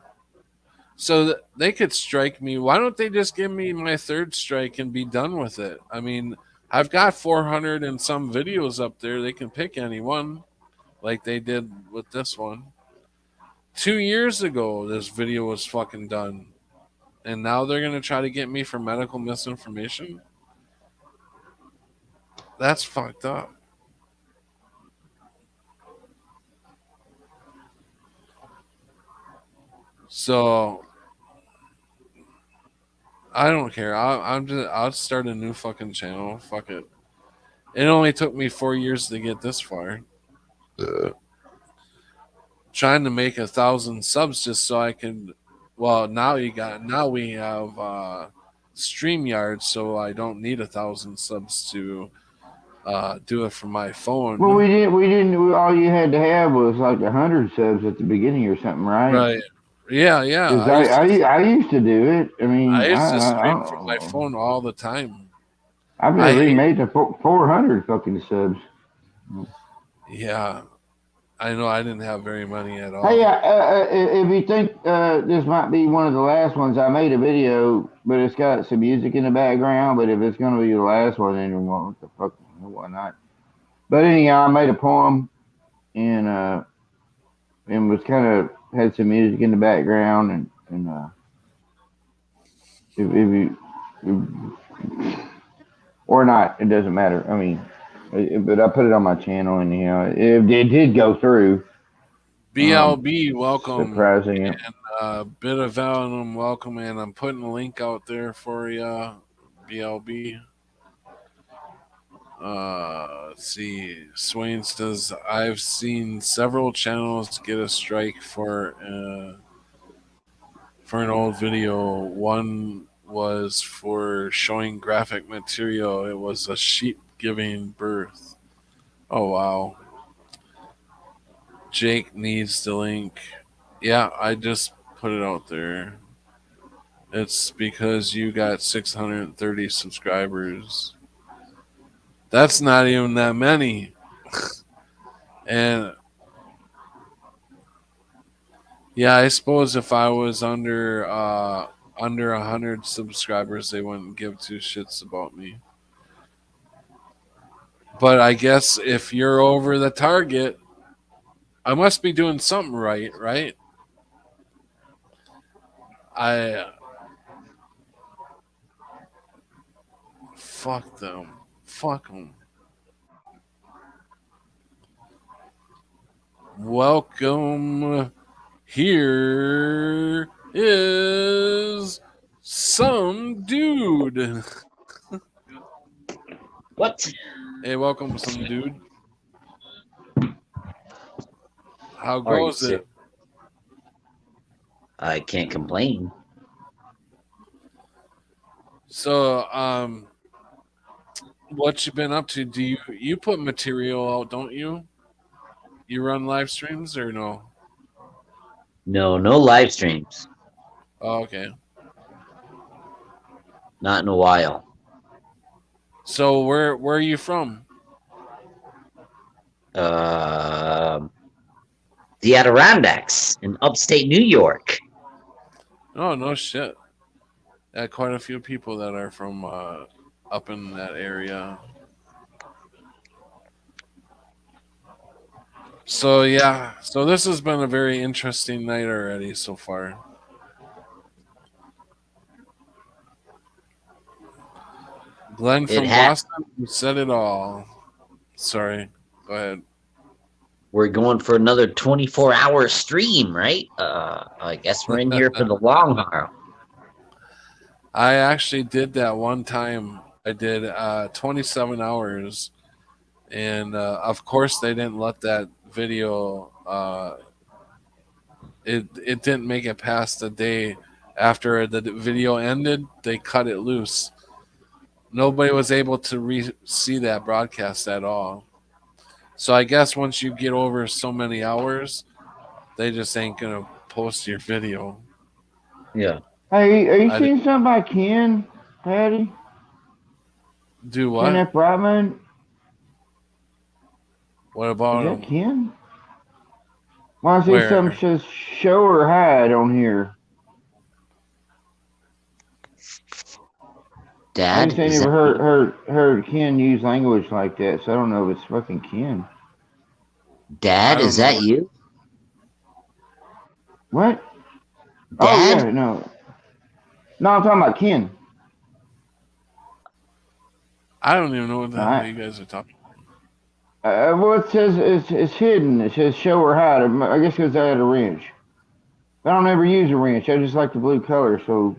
So they could strike me. Why don't they just give me my third strike and be done with it? I mean, I've got 400 and some videos up there. They can pick any one, like they did with this one. 2 years ago, this video was fucking done. And now they're going to try to get me for medical misinformation? That's fucked up. So I don't care. I'll start a new fucking channel. Fuck it. It only took me 4 years to get this far. Trying to make 1,000 subs just so I can. Well, now we have StreamYard, so I don't need 1,000 subs to do it from my Well, phone. we didn't. All you had to have was like 100 subs at the beginning or something, right? Right? Yeah, yeah. Because I used to do it. I I mean, used to stream from my phone all the time. I've I never even hate. made the 400 fucking subs. Yeah, I know. I didn't have very many at Hey, all. if you think this might be one of the last ones, I made a video, but it's got some music in the background. But if it's going to be the last one, then what the fuck? Why not? But anyhow, I made a poem and was kind of had some music in the background and if you or not, it doesn't matter. I mean, but I put it on my channel and it did go through. BLB, welcome. Surprising it. Bit of Venom, welcome. And I'm putting a link out there for you, BLB. Let's see. Swain says, I've seen several channels get a strike for an old video. One was for showing graphic material. It was a sheep giving birth. Oh, wow. Jake needs the link. Yeah, I just put it out there. It's because you got 630 subscribers. That's not even that many. And yeah, I suppose if I was under 100 subscribers, they wouldn't give two shits about me. But I guess if you're over the target, I must be doing something right, right? I fuck them. Fuck them. Welcome. Here is some dude. What? Hey, welcome, some dude. How Are you goes sick? it? I can't complain. So, what you been up to? Do you put material out, don't you? You run live streams or no? No live streams. Oh, okay. Not in a while. So where are you from? The Adirondacks in upstate New York. Oh, no shit. Quite a few people that are from up in that area. So yeah, so this has been a very interesting night already so far. Glenn It from had. Boston, you said it all. Sorry, go ahead. We're going for another 24-hour stream, right? I guess we're in here for the long haul. I actually did that one time. I did 27 hours, and of course they didn't let that video. It didn't make it past the day after the video ended. They cut it loose. Nobody was able to see that broadcast at all. So I guess once you get over so many hours, they just ain't gonna post your video. Yeah. Hey, are you I seeing something by Ken, Patty? do Ken what? F. Brightman? What Is about that them? Ken? Why I see something Where? says show or hide on here? I Dad, just ain't is never that you? heard Ken use language like that, so I don't know if it's fucking Ken. I Dad, don't is know. that you? What? Oh Dad? yeah, no. No, I'm talking about Ken. I don't even know what the hell I you guys are talking. well, it says it's hidden. It says show or hide. I guess because I had a wrench. I don't ever use a wrench. I just like the blue color. So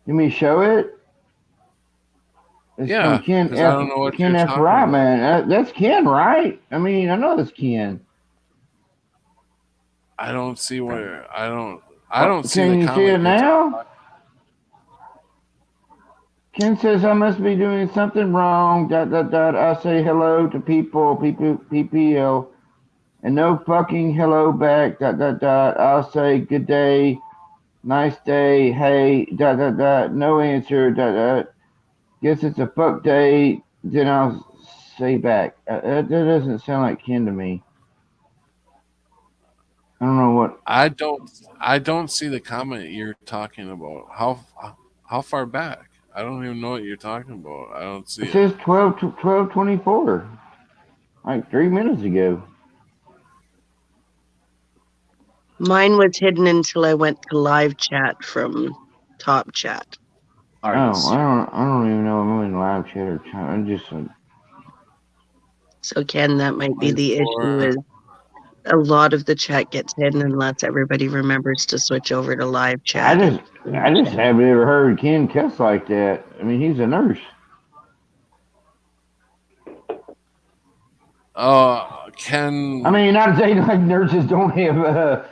you mean show it? It's from Yeah, because I don't know what Ken you're F. talking Right, about. man. That's Ken, right? I mean, I know that's Ken. I don't see where I don't see the Can you see comment it you're talking now? about. Ken says I must be doing something wrong. Dot dot dot. I say hello to people. PPL. And no fucking hello back. Dot dot dot. I'll say good day. Nice day. Hey. Dot dot dot. No answer. Dot dot. Guess it's a fuck day. Then I'll say back. That doesn't sound like Ken to me. I don't know what. I don't see the comment you're talking about. How far back? I don't even know what you're talking about. I don't It see it. says 12:24. Like 3 minutes ago. Mine was hidden until I went to live chat from top chat. Are you Oh, serious? I don't even know if I'm in live chat or chat. I'm just So Ken, that might be the issue 24. is a lot of the chat gets hidden unless everybody remembers to switch over to live I chat. just I just haven't ever heard Ken cuss like that. I mean, he's a nurse. Ken. I mean, not saying like nurses don't have,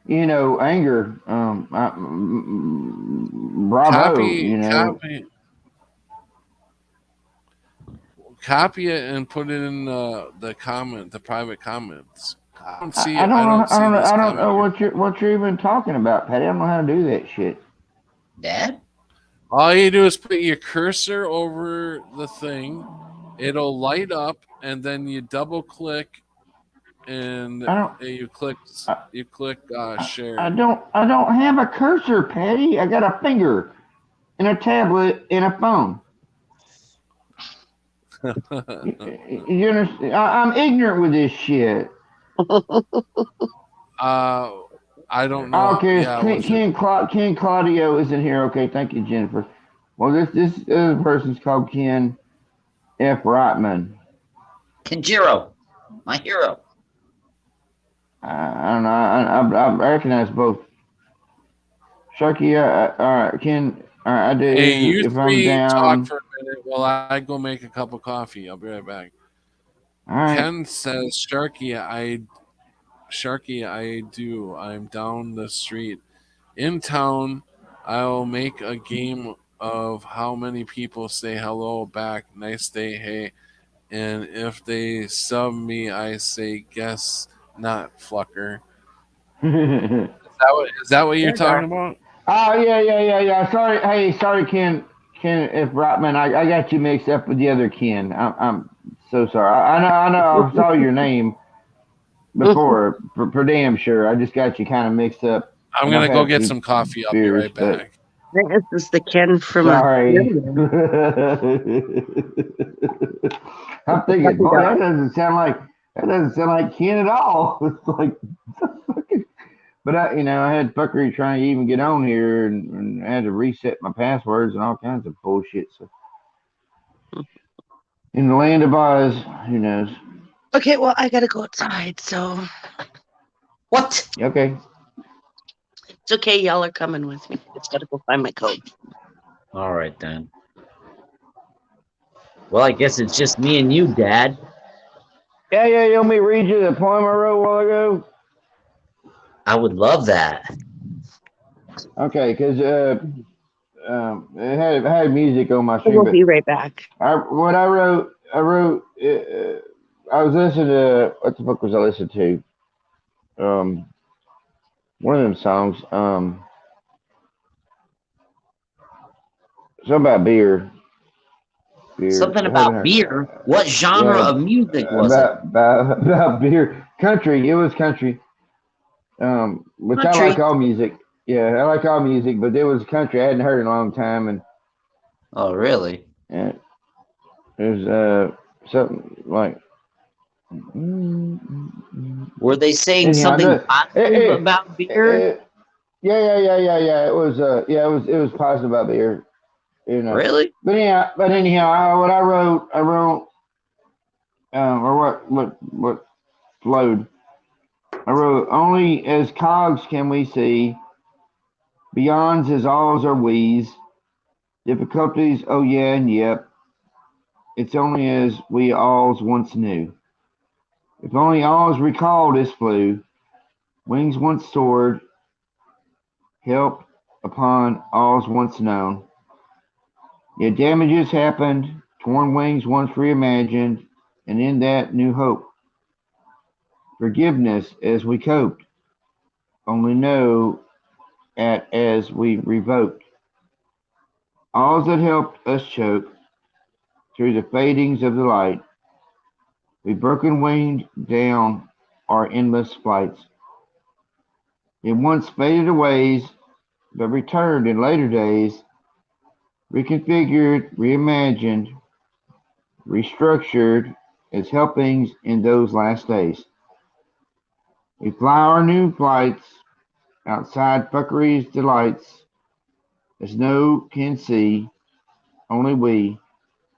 anger. Bravo, copy it and put it in the private comments. I don't see I it. I don't know. don't see this I don't comment. know what you're even talking about, Patty. I don't know how to do that shit. Dad? All you do is put your cursor over the thing. It'll light up, and then you double click, and I don't. you click I share. don't have a cursor, Patty. I got a finger and a tablet and a phone. You understand? I'm ignorant with this shit. I don't know. Okay, Yeah, was it? Ken Claudio isn't here. Okay, thank you, Jennifer. Well, this person's called Ken F. Rotman. Kenjiro, my hero. I don't know. I recognize both. Sharky, all right, Ken. All right, I Hey, do. you If I'm three talk down, for a minute while I go make a cup of coffee. I'll be right back. all right. Ken says, Sharky, I do. I'm down the street. In town, I'll make a game of how many people say hello back, nice day, hey. And if they sub me, I say, guess not, fucker. Is that what you're talking about? Oh yeah. Sorry, Ken F. Rotman. I got you mixed up with the other Ken. I'm so sorry. I know. I saw your name before, for damn sure. I just got you kind of mixed up, I'm and going I've to go had a get few some coffee. I'll be beers, right but back. This is the Ken from sorry. Australia. I'm It's a thinking, puppy boy, dog. that doesn't sound like Ken at all. It's like, but I had fuckery trying to even get on here, and I had to reset my passwords and all kinds of bullshit. So in the land of Oz, who knows? Okay, well, I gotta go outside, so What? Okay. it's okay. Y'all are coming with me. I just gotta go find my coat. All right then. Well, I guess it's just me and you, Dad. Yeah. You want me to read you the poem I wrote a while ago? I would love that. Okay, because it had music on my I stream, will but be right back. what I wrote. I was listening to what the fuck was I listening to? One of them songs. Something about beer. Beer. Something I haven't about heard. beer. What genre Yeah, of music was it? about beer. Country. It was country. Which I like Country. all music. Yeah, I like all music, but there was country I hadn't heard in a long time, Oh, really? and it was something like. Were they saying Anyhow, something no, positive about beer? yeah. It was it was positive about beer, you know. Really? But anyhow, what I wrote, or what flowed. I wrote, only as cogs can we see, beyonds as alls are we's, difficulties, oh yeah and yep, it's only as we alls once knew. If only alls recalled as flew, wings once soared, help upon alls once known. Yet damages happened, torn wings once reimagined, and in that new hope. Forgiveness as we coped, only know at as we revoked. All that helped us choke through the fadings of the light, we broken winged down our endless flights. It once faded aways, but returned in later days, reconfigured, reimagined, restructured as helpings in those last days. We fly our new flights outside fuckery's delights, as no can see, only we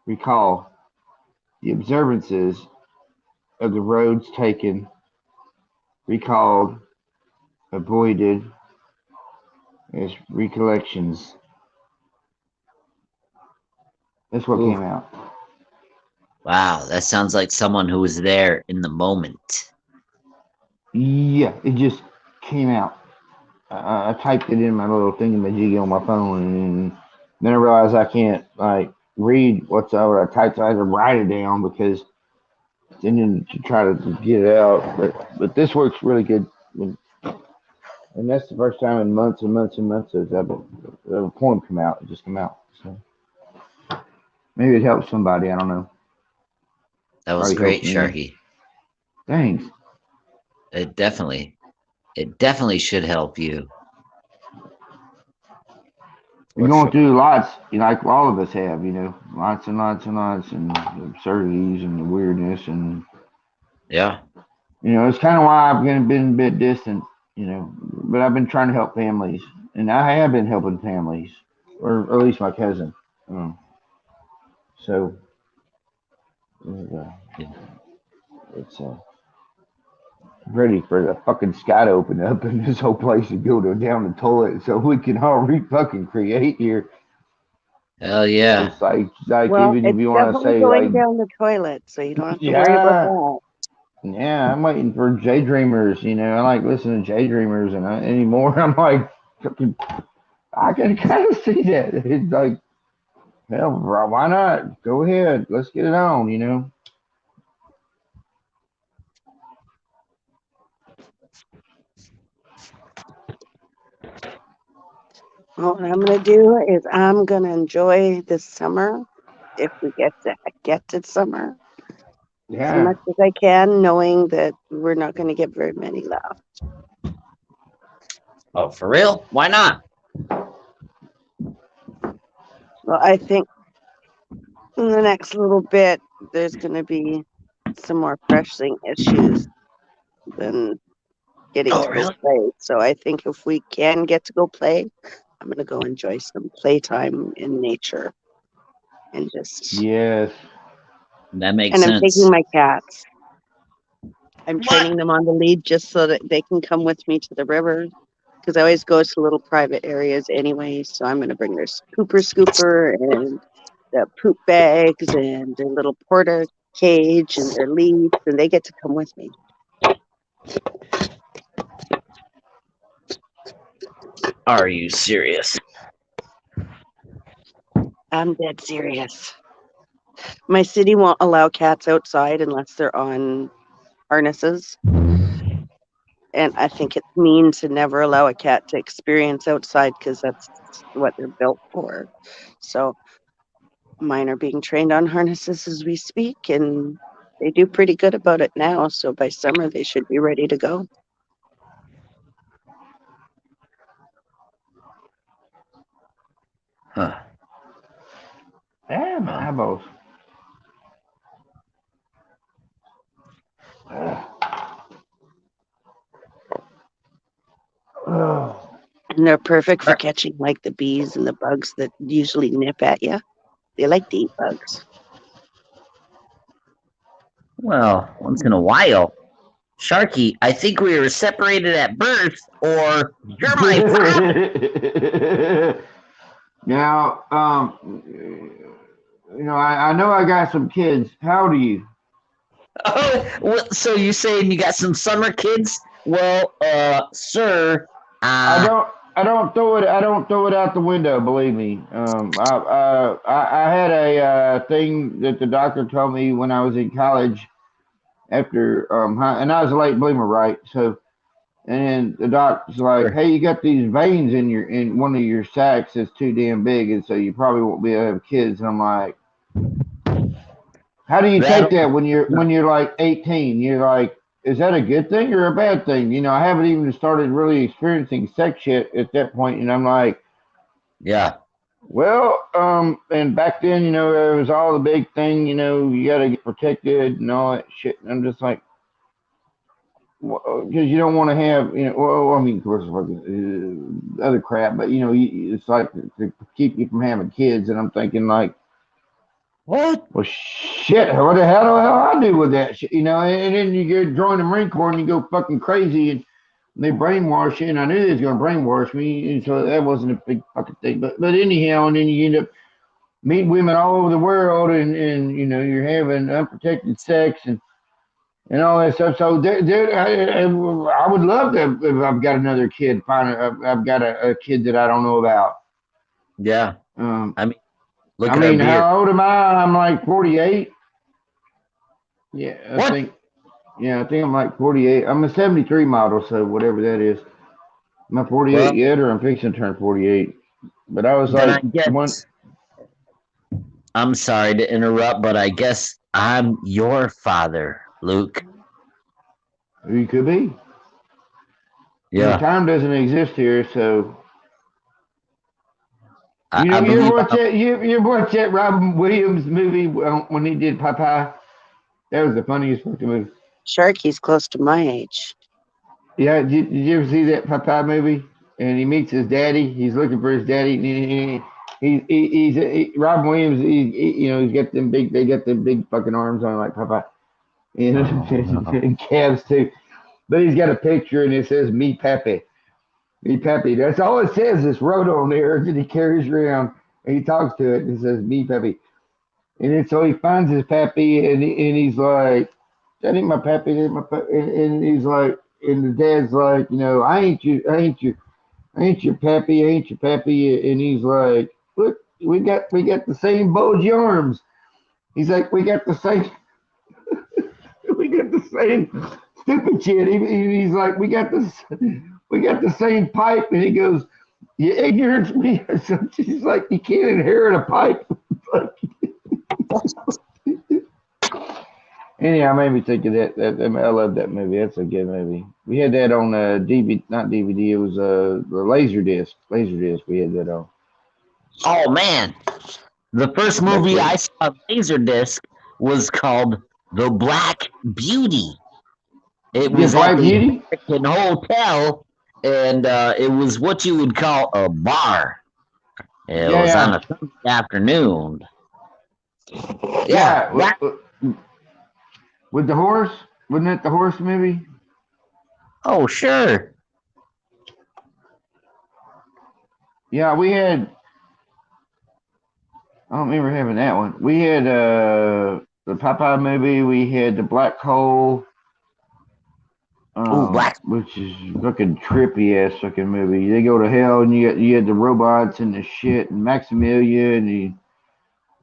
recall the observances of the roads taken, recalled, avoided as recollections. That's what Ooh, came out. Wow, that sounds like someone who was there in the moment. Yeah, it just came out. I typed it in my little thingamajiggy on my phone, and then I realized I can't like read what's over I typed. So I had to write it down because then to try to get it out. But this works really good, and that's the first time in months and months and months that a poem come out. It just came out. So maybe it helps somebody. I don't know. That was Probably great, helped me. Sharky. Thanks. It definitely should help you. You're For going sure. through lots, like all of us have, lots and lots and lots, and the absurdities and the weirdness, and Yeah. it's kind of why I've been a bit distant, but I've been trying to help families, and I have been helping families, or at least my cousin. So Yeah. it's ready for the fucking sky to open up and this whole place to go down the toilet, so we can all fucking create here. Hell yeah. It's like Well, even if it's you want to definitely say going like, down the toilet, so you don't have to worry about yeah. that. Yeah, I'm waiting for J Dreamers. I like listening to J Dreamers, and anymore I'm like, I can kind of see that. It's like, hell, why not? Go ahead, let's get it on. Well, what I'm going to do is I'm going to enjoy this summer, if we get to summer, as Yeah, much as I can, knowing that we're not going to get very many left. Oh, for real? Why not? Well, I think in the next little bit, there's going to be some more pressing issues than getting Oh, to go really? play. So I think if we can get to go play, I'm going to go enjoy some playtime in nature and just. yes. That makes And I'm taking sense. my cats. I'm What? training them on the lead just so that they can come with me to the river because I always go to little private areas anyway. So I'm going to bring their pooper scooper and the poop bags and their little porta cage and their leads, and they get to come with me. Are you serious? I'm dead serious. My city won't allow cats outside unless they're on harnesses. And I think it's mean to never allow a cat to experience outside because that's what they're built for. So mine are being trained on harnesses as we speak, and they do pretty good about it now. So by summer, they should be ready to go. Huh. Yeah, my Well, eyeballs. Oh. And they're perfect for er, catching like the bees and the bugs that usually nip at you. They like to eat bugs. well, once in a while. Sharky, I think we were separated at birth, or you're my father. Now, I know I got some kids. How old are you? Oh, well, so you saying you got some summer kids? Well, sir, I don't. I don't throw it. I don't throw it out the window. Believe me. I had a thing that the doctor told me when I was in college. After and I was a late bloomer, right? So, and the doctor's like, "Hey, you got these veins in one of your sacs that's too damn big, and so you probably won't be able to have kids." And I'm like, "How do you take that'll that when you're like 18? You're like, is that a good thing or a bad thing? I haven't even started really experiencing sex yet at that point, and I'm like, yeah. well, and back then, it was all the big thing, you got to get protected and all that shit. And I'm just like, because you don't want to have, well, I mean, of course, other crap, but it's like to keep you from having kids. And I'm thinking like, What? well, shit, what the hell do I do with that shit? And then you get join the Marine Corps and you go fucking crazy and they brainwash you. And I knew they was going to brainwash me. And so that wasn't a big fucking thing. But anyhow, and then you end up meet women all over the world, and you know you're having unprotected sex and all that stuff. So I would love to if I've got another kid. I've got a kid that I don't know about. Yeah. Um, I mean, look I at our mean, beard. how old am I? I'm like 48. Yeah, What? I think I'm like 48. I'm a 73 model, so whatever that is. Am I 48 Well, yet, or I'm fixing to turn 48? But I was then I like one. guess I'm sorry to interrupt, but I guess I'm your father, Luke. You could be. You know, Yeah. time doesn't exist here, so I, you know. I You ever believe watch I'm that? You ever watch that Robin Williams movie when he did Popeye? That was the funniest fucking movie. Sharky's close to my age. Yeah, did you ever see that Popeye movie? And he meets his daddy. He's looking for his daddy. And Robin Williams. You know, he's got them big. They got them big fucking arms on like Popeye. And, oh no. and calves too. But he's got a picture and it says "Me Pappy." Me Peppy. That's all it says. It's wrote on there that he carries around and he talks to it and it says "Me Peppy." And then so he finds his pappy and he's like, "That ain't my pappy. That ain't my pappy." And he's like, and the dad's like, "You know, I ain't your pappy. I ain't your pappy." And he's like, "Look, we got the same bulgy arms." He's like, we got the same stupid shit. He's like, we got the same pipe." And he goes, "You ignorant me." So she's like, "You can't inherit a pipe." Like, anyhow, made me think of that. I love that movie. That's a good movie. We had that on DVD, not DVD. It was the laser disc. Laser disc. We had that on. Oh man. The first That's movie what. I saw on Laserdisc was called The Black Beauty. It The was at Black the Beauty. American Hotel, and it was what you would call a bar. It Yeah, was on yeah, a Sunday afternoon. Yeah, yeah. that. With the horse. Wasn't that the horse movie? Oh, sure. Yeah, we had. I don't remember having that one. We had the Popeye movie. We had the Black Hole, Oh, Black which is fucking trippy ass fucking movie. They go to hell, and you had the robots and the shit, and Maximilian,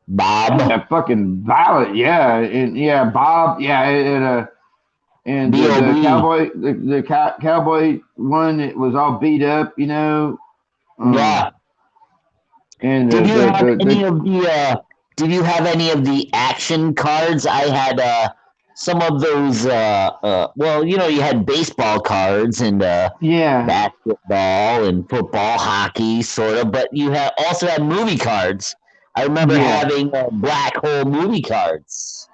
Bob. and fucking Violet, yeah, and yeah, Bob, yeah, and the B.O.B. cowboy, cowboy one that was all beat up, you know, um, Yeah. and Did you have any the of the did you have any of the action cards? I had some of those well, you know, you had baseball cards and yeah, basketball and football, hockey sort of, but you had also had movie cards. I remember yeah. having black hole movie cards.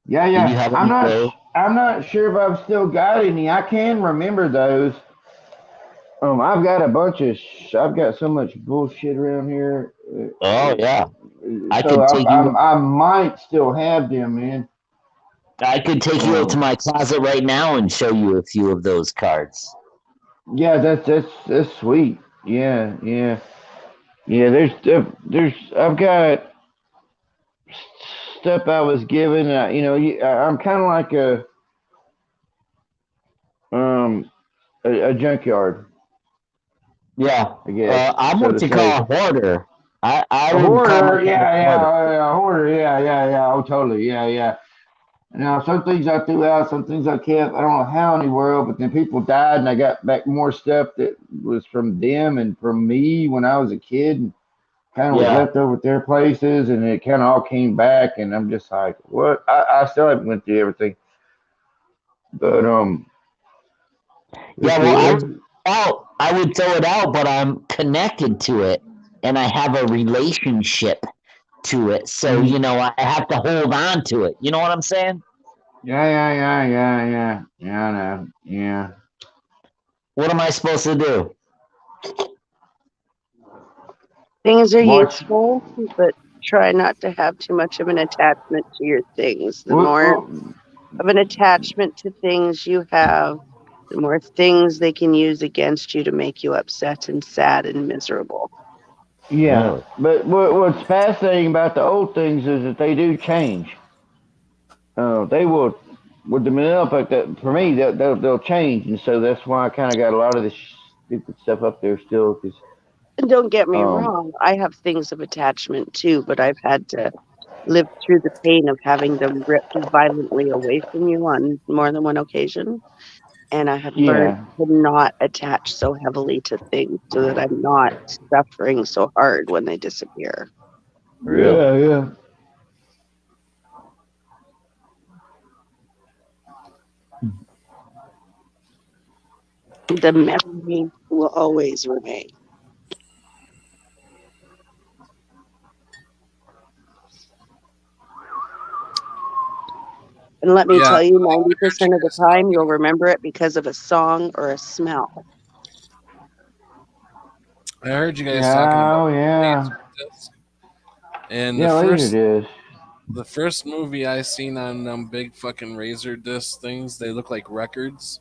Yeah, Did you yeah. have any of those? I'm not sure if I've still got any. I can remember those. I've got a bunch of. I've got so much bullshit around here. Oh yeah. I So could take you I might still have them, man. I could take you to Um, my closet right now and show you a few of those cards. yeah, that's sweet. Yeah, yeah, yeah. There's. I've got stuff I was given. You know, I'm kind of like um a junkyard, Yeah. I guess, I'm so what to you call say. a hoarder. I A would call hoarder, myself a yeah, hoarder. yeah, a hoarder, yeah, yeah, yeah. Oh, totally, yeah, yeah. Now, some things I threw out, some things I kept. I don't know how in the world, but then people died, and I got back more stuff that was from them and from me when I was a kid, and kind of was Yeah. left over at their places, and it kind of all came back, and I'm just like, what? I still haven't went through everything, but Yeah, it's well, it's I would throw it out, but I'm connected to it and I have a relationship to it. So, mhm. you know, I have to hold on to it. You know what I'm saying? Yeah, yeah, yeah, yeah, yeah, yeah, I know, yeah. What am I supposed to do? Things are Watch. useful, but try not to have too much of an attachment to your things. The What? more of an attachment to things you have, the more things they can use against you to make you upset and sad and miserable. Yeah, Really? but what's fascinating about the old things is that they do change. They will, with the manila like that. For me, they'll change, and so that's why I kind of got a lot of this stupid stuff up there still. Because And don't get me um, wrong, I have things of attachment too, but I've had to live through the pain of having them ripped violently away from you on more than one occasion. And I had learned yeah, to not attach so heavily to things so that I'm not suffering so hard when they disappear. Really? yeah. The memory will always remain. And let me Yeah, tell you, I heard you 90% of the guys time, talking. you'll remember it because of a song or a smell. I heard you guys talking about Oh yeah, Laserdisc, and yeah. Laser disc. the first movie I seen on them big fucking razor disc things, they look like records,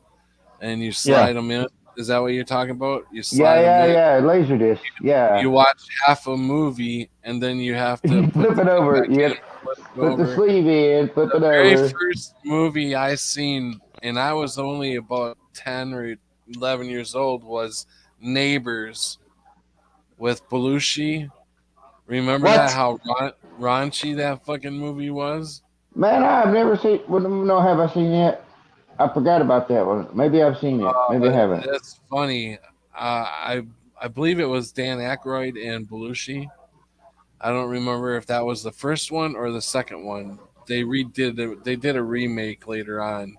and you Yeah. slide them in. Is that what you're talking about? You Yeah, slide them yeah, in. yeah. Laser disc. You Yeah. watch half a movie, and then you have to You put flip the it thing over. back You in, got to flip it put the over. sleeve in, flip The it very over. first movie I seen, and I was only about 10 or 11 years old, was Neighbors with Belushi. Remember that? What? How raunchy that fucking movie was? Man, I've never seen. Well, no, have I seen it? I forgot about that one. Maybe I've seen it. Maybe I haven't. It's funny. I believe it was Dan Aykroyd and Belushi. I don't remember if that was the first one or the second one. They redid it. They did a remake later on,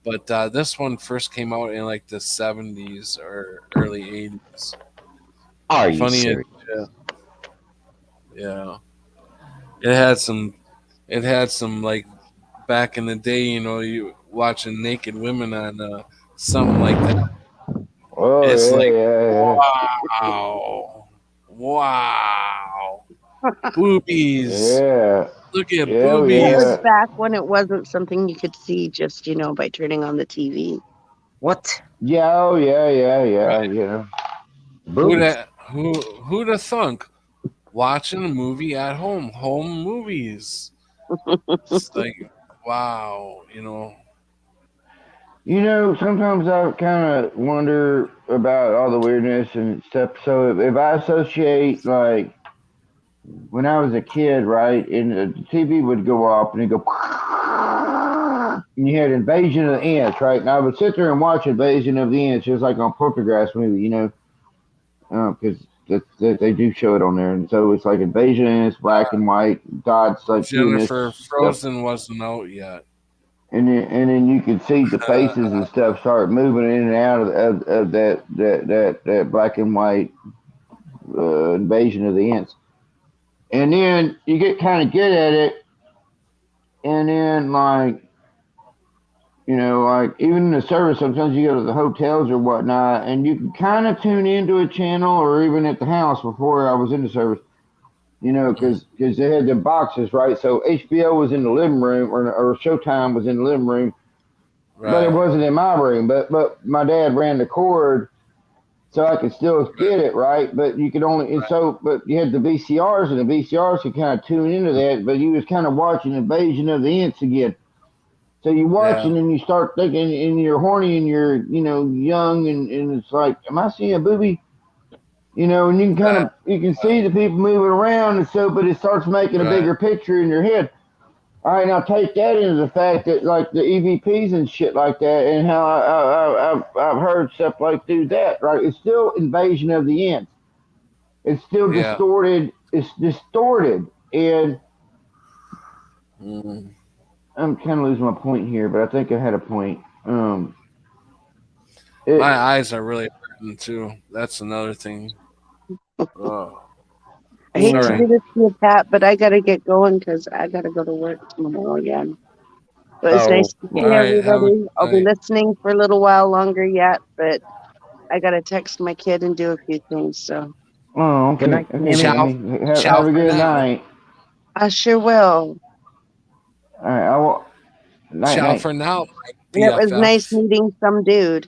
but this one first came out in like the 70s or early 80s. Are you Funny as serious? shit. Yeah, it had some. It had some like back in the day. You know, you watching naked women on something like that. Oh It's yeah, like yeah, wow, wow, boobies. yeah, Look at yeah, oh, That was yeah. boobies. back when it wasn't something you could see just, by turning on the TV. What? Yeah, oh yeah, yeah, yeah. You know. Boobies. Who'd have thunk watching a movie at home? Home movies. It's like wow, you know. Sometimes I kind of wonder about all the weirdness and stuff. So if I associate like when I was a kid, right, and the TV would go off and it'd go, and you had Invasion of the Ants, right, and I would sit there and watch Invasion of the Ants just like on Poltergeist movie, because they do show it on there, and so it's like Invasion of the Ants, black and white, dots like doing this Jennifer stuff. Frozen wasn't out yet. And then you could see the faces and stuff start moving in and out of that black and white invasion of the ants. And then you get kind of good at it, and then like even in the service, sometimes you go to the hotels or whatnot, and you can kind of tune into a channel, or even at the house before I was in the service. Because they had the boxes, right? So HBO was in the living room, or Showtime was in the living room, but it Right, wasn't in my room. But my dad ran the cord, so I could still get it right. But you could only and so but you had the VCRs, and the VCRs could kind of tune into that. But you was kind of watching Invasion of the Ants again. So you yeah, watching and you start thinking, and you're horny and you're young, and it's like, am I seeing a booby? And you can kind right, of you can see the people moving around, and so but it starts making a right, bigger picture in your head. All right, now take that into the fact that like the EVPs and shit like that, and how I've heard stuff like do that. Right, it's still invasion of the ants. It's still yeah. distorted. It's distorted, and Mm. I'm kind of losing my point here, but I think I had a point. My It eyes are really hurting too. That's another thing. Oh, I hate to yeah. do sorry. this to you, Pat, but I gotta get going because I gotta go to work tomorrow again. But it's nice Oh, to All see yeah. right, have a everybody. I'll good be night. listening for a little while longer yet, but I gotta text my kid and do a few things. So Oh, Good okay, night, okay, Tammy. Ciao, Tammy. ciao Have a for good now. night. I sure will. All right, I will. Night, Ciao night. for now, my And it was nice BFF. meeting some dude.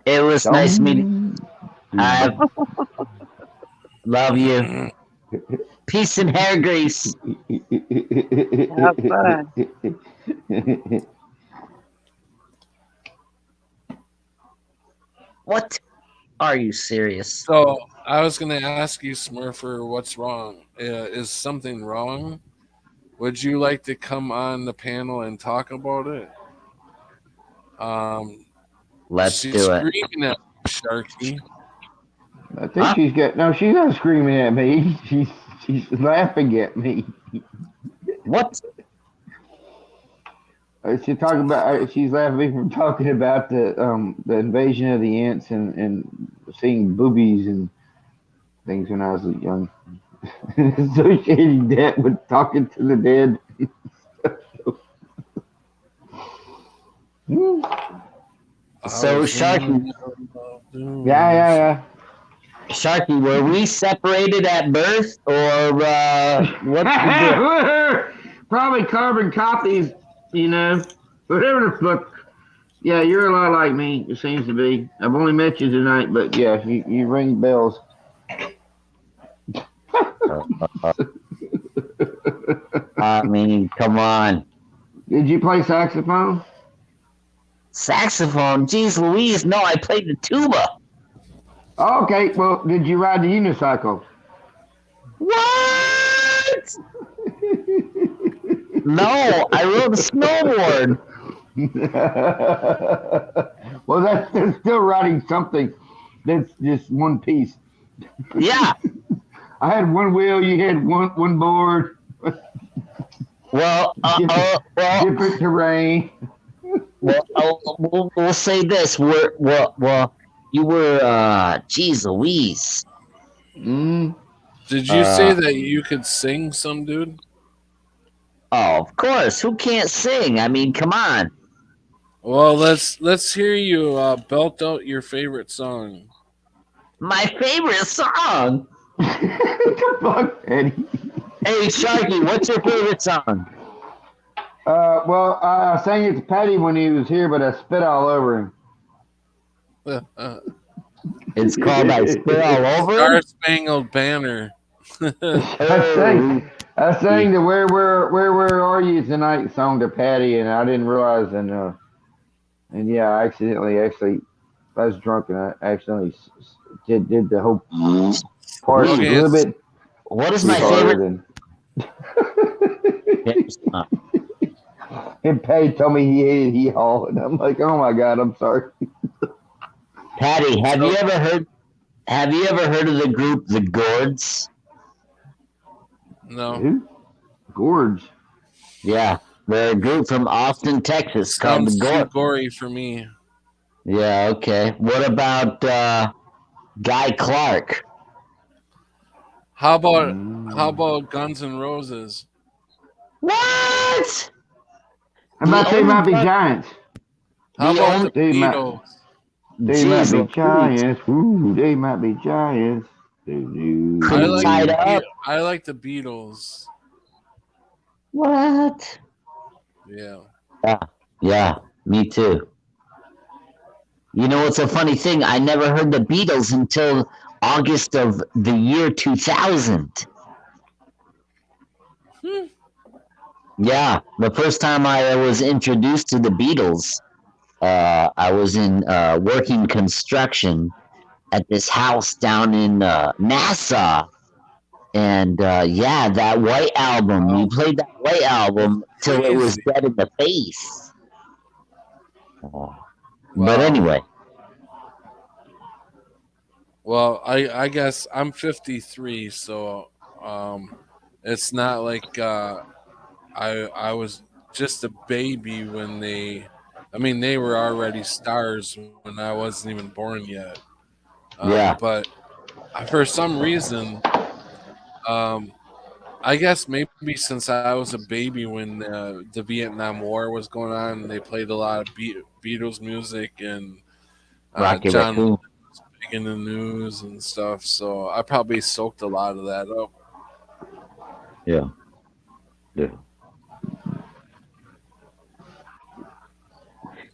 It was nice meeting. Don't. I Love you. Peace and hair grease. Have fun. What? Are you serious? So I was going to ask you, Smurfer, what's wrong? Is something wrong? Would you like to come on the panel and talk about it? Um, Let's she's do it. screaming at Sharky. I think she's not screaming at me. She's laughing at me. What? She's laughing from talking about the invasion of the ants and seeing boobies and things when I was young. Associating that with talking to the dead. So Sharky, Yeah. Sharky, were we separated at birth, or what's the deal? Probably carbon copies, whatever the fuck. Yeah, you're a lot like me. It seems to be. I've only met you tonight, but yeah, you ring bells. I mean, come on. Did you play saxophone? Saxophone? Jeez Louise, no, I played the tuba. Okay, well, did you ride the unicycle? What? No, I rode a snowboard. Well, that's still riding something that's just one piece. Yeah. I had one wheel, you had one board. Well, different terrain. We'll say this. You were, geez Louise. Mm. Did you say that you could sing, some dude? Oh, of course. Who can't sing? I mean, come on. Well, let's hear you belt out your favorite song. My favorite song. What the fuck, Eddie? Hey, Sharky, what's your favorite song? Well, I sang it to Patty when he was here, but I spit all over him. It's called I Spit All Over Star Him? Spangled Banner. I sang the Where Are You Tonight song to Patty, and I didn't realize, and yeah, I accidentally I was drunk and I accidentally did the whole part a little bit. What is my favorite? And Patty told me he hated Hee Haw, and I'm like, oh my god, I'm sorry. Patty, have you ever heard of the group The Gourds? No. Who? Gourds. Yeah, they're a group from Austin, Texas, called The Sounds too Gourds. gory for me. Yeah, okay. What about Guy Clark? How about Guns N' Roses? What? How about They Might Be Giants? How about the They Beatles? They might be giants. Ooh, they might be giants. I like the Beatles. What? Yeah. Yeah, me too. You know, it's a funny thing. I never heard the Beatles until August of the year 2000. Yeah, the first time I was introduced to the Beatles, I was in working construction at this house down in Nassau. And yeah, that White Album. We played that White Album till it was dead in the face. But anyway. Well, I guess I'm 53, so it's not like I was just a baby when they were already stars when I wasn't even born yet. Yeah. But for some reason, I guess maybe since I was a baby when the Vietnam War was going on, and they played a lot of Beatles music, and Rocky John Raccoon. was big in the news and stuff. So I probably soaked a lot of that up. Yeah.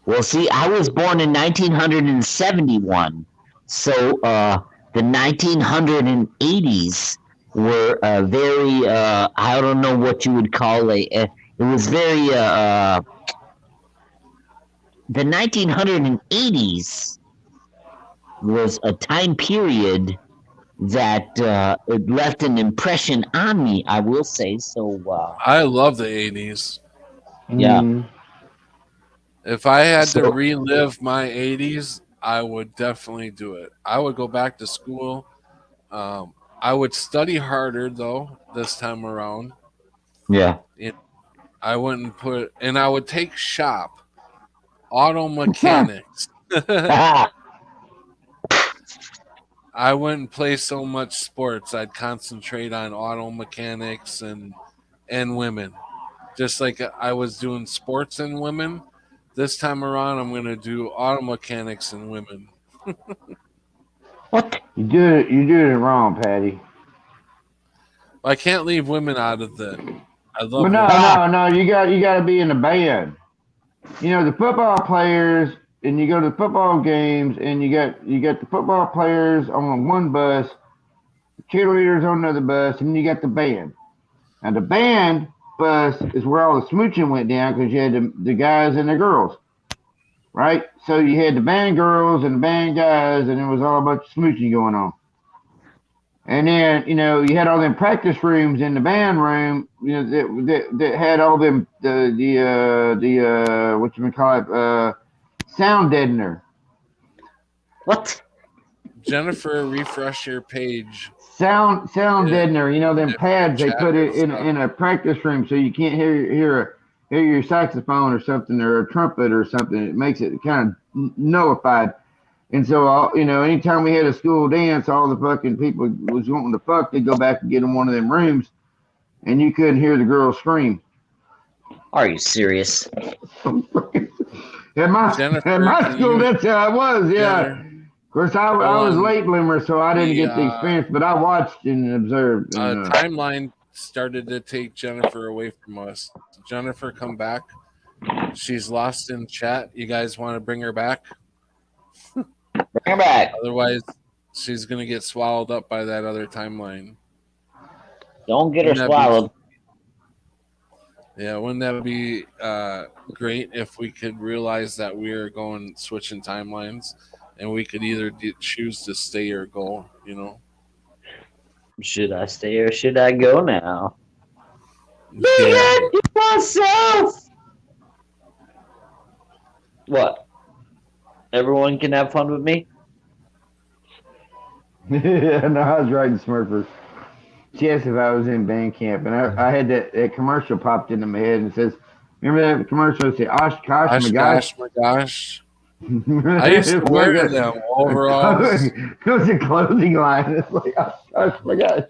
Well, see, I was born in 1971. So the 1980s were very I don't know what you would call it was very the 1980s was a time period that it left an impression on me, I will say. So I love the 80s. yeah. Mm. If I had to So relive my 80s, I would definitely do it. I would go back to school. I would study harder though this time around. yeah. You know, I wouldn't put, and I would take shop auto mechanics. I wouldn't play so much sports. I'd concentrate on auto mechanics and women. Just like I was doing sports and women, this time around I'm going to do auto mechanics and women. What? You did it wrong, Patty. I can't leave women out of it. I But love no, women. Ah, no, no. You got to be in the band. You know the football players, and you go to the football games, and you got the football players on one bus, cheerleaders on another bus, and you got the band. Now the band bus is where all the smooching went down because you had the guys and the girls, right? So you had the band girls and the band guys, and there was all a bunch of smooching going on. And then you had all them practice rooms in the band room, that had all them the what you call it sound deadener. What? Jennifer, refresh your page. Sound If, deadener. You know them if your pads they chat put it is in a practice room so you can't hear your saxophone or something or a trumpet or something. It makes it kind of nullified. And so, anytime we had a school dance, all the fucking people was wanting to fuck. They'd go back and get in one of them rooms, and you couldn't hear the girls scream. are you serious? At Jennifer, my can school, you that's how it was. Yeah. Jennifer, Of course, I go was on late bloomer, so I didn't the get the experience, but I watched and observed. And timeline started to take Jennifer away from us. Jennifer, come back. She's lost in chat. You guys want to bring her back? Bring her back. Otherwise, she's going to get swallowed up by that other timeline. Don't get her Wouldn't that be? swallowed. Yeah, wouldn't that be great if we could realize that we are going switching timelines, and we could either choose to stay or go? You know. Should I stay or should I go now? Be Yeah. good to myself. What? Everyone can have fun with me? yeah, no, I was writing Smurfers. She asked if I was in band camp, and I had that commercial popped into my head and it says, "Remember that commercial? It said, Oshkosh, my Gosh, gosh." gosh, my gosh. I used to wear them overalls. It was a clothing line. It's like, Oshkosh, my gosh.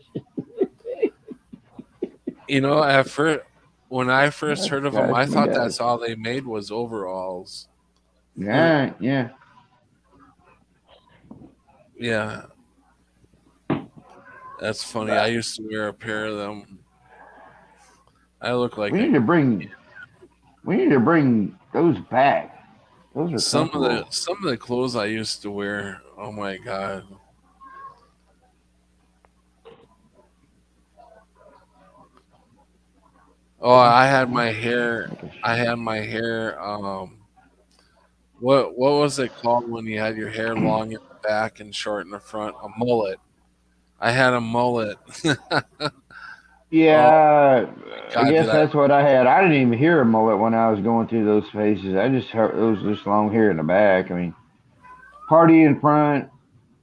You know, at first, when I first heard of them, I Oshkosh, my thought gosh. that's all they made was overalls. Yeah, yeah. Yeah, that's funny. I used to wear a pair of them. I look like We need to bring those back. Those are comfortable. some of the clothes I used to wear. Oh my god! Oh, I had my hair. I had my hair. What was it called when you had your hair long in the back and short in the front? A mullet. I had a mullet. Oh Yeah, I God, guess did I? that's what I had. I didn't even hear a mullet when I was going through those phases. I just heard it was just long hair in the back. I mean, party in front.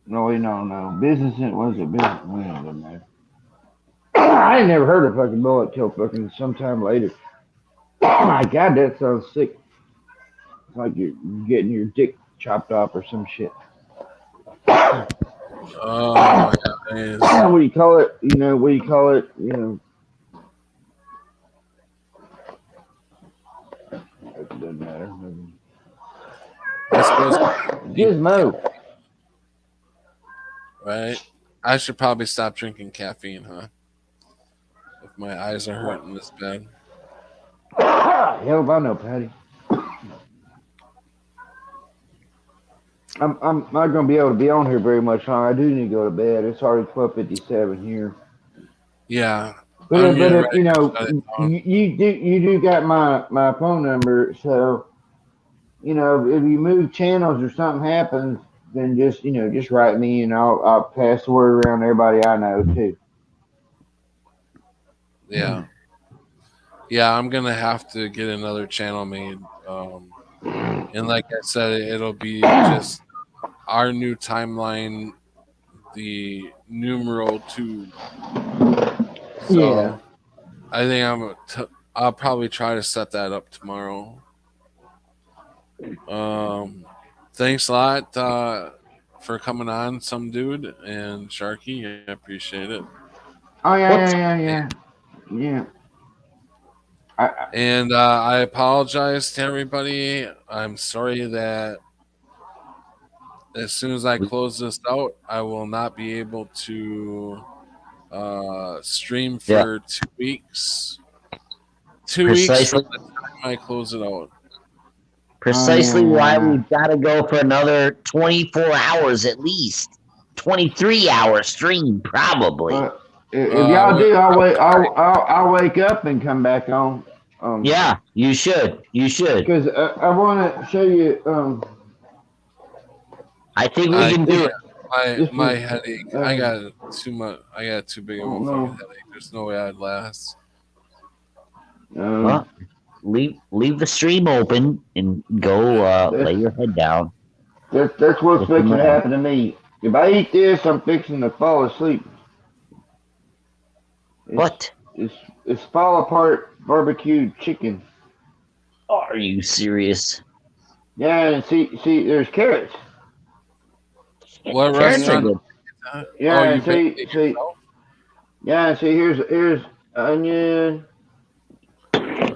No, no. Business in, what is it? Business. Well, it doesn't matter. I ain't never heard of fucking mullet till fucking sometime later. Oh my god, that sounds sick. It's like you're getting your dick chopped off or some shit. Oh, guys. What do you call it? What do you call it? It doesn't matter. I suppose Gizmo. right? I should probably stop drinking caffeine, huh? If my eyes are hurting this bad. Hell if I know, Patty. I'm not gonna be able to be on here very much longer. I do need to go to bed. It's already 12:57 here. Yeah, But I'm getting if ready you to know shut it down. you do got my phone number, so if you move channels or something happens, then just write me and I'll pass the word around to everybody I know too. Yeah, yeah, I'm gonna have to get another channel made. And like I said, it'll be just our new timeline, the numero 2. Yeah. So I think I'll probably try to set that up tomorrow. Um, Thanks a lot for coming on, some dude and Sharky. I appreciate it. Oh yeah, What's yeah, yeah, yeah, yeah. I And I apologize to everybody. I'm sorry that as soon as I close this out, I will not be able to stream yeah, for 2 weeks. 2 weeks from precisely the time I close it out. oh yeah, precisely yeah, why yeah. we've got to go for another 24 hours at least. 23-hour stream probably. But if y'all We're do, I'll wait. probably I'll wake up and come back on. Yeah, you should. You should. Because I want to show you. I think we I can do can't. it. This My is. headache. I Uh, got too much. I got too big I of a don't fucking know. headache. There's no way I'd last. Um, Well, leave the stream open and go that's lay your head down. that's what's Get some fixing to rest. happen to me. If I eat this, I'm fixing to fall asleep. It's What? it's it's fall apart barbecued chicken. Are you serious? Yeah, and see, there's carrots. What Carrots are restaurant? good. Oh, Yeah, you and baked see, it see, yourself? yeah, and see, here's onion,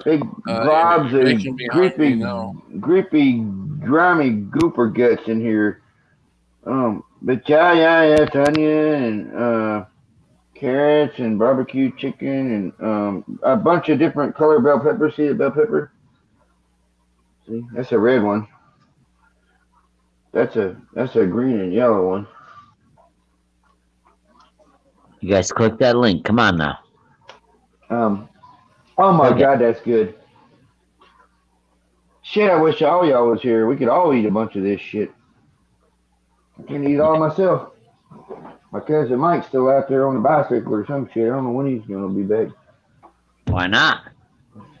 big globs You're of making me hungry creepy, now. creepy, grimy gooper guts in here. But yeah, it's onion and carrots and barbecue chicken and a bunch of different color bell peppers. See the bell pepper? See, that's a red one. That's a green and yellow one. You guys click that link. Come on now. Um, oh my Click it. God, that's good. Shit, I wish all y'all was here. We could all eat a bunch of this shit. I can't eat all myself. My cousin Mike's still out there on the bicycle or some shit. I don't know when he's gonna be back. Why not?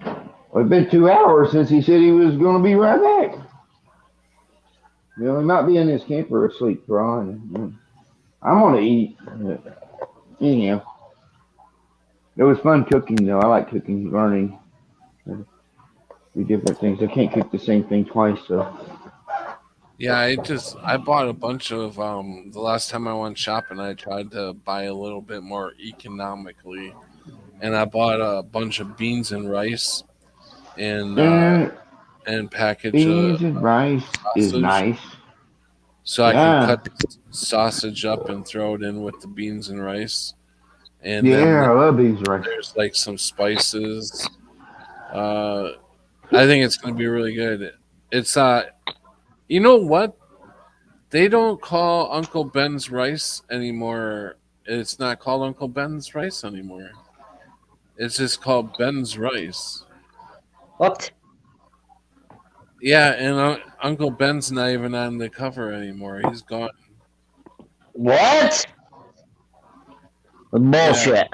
Well, it's been 2 hours since he said he was gonna be right back. He might be in his camper asleep, Ron. I'm gonna eat. Anyhow, it was fun cooking though. I like cooking, learning, do different things. I can't cook the same thing twice, so. Yeah, I bought a bunch of the last time I went shopping I tried to buy a little bit more economically, and I bought a bunch of beans and rice and Yeah, package beans and rice is sausage nice. so I can Yeah, cut the sausage up and throw it in with the beans and rice. And then yeah, I love beans and rice. there's like some spices. Uh, I think it's going to be really good. It's you know what? They don't call Uncle Ben's rice anymore. It's not called Uncle Ben's rice anymore. It's just called Ben's rice. What? Yeah, and Uncle Ben's not even on the cover anymore. He's gone. What? Yeah, Bullshit.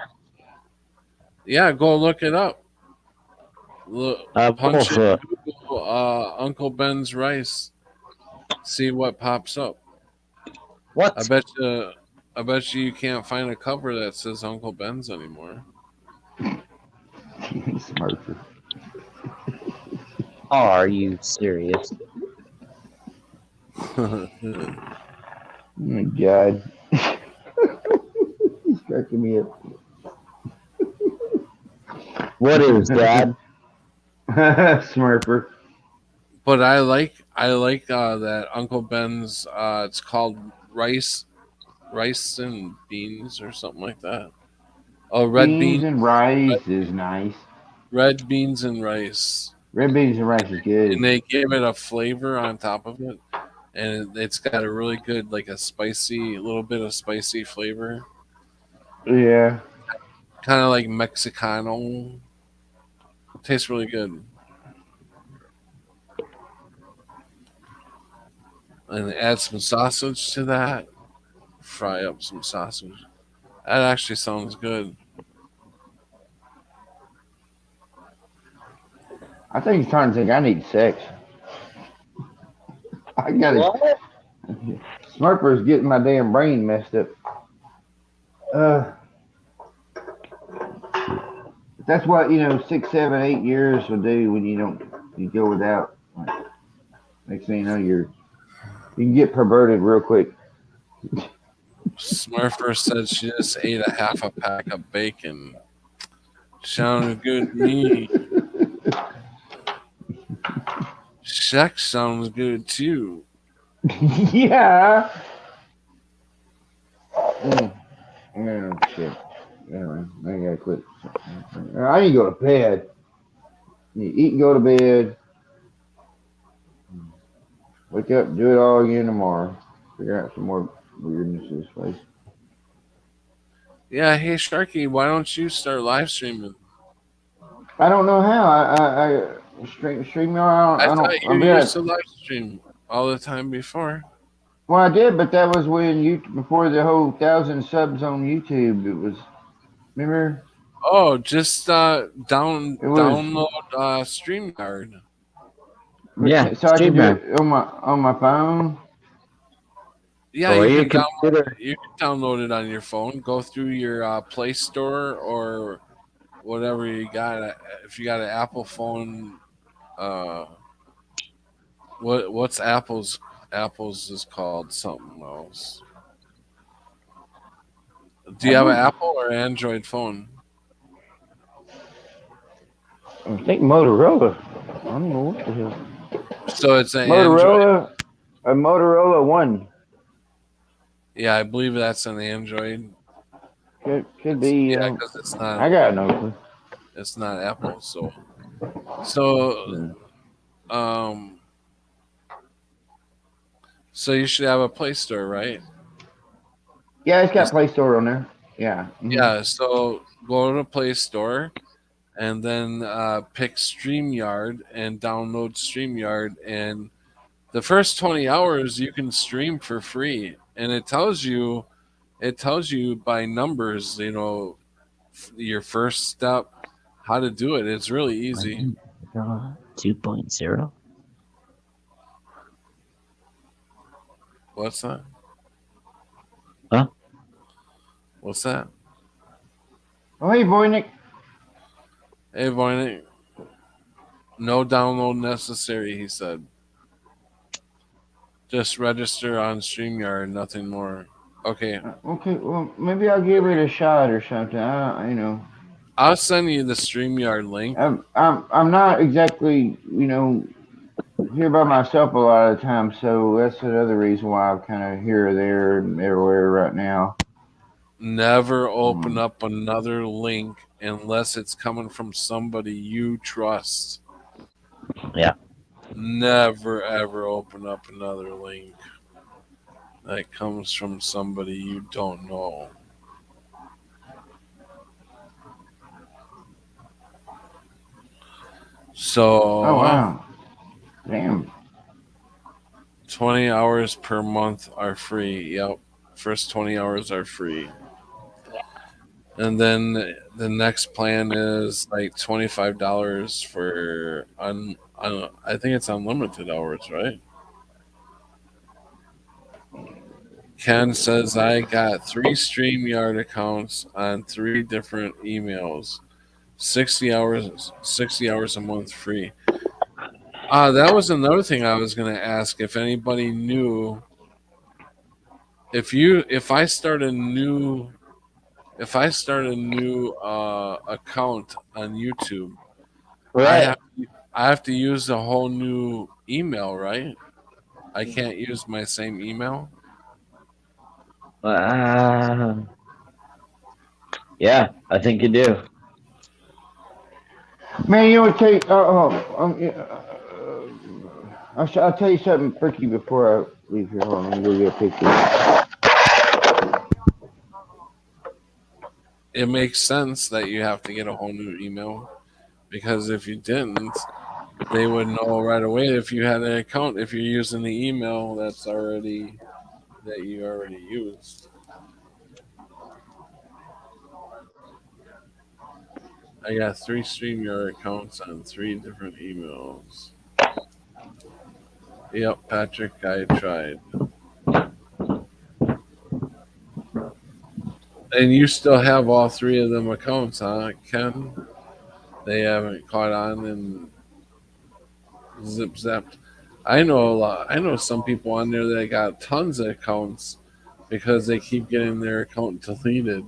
yeah. Go look it up. Look, punch in Bullshit. Google Uncle Ben's rice. See what pops up. I What bet you. I bet you can't find a cover that says Uncle Ben's anymore. Smurfer. are you serious? Oh my God. He's cracking me up. What is, Dad? Smurfer. But I like that Uncle Ben's. It's called rice and beans or something like that. Oh, Beans and rice is nice. red beans and rice, Red beans and rice is and good. they give it a flavor on top of it. and it's got a really good, like a spicy, a little bit of spicy flavor, Yeah. kind of like Mexicano. Tastes really good, and add some sausage to that. Fry up some sausage. That actually sounds good. I think he's trying to think I need sex. I got it. What? Smurfer's getting my damn brain messed up. Uh, that's what 6, 7, 8 years will do when you go without. Like, next thing you know, you can get perverted real quick. Smurfer said she just ate a half a pack of bacon. Sounded good to me. Sex sounds good too. Yeah. Oh, shit. Anyway, I gotta quit. I need to go to bed. You eat and go to bed. Wake up, do it all again tomorrow. Figure out some more weirdness in this place. Yeah, hey Sharky, why don't you start live streaming? I don't know how. I stream. I I thought don't. you I'm used bad. to live stream all the time before. Well, I did, but that was when before the whole 1,000 subs on YouTube. It was. Remember? Oh, just It was. download StreamYard. Yeah, So I can do streamer. it on my phone. Yeah, Or you your can download computer. it. You can download it on your phone. Go through your Play Store or whatever you got. If you got an Apple phone, uh, what's Apple's is called something else. Do you have an Apple. Apple or Android phone? I think Motorola. I don't know what the hell. So it's an Android. Motorola. A Motorola One. Yeah, I believe that's an Android. Could be. Yeah, because it's I not got no clue. Apple. So Yeah. um so you should have a Play Store, right? Yeah, it's got It's- Play Store on there. Yeah. yeah. So go to Play Store and then pick StreamYard and download StreamYard. And the first 20 hours you can stream for free, and it tells you by numbers, your first step, how to do it. It's really easy. 2.0. What's that? Huh? What's that? Oh, hey, Voynick. Hey, Voynick. No download necessary, he said. Just register on StreamYard, nothing more. Okay. Okay, well, maybe I'll give it a shot or something. I'll send you the StreamYard link. I'm not exactly here by myself a lot of the time, so that's another reason why I'm kind of here, there, and everywhere right now. Never open up another link unless it's coming from somebody you trust. Yeah. Never ever open up another link that comes from somebody you don't know. So, Oh wow, damn. 20 hours per month are free. Yep. First 20 hours are free. And then the next plan is like $25 for I think it's unlimited hours, right? Ken says I got 3 StreamYard accounts on 3 different emails. 60 hours a month free. That was another thing I was gonna ask if anybody knew if I start a new account on YouTube, Right. I have to use a whole new email, right? I can't use my same email. Yeah, I think you do. Man, I'll tell you something freaky before leave here. Hold on, let me go get a picture. It makes sense that you have to get a whole new email because if you didn't, they would know right away if you had an account if you're using the email that you already used. I got 3 StreamYard accounts on 3 different emails. Yep, Patrick, I tried. And you still have all 3 of them accounts, huh, Ken? They haven't caught on and zip zapped. I know a lot. I know some people on there that got tons of accounts because they keep getting their account deleted.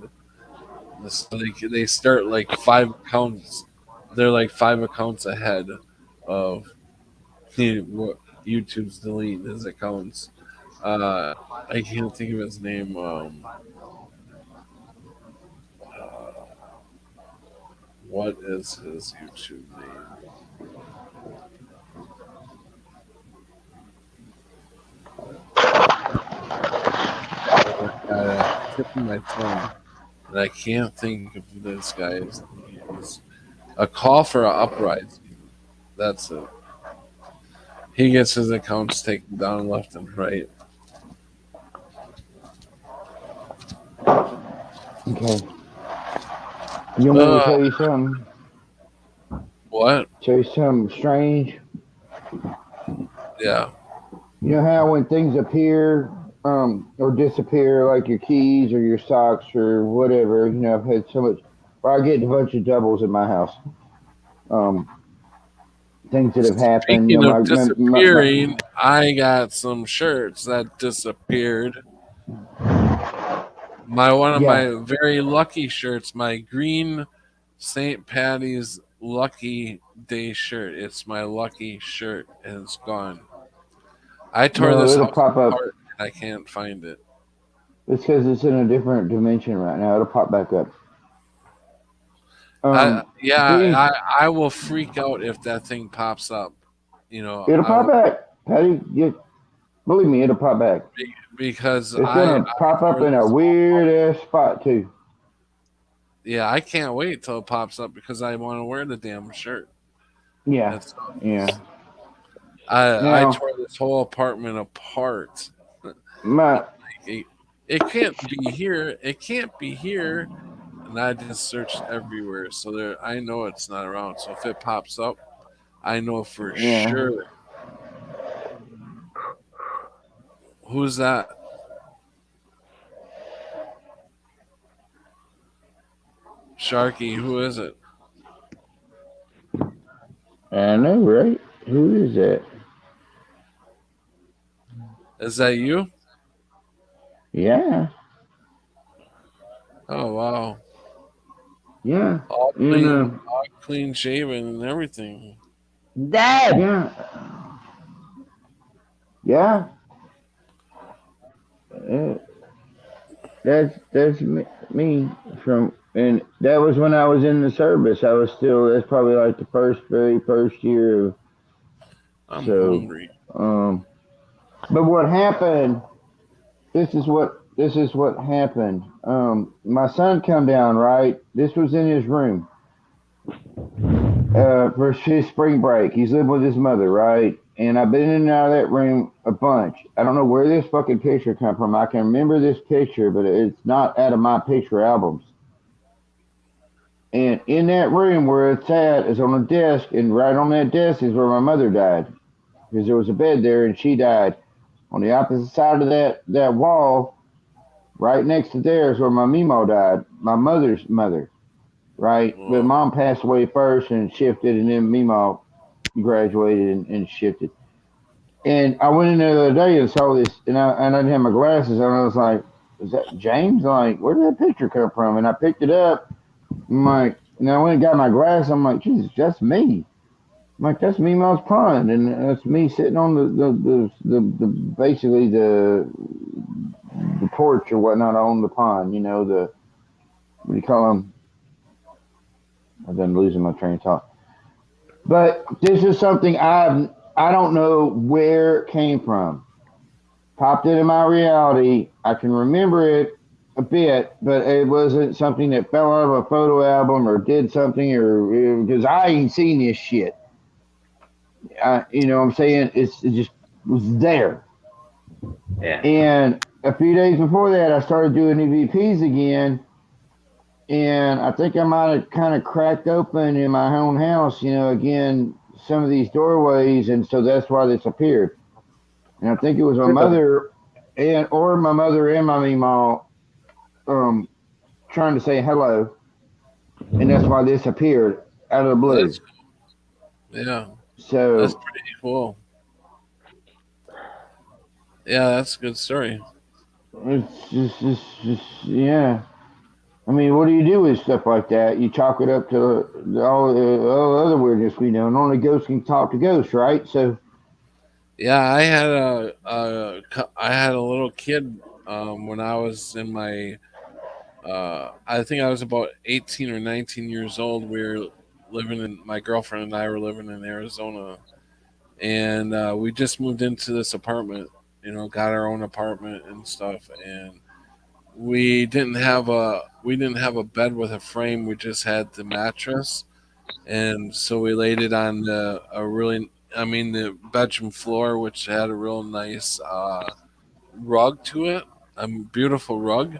So they start like 5 accounts. They're like 5 accounts ahead of what YouTube's deleting his accounts. Uh, I can't think of his name. What is his YouTube name? Oh my god, I'm tipping my tongue, and I can't think of this guy's name. A call for an uprising. That's it. He gets his accounts taken down left and right. Okay. You want me to tell you something? What? Tell you something strange? Yeah. You know how when things appear or disappear, like your keys or your socks or whatever, I've had so much. Well, I get a bunch of doubles in my house. Um, things that have happened. Speaking of My disappearing, I got some shirts that disappeared. One of yeah. my very lucky shirts, my green St. Patty's Lucky Day shirt. It's my lucky shirt, and it's gone. I tore No, this it'll house pop up. apart, and I can't find it. It's because it's in a different dimension right now. It'll pop back up. I Things I will freak out if that thing pops up. it'll I pop will back, Patty. Believe me, it'll pop back. because It's gonna I pop up tore in a this all weird apart. ass spot too. Yeah, I can't wait till it pops up because I want to wear the damn shirt. Yeah, That's yeah. I Now tore this whole apartment apart. my It can't be here. It can't be here. And I just searched everywhere, so I know it's not around. So if it pops up, I know for yeah. sure. Who's that? Sharky, who is it? I know, right? Who is that? Is that you? Yeah, Oh wow. yeah. All And clean, all clean shaven and everything. Dad! yeah, yeah. Uh, that's me from, and that was when I was in the service. I was still. That's probably like the very first year of I'm so. hungry. Um, but what happened? This is what happened. My son come down, right? This was in his room for his spring break. He's living with his mother, right? And I've been in and out of that room a bunch. I don't know where this fucking picture come from. I can remember this picture, but it's not out of my picture albums. And in that room where it's at is on a desk, and right on that desk is where my mother died. Because there was a bed there, and she died. On the opposite side of that wall, right next to there is where my Mimo died, my mother's mother, right? But Oh, mom passed away first and shifted, and then Mimo graduated and shifted. And I went in there the other day and saw this, and I didn't have my glasses on. I was like, "Is that James?" I'm like, "Where did that picture come from?" And I picked it up. I'm like, and I went and got my glasses. I'm like, "Jesus, that's me." I'm like, "That's Mimo's pond, and that's me sitting on the basically the porch or whatnot on the pond. The what do you call them? I've been losing my train of thought. But this is something I don't know where it came from. popped into my reality. I can remember it a bit, but it wasn't something that fell out of a photo album or did something or because I ain't seen this shit. You know what I'm saying? It just was there. Yeah. And a few days before that, I started doing EVPs again. And I think I might have kind of cracked open in my own house, again, some of these doorways. And so that's why this appeared. And I think it was my mother or my mother and my mom um, trying to say hello. And that's why this appeared out of the blue. That's yeah. That's So pretty cool. Yeah, that's a good story. yeah. I mean, what do you do with stuff like that? You chalk it up to all the other weirdness we know, and only ghosts can talk to ghosts, right? So, Yeah, I had a little kid when I was in my I think I was about 18 or 19 years old. We were living in my girlfriend and I were living in Arizona, and we just moved into this apartment. Got our own apartment and stuff, and we didn't have a bed with a frame. We just had the mattress, and so we laid it on a really, I mean, the bedroom floor, which had a real nice rug to it, a beautiful rug,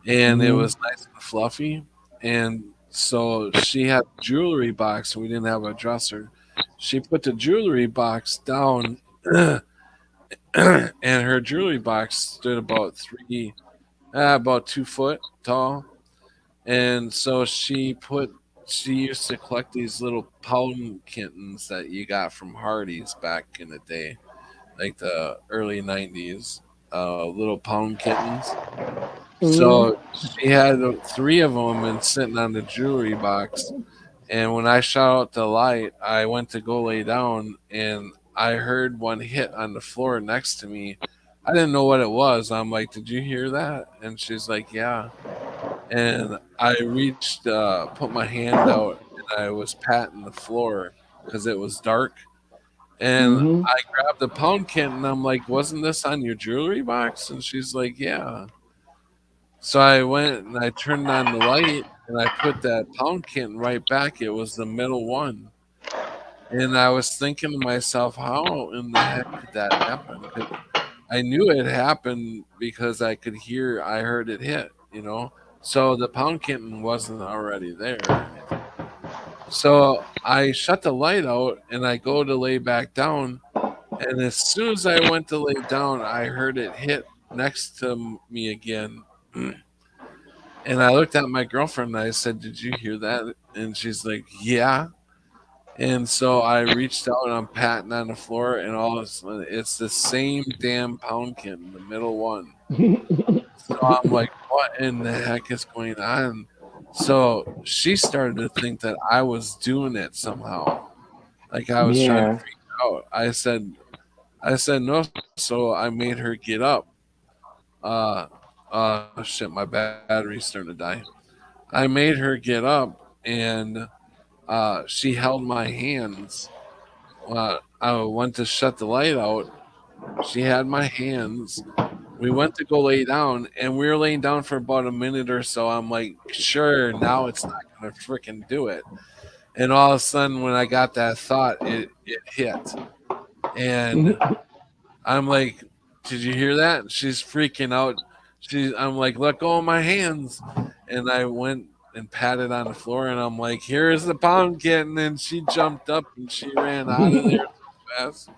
and it hmm was nice and fluffy. And so she had a jewelry box, and we didn't have a dresser. She put the jewelry box down, and her jewelry box stood about 2 foot tall. And so she used to collect these little pound kittens that you got from Hardee's back in the day, like the early 90s, little pound kittens. Hmm. So she had three of them and sitting on the jewelry box. And when I shot out the light, I went to go lay down and I heard one hit on the floor next to me. I didn't know what it was. I'm like, "Did you hear that?" And she's like, "Yeah." And I reached, put my hand out, and I was patting the floor because it was dark. And hmm I grabbed the pound kit, and I'm like, "Wasn't this on your jewelry box?" And she's like, "Yeah." So I went and I turned on the light, and I put that pound kitten right back. It was the middle one. And I was thinking to myself, how in the heck could that happen? Because I knew it happened because I heard it hit. So the pound kitten wasn't already there or anything. So I shut the light out and I go to lay back down. And as soon as I went to lay down, I heard it hit next to me again. And I looked at my girlfriend and I said, "Did you hear that?" And she's like, "Yeah." And so I reached out and I'm patting on the floor, and all of a sudden, it's the same damn pumpkin, the middle one. So I'm like, what in the heck is going on? So she started to think that I was doing it somehow, like I was trying to yeah. freak out. I said no. So I made her get up. Uh, shit, my battery's starting to die. I made her get up, and she held my hands. I went to shut the light out. She had my hands. We went to go lay down, and we were laying down for about a minute or so. I'm like, sure, now it's not gonna freaking do it. And all of a sudden, when I got that thought, it hit, and I'm like, "Did you hear that?" And she's freaking out. I'm like, "Let go of my hands," and I went and patted on the floor, and I'm like, "Here's the pound kitten," and she jumped up and she ran out of there so fast.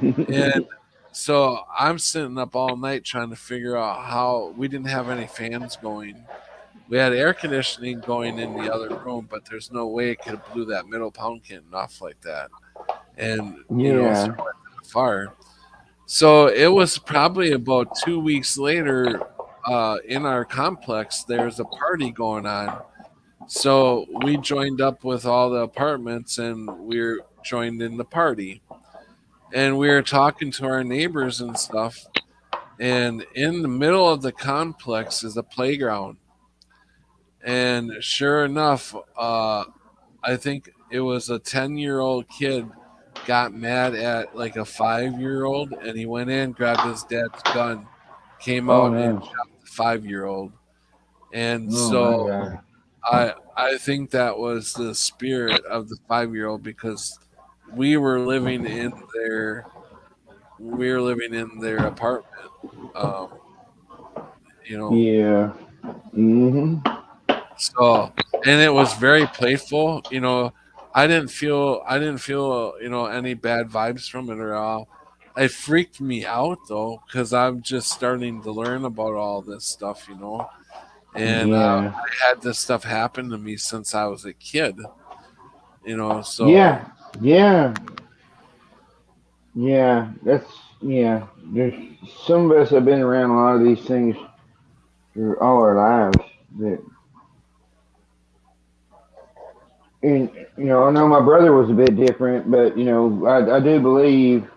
And so I'm sitting up all night trying to figure out how we didn't have any fans going. We had air conditioning going in the other room, but there's no way it could have blew that middle pound kitten off like that. And yeah. so it went far. So it was probably about 2 weeks later. In our complex, there's a party going on. So we joined up with all the apartments, and we're joined in the party. And we were talking to our neighbors and stuff. And in the middle of the complex is a playground. And sure enough, I think it was a 10-year-old kid got mad at like a 5-year-old, and he went in, grabbed his dad's gun, came Oh out, and no. shot the 5-year-old. And Oh my so god. I think that was the spirit of the 5-year-old, because we were living in their we were living in their apartment. Um, you know, Yeah. Mhm. so, and it was very playful. I didn't feel any bad vibes from it at all. It freaked me out though, because I'm just starting to learn about all this stuff, and Yeah. I had this stuff happen to me since I was a kid, so Yeah. Yeah. Yeah. That's yeah. There's some of us have been around a lot of these things for all our lives. That and I know my brother was a bit different, but I do believe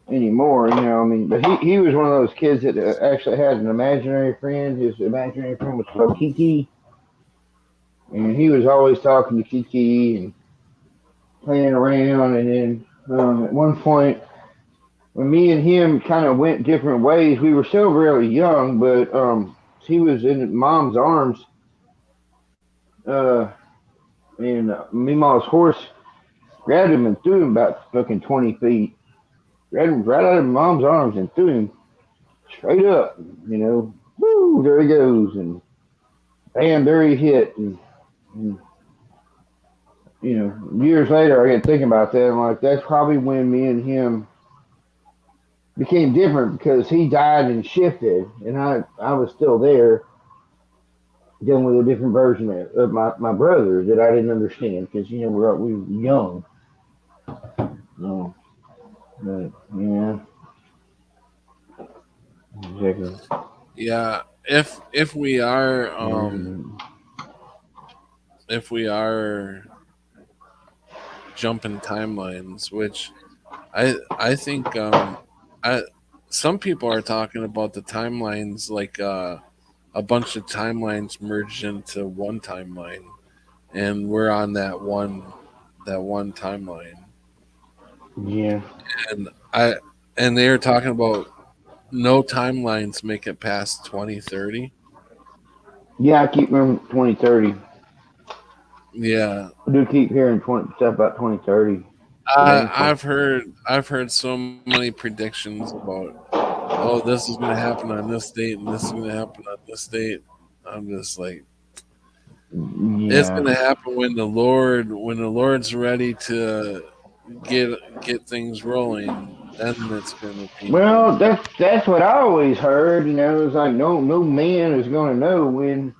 anymore. I mean, but he was one of those kids that actually had an imaginary friend. His imaginary friend was called Kiki, and he was always talking to Kiki and playing around. And then at one point, when me and him kind of went different ways, we were still really young, but he was in mom's arms, uh, and Meemaw's horse grabbed him and threw him about fucking 20 feet. Grabbed him right out of mom's arms and threw him straight up. Woo, there he goes, and bam, there he hit. And years later, I get thinking about that. I'm like, that's probably when me and him became different because he died and shifted, and I was still there dealing with a different version of my brother that I didn't understand because we were young. No, but yeah, exactly. yeah, And, if we are jumping timelines, which I think I some people are talking about the timelines like a bunch of timelines merged into one timeline, and we're on that one timeline. yeah, And I and they were talking about no timelines make it past 2030. yeah. I keep remembering 2030. Yeah, I do keep hearing stuff about 2030. I, Eventually. I've heard so many predictions about, oh, this is going to happen on this date and this is going to happen on this date. I'm just like, it's Yeah. going to happen when the Lord's ready to get things rolling. Then it's going to be Well, done. that's what I always heard. It's like no man is going to know when.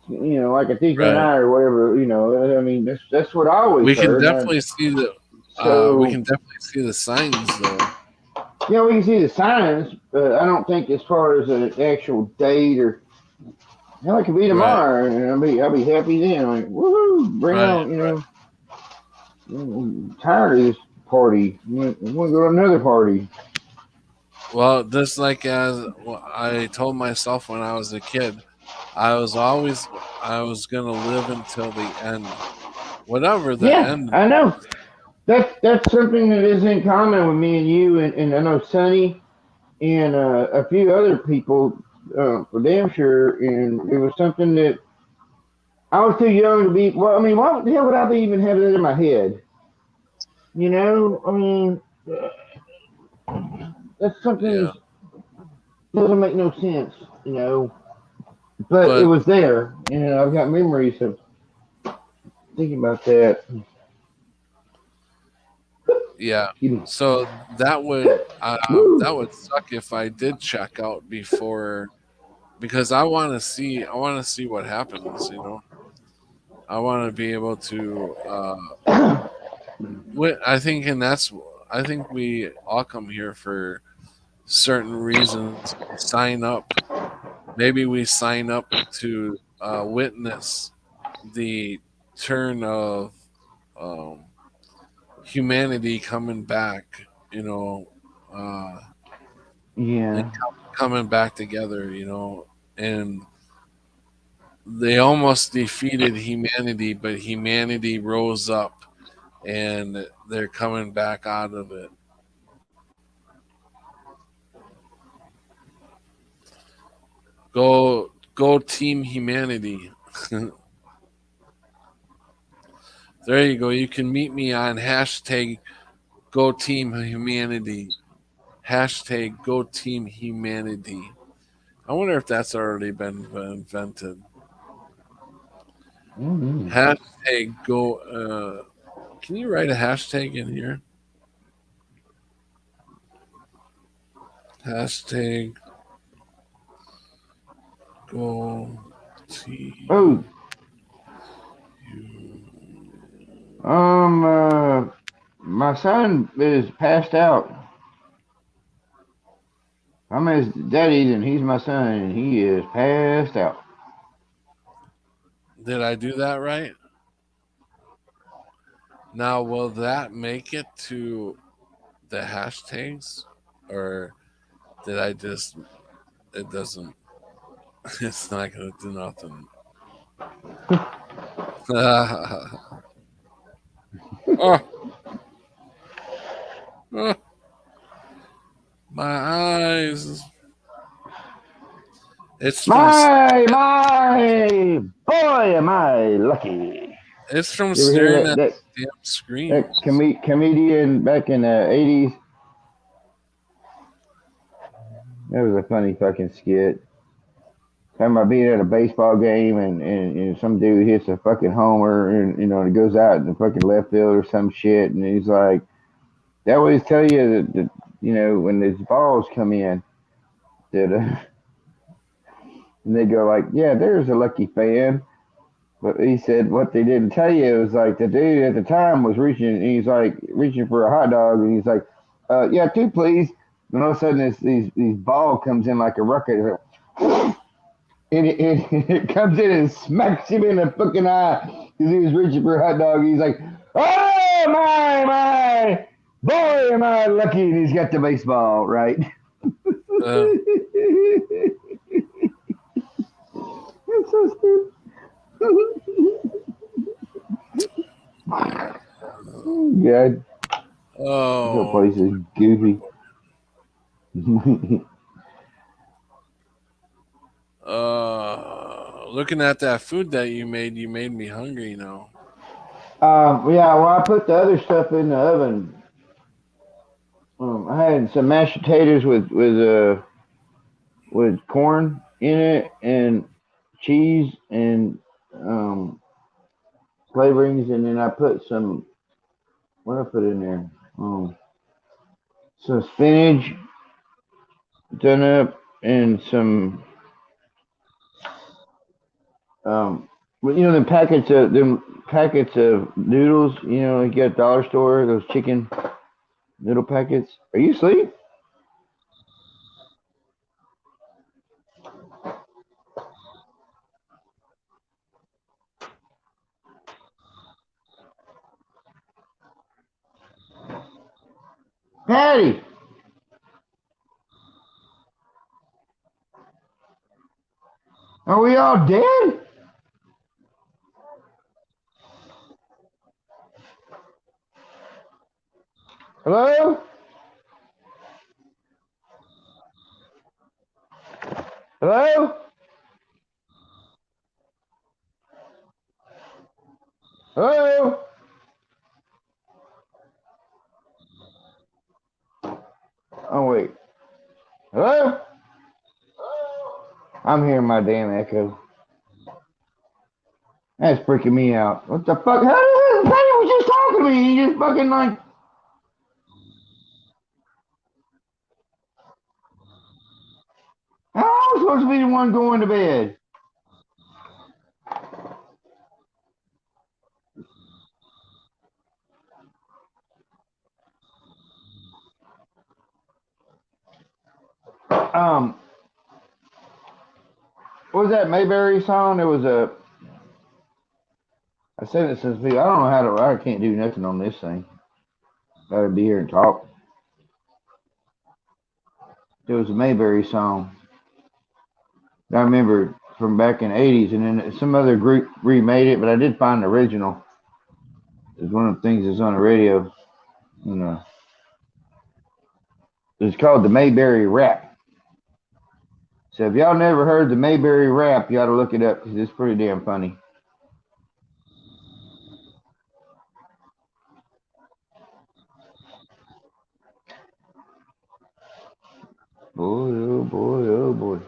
Like a thief in the Right. night or whatever. I mean, that's what I always We can heard. definitely see the we So can definitely see the signs though. we can see the signs, but I don't think as far as an actual date or hell, it could be Right. tomorrow, and I'll be happy then. Like woohoo, bring Right. on. I'm tired of this party. I want to go to another party. Well, just like as I told myself when I was a kid, I was gonna live until the end, whatever the Yeah, end. I know. That's something that is in common with me and you, and I know Sonny and a few other people for damn sure. And it was something that I was too young to be. Well, I mean, why the hell would I be even have that in my head? I mean, that's something Yeah, that doesn't make no sense. But it but was there. I've got memories of thinking about that. yeah. Excuse me. So Woo. that would suck if I did check out before, because I want to see what happens. I want to be able to. I think we all come here for certain reasons. We sign up. Maybe we sign up to witness the turn of um, humanity coming back, uh, and Yeah. coming back together, and they almost defeated humanity, but humanity rose up and they're coming back out of it. Go Team Humanity. There you go. You can meet me on hashtag Go Team Humanity. Hashtag Go Team Humanity. I wonder if that's already been invented. Mm-hmm. Hashtag Go. Can you write a hashtag in here? Hashtag Go Team. Oh, my son is passed out. I'm his daddy, and he's my son, and he is passed out. Did I do that right? Now, will that make it to the hashtags? Or did I just. It doesn't. It's not going to do nothing. Oh, oh, my eyes. It's from My boy, am I lucky. it's from You ever hear staring that at that damn that screens. comedian back in the '80s? That was a funny fucking skit. Talking about being at a baseball game and some dude hits a fucking homer and and it goes out in the fucking left field or some shit and he's like, they always tell you that when these balls come in that and they go like, yeah, there's a lucky fan. But he said what they didn't tell you was like the dude at the time was reaching. He's like reaching for a hot dog, and he's like, "Yeah, two, please." And all of a sudden, these ball comes in like a rocket, and it comes in and smacks him in the fucking eye because he was reaching for a hot dog. He's like, "Oh my, boy, am I lucky!" And he's got the baseball right. Uh, It's so stupid. Yeah, this oh, place is goofy. looking at that food that you made me hungry now. Yeah, well, I put the other stuff in the oven. I had some mashed potatoes with corn in it and cheese and um, flavorings, and then I put some. What did I put in there? Some spinach done up and some well, the packets of noodles. You get at dollar store those chicken noodle packets. Are you asleep? Patty, are we all dead? Hello? Hello? Hello? Oh, wait. Hello? I'm hearing my damn echo. That's freaking me out. What the fuck? How the Patty was just talking to me. He just fucking like. How am I supposed to be the one going to bed? Um, what was that Mayberry song? There was a. I said it since I don't know how to. I can't do nothing on this thing. Gotta be here and talk. There was a Mayberry song that I remember from back in the '80s, and then some other group remade it, but I did find the original. It's one of the things that's on the radio. You know, it's called the Mayberry Rap. So if y'all never heard the Mayberry Rap, you ought to look it up because it's pretty damn funny. Boy, oh boy, oh boy.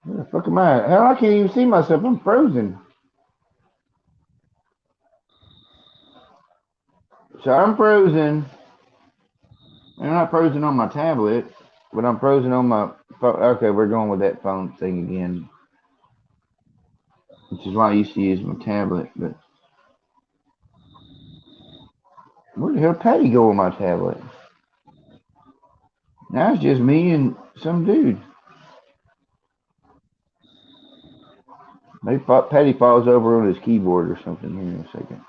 Where the fuck am I? Hell, I can't even see myself. I'm frozen. So I'm frozen. I'm not frozen on my tablet, but I'm frozen on my phone. Okay, we're going with that phone thing again, which is why I used to use my tablet. But where the hell Patty go with my tablet? Now it's just me and some dude. Maybe Patty falls over on his keyboard or something here in a second.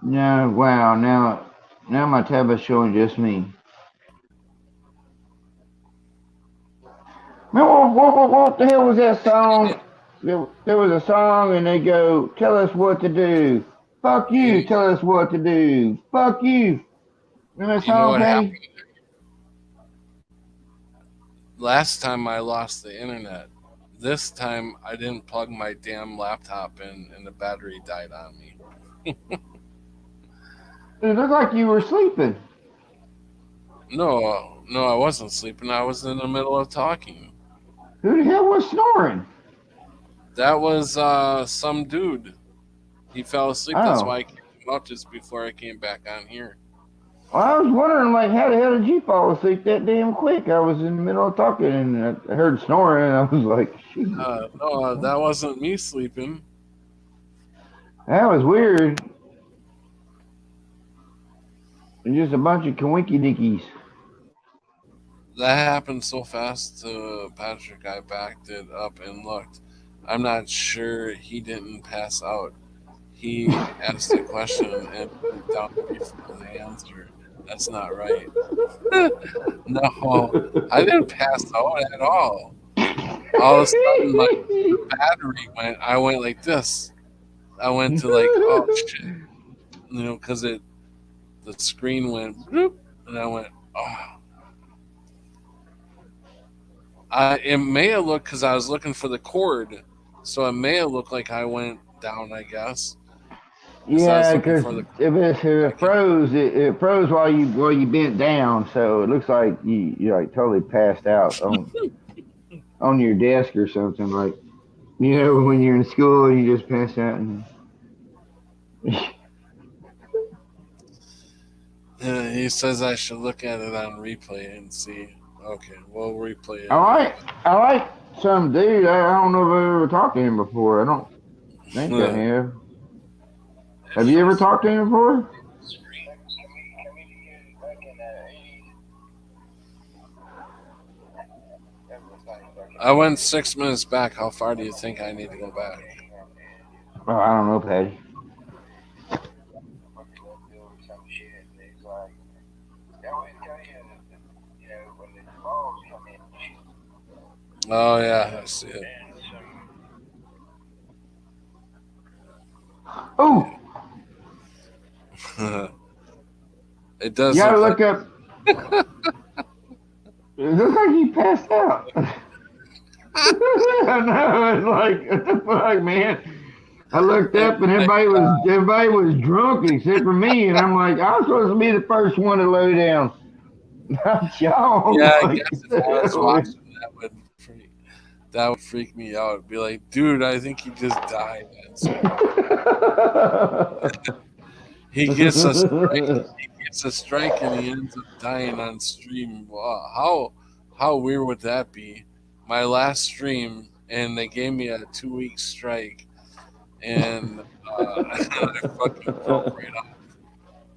No, wow, now my tablet's showing just me. Man, what the hell was that song? There was a song and they go, tell us what to do. Fuck you, You, tell us what to do. Fuck you. Remember that you know song, what happened? Patty? Last time I lost the internet. This time I didn't plug my damn laptop in and the battery died on me. It looked like you were sleeping. No, I wasn't sleeping. I was in the middle of talking. Who the hell was snoring? That was some dude. He fell asleep. That's Oh. why I kicked him out just before I came back on here. Well, I was wondering, like, how the hell did you fall asleep that damn quick? I was in the middle of talking and I heard snoring and I was like, shit. No, that wasn't me sleeping. That was weird. It's just a bunch of coinky dickies. That happened so fast to Patrick. I backed it up and looked. I'm not sure he didn't pass out. He asked a question and went down before the answer. That's not right. No, I didn't pass out at all. All of a sudden, like the battery went. I went like this. I went to like, oh shit, because the screen went, bloop, and I went, oh. It may have looked because I was looking for the cord, so it may have looked like I went down. I guess because I was Yeah, looking because for the. if it froze, it froze while you bent down, so it looks like you like totally passed out on your desk or something. Like when you're in school and you just pass out. And He says I should look at it on replay and see. Okay, we'll replay it I anyway. like some dude. I don't know if I've ever talked to him before. I don't think I Uh, have. Have you ever talked to him before? I went 6 minutes back. How far do you think I need to go back? Oh, I don't know, Patty. Oh yeah, I see Oh, it. It you does gotta look like. look up. It looks like he passed out. I know. It's like, what the fuck, man? I looked up and everybody was drunk except for me, and I'm like, I was supposed to be the first one to lay down. Not y'all. Yeah, I Like, guess if I was watching, that would freak me out. It'd be like, dude, I think he just died on screen. He gets a strike. He gets a strike, and he ends up dying on stream. Wow, how weird would that be? My last stream, and they gave me a 2 week strike, and I fucking broke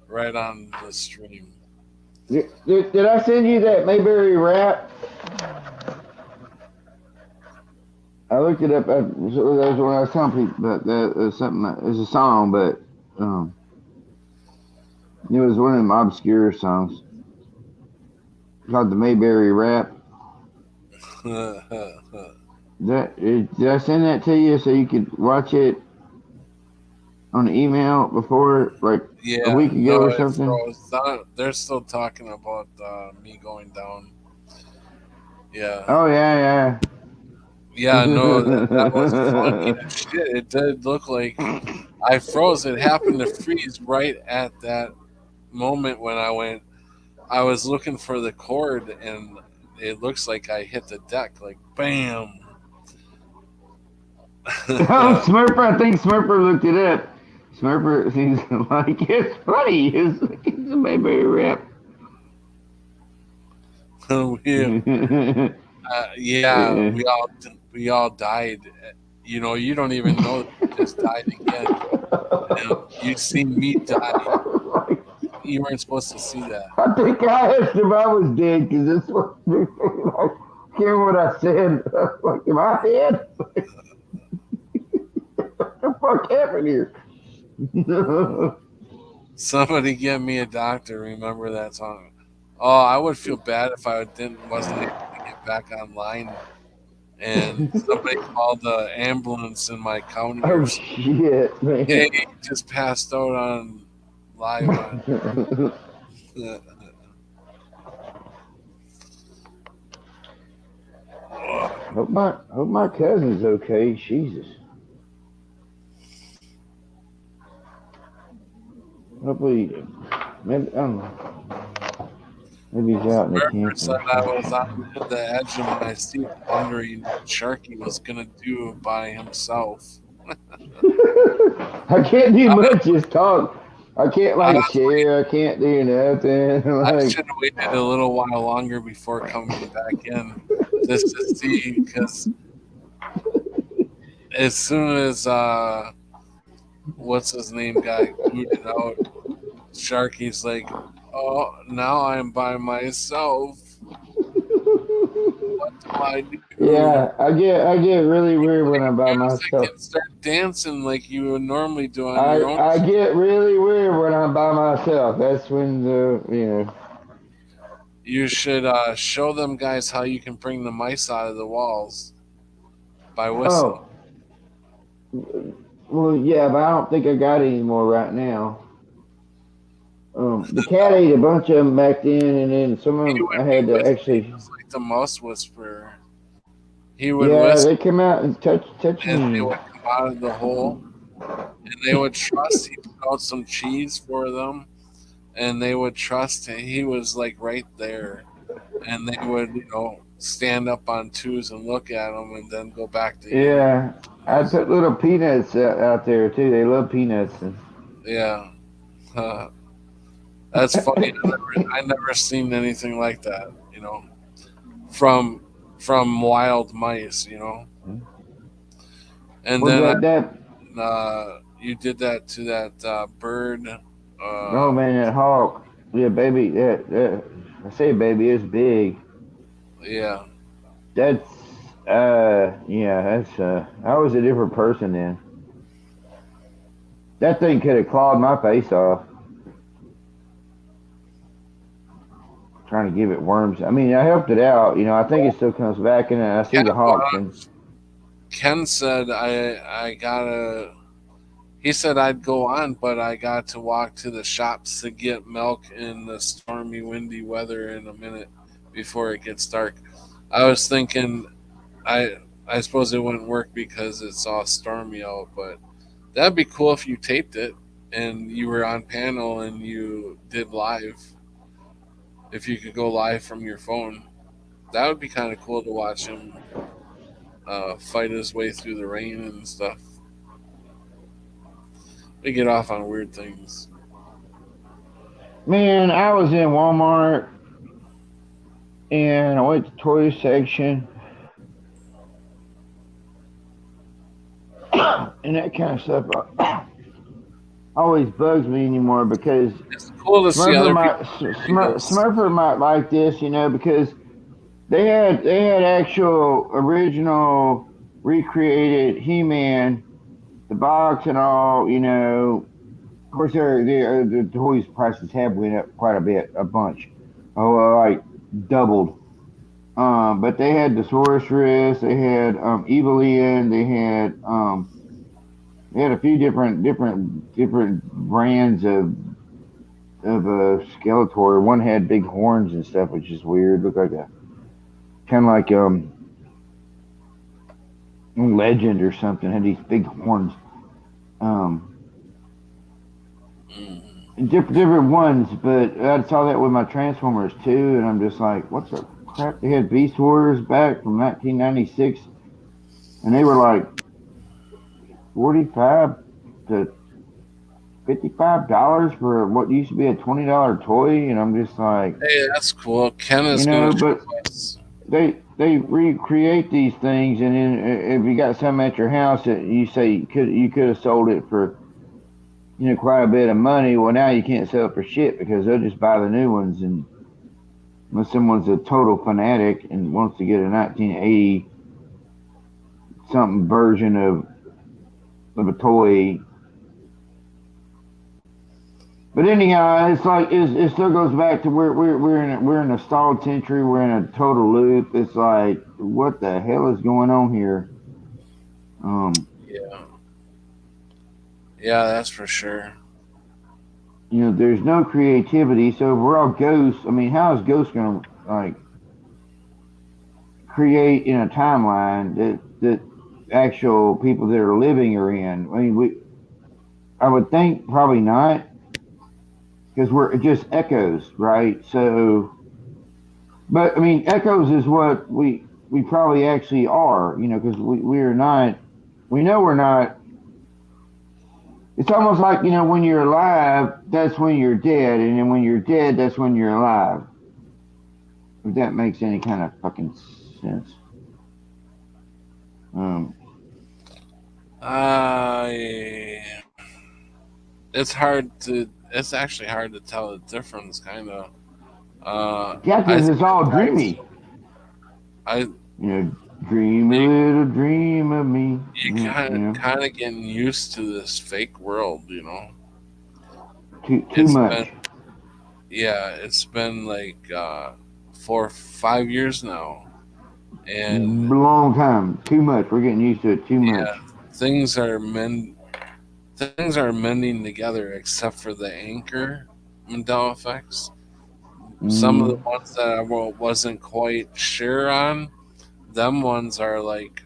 right on the stream. did I send you that Mayberry rap? I looked it up. So that was when I was telling people that is something. It's a song, but um, it was one of them obscure songs called the Mayberry Rap. Did I send that to you so you could watch it on the email before, like a Yeah, week ago no, or it something? froze. They're still talking about me going down. Yeah, Oh yeah, yeah, no, that was funny as shit. It did look like I froze. It happened to freeze right at that moment when I went. I was looking for the cord, and it looks like I hit the deck, like bam. Oh, Smurfer, I think Smurfer looked it up. Smurfer seems like it's funny. It's a Mayberry Rap. we, yeah, Yeah. we all died. You know, you don't even know that you just died again. You seen me die. You weren't supposed to see that. I think I asked if I was dead because this was like, hear what I said. Like, am I dead? What the fuck happened here? Somebody get me a doctor. Remember that song? Oh, I would feel bad if I wasn't able to get back online, and somebody called the ambulance in my county or Oh something. shit, man. Hey, he just passed out on live on. hope my cousin's okay. Jesus. Hopefully, maybe I don't know. Maybe he's out in the Remember camper said or I something. was on the edge of my seat wondering what Sharky was gonna do by himself. I can't do I, much. Just talk. I can't I like was wait- share. I can't do nothing. I Like should have waited a little while longer before coming back in just to see because as soon as what's his name got booted out, Sharky's like, "Oh, now I'm by myself. What do I do?" yeah, I get really weird when I'm by Music myself. and start dancing like you would normally do on I your own. I get really weird when I'm by myself. That's when the. You should show them guys how you can bring the mice out of the walls by whistling. Oh, well, yeah, but I don't think I got any more right now. The cat ate a bunch of them back then, and then some of He them I would be had to whistling actually. just like the mouse whisperer. He would Yeah, whistle they come out and touch and they me. would come out of the hole and they would trust he put out some cheese for them and they would trust he was like right there and they would, stand up on twos and look at him and then go back to eating. Yeah, I put little peanuts out there too. They love peanuts. And, Yeah. Uh, that's funny. I never seen anything like that, from from wild mice. And what then about that? you did that to that bird. Oh Uh, man, that hawk. Yeah, baby. That I say baby, it's big. yeah, That's yeah. I was a different person then. That thing could have clawed my face off. Trying to give it worms. I mean, I helped it out. I think it still comes back, and I see Ken, the hawk thing. Ken said I gotta. He said I'd go on, but I got to walk to the shops to get milk in the stormy, windy weather in a minute before it gets dark. I was thinking I suppose it wouldn't work because it's all stormy out, but that'd be cool if you taped it and you were on panel and you did live. If you could go live from your phone, that would be kind of cool to watch him fight his way through the rain and stuff. We get off on weird things. Man, I was in Walmart and I went to the toy section and that kind of stuff always bugs me anymore because It's cool to see other people enjoy this. Smurfer might like this, because they had actual original recreated He-Man, the box and all. Of course, the toys prices have went up quite a bit, a bunch, like doubled. But they had the Sorceress, they had Evil-Lyn, they had a few different brands of Skeletor. One had big horns and stuff, which is weird. Looked like a kind of like Legend or something. Had these big horns. Um, Mm. different ones, but I saw that with my Transformers too, and I'm just like, what's the crap? They had Beast Wars back from 1996, and they were like 45 to $55 for what used to be a $20 toy, and I'm just like, Hey, that's cool. Ken is going to but show us. they recreate these things, and then if you got some at your house that you say you could have sold it for quite a bit of money, well now you can't sell it for shit because they'll just buy the new ones, and unless someone's a total fanatic and wants to get a 1980 something version of a toy. But anyhow, it's like it still goes back to we're in a stalled century. We're in a total loop. It's like what the hell is going on here? Yeah. Yeah, that's for sure. There's no creativity. So if we're all ghosts, I mean, how is Ghost going to like create in a timeline that actual people that are living are in? I mean, I would think probably not because we're just echoes, right? So, but I mean, echoes is what we probably actually are, because we are not. We know we're not. It's almost like when you're alive, that's when you're dead, and then when you're dead, that's when you're alive. If that makes any kind of fucking sense. Um, I. It's hard to. It's actually hard to tell the difference, kind of. yeah, I because think it's all the guys. dreamy. I You know, dream a you, little dream of me. you kind of getting used to this fake world, you know. Too It's been much. yeah, it's been like 4 5 years now, and Long time. Too much. We're getting used to it too yeah, much. things are things are mending together except for the anchor Mandela effects. Some of the Mm. ones that I wasn't quite sure on, them ones are like,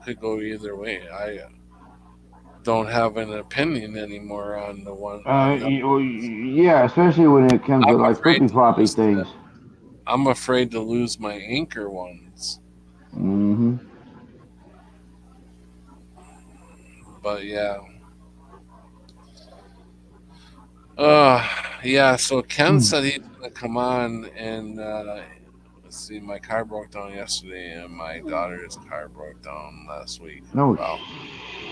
could go either way. I don't have an opinion anymore on the one on them. Yeah, especially when it comes to I'm like afraid flippy to floppy lose things. I'm afraid to lose my anchor ones. Hmm. But yeah. Uh yeah, so Ken said he's gonna come on and let's see, my car broke down yesterday and my daughter's car broke down last week. No Well,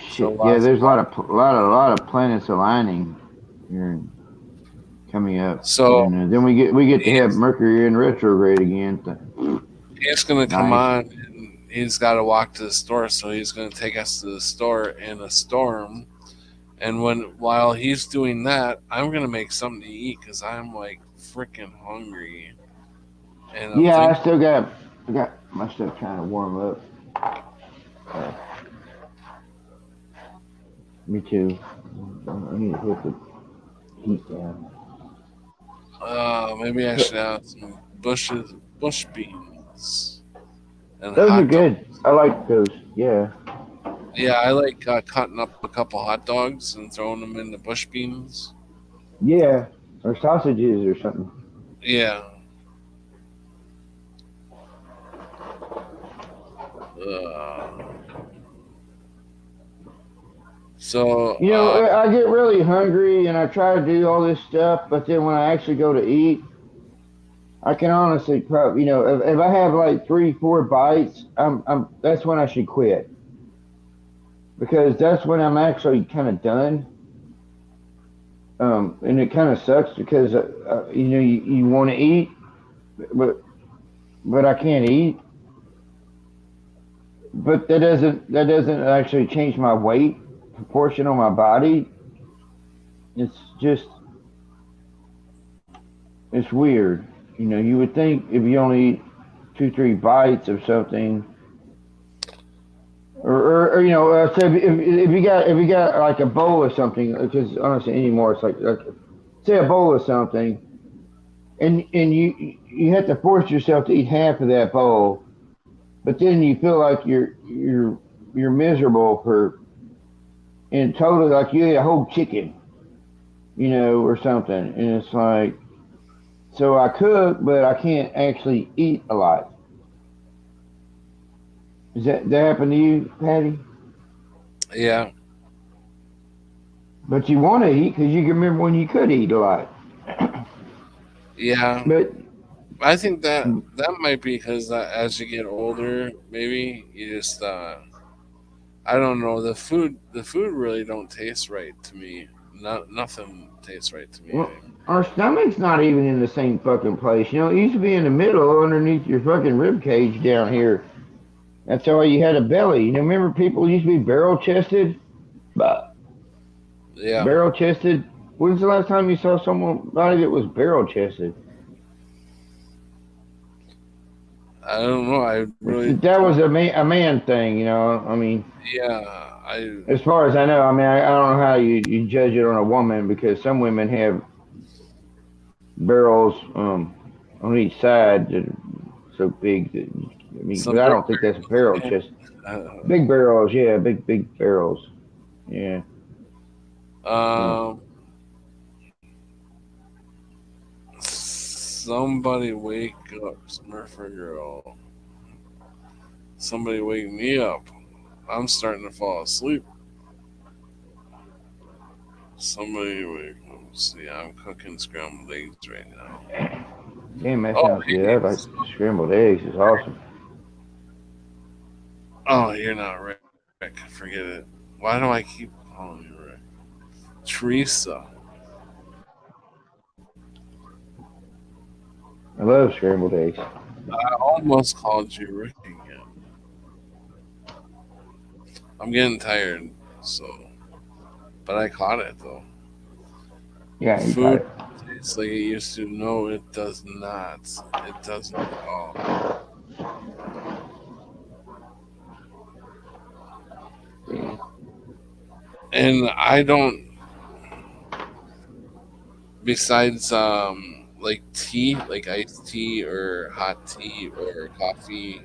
so shit. Yeah, there's a lot lots. of lot of planets aligning here coming up, So and then we get to have he's Mercury in retrograde again. he's gonna come Nice. on and he's got to walk to the store, so he's gonna take us to the store in a storm. And while he's doing that, I'm gonna make something to eat because I'm like freaking hungry. And I'm Yeah, thinking, I got my stuff trying to warm up. Uh, Me too. I need to put the heat down. maybe I should have some bush beans, and Those are hot dog. good. I like those. Yeah. Yeah, I like cutting up a couple hot dogs and throwing them in the bush beans. Yeah. Or sausages or something. Yeah. Uh, so, I get really hungry and I try to do all this stuff, but then when I actually go to eat, I can honestly probably, if I have like 3 4 bites, that's when I should quit because that's when I'm actually kind of done. And it kind of sucks because you want to eat, but I can't eat. but that doesn't actually change my weight proportion on my body. It's just it's weird. You would think if you only eat 2, 3 bites of something, or say if you got like a bowl of something, because honestly anymore it's like say a bowl of something, and you have to force yourself to eat half of that bowl, but then you feel like you're miserable for in total, like you ate a whole chicken, or something, and it's like, so I cook, but I can't actually eat a lot. Does that happen to you, Patty? Yeah, But you want to eat because you can remember when you could eat a lot. yeah. But I think that might be because as you get older, maybe you just I don't know, the food really don't taste right to me. Nothing tastes right to me well, anymore. our stomach's not even in the same fucking place. It used to be in the middle, underneath your fucking rib cage down here. That's why you had a belly. Remember people used to be barrel chested? Yeah, Barrel chested. When's the last time you saw somebody that was barrel chested? I don't know. I really That don't. was a man thing. I mean, Yeah, as far as I know, I mean, I don't know how you judge it on a woman because some women have barrels on each side that are so big that I mean, some but I big don't think that's a barrels. barrel chest. Big barrels, yeah, big barrels, yeah. Um, Um, somebody wake up, Smurfer girl. Somebody wake me up. I'm starting to fall asleep. Somebody wake up. See, I'm cooking scrambled eggs right now. Damn, that Oh, sounds good. I hey. like scrambled eggs. It's awesome. Oh, you're not Rick. Forget it. Why do I keep calling you Rick? Teresa. I love scrambled eggs. I almost called you Rick again. I'm getting tired, so. But I caught it though. Yeah, you got Food it. tastes like it used to. No, it does not. It doesn't at all. Yeah. And I don't. Besides, like tea, like iced tea or hot tea or coffee.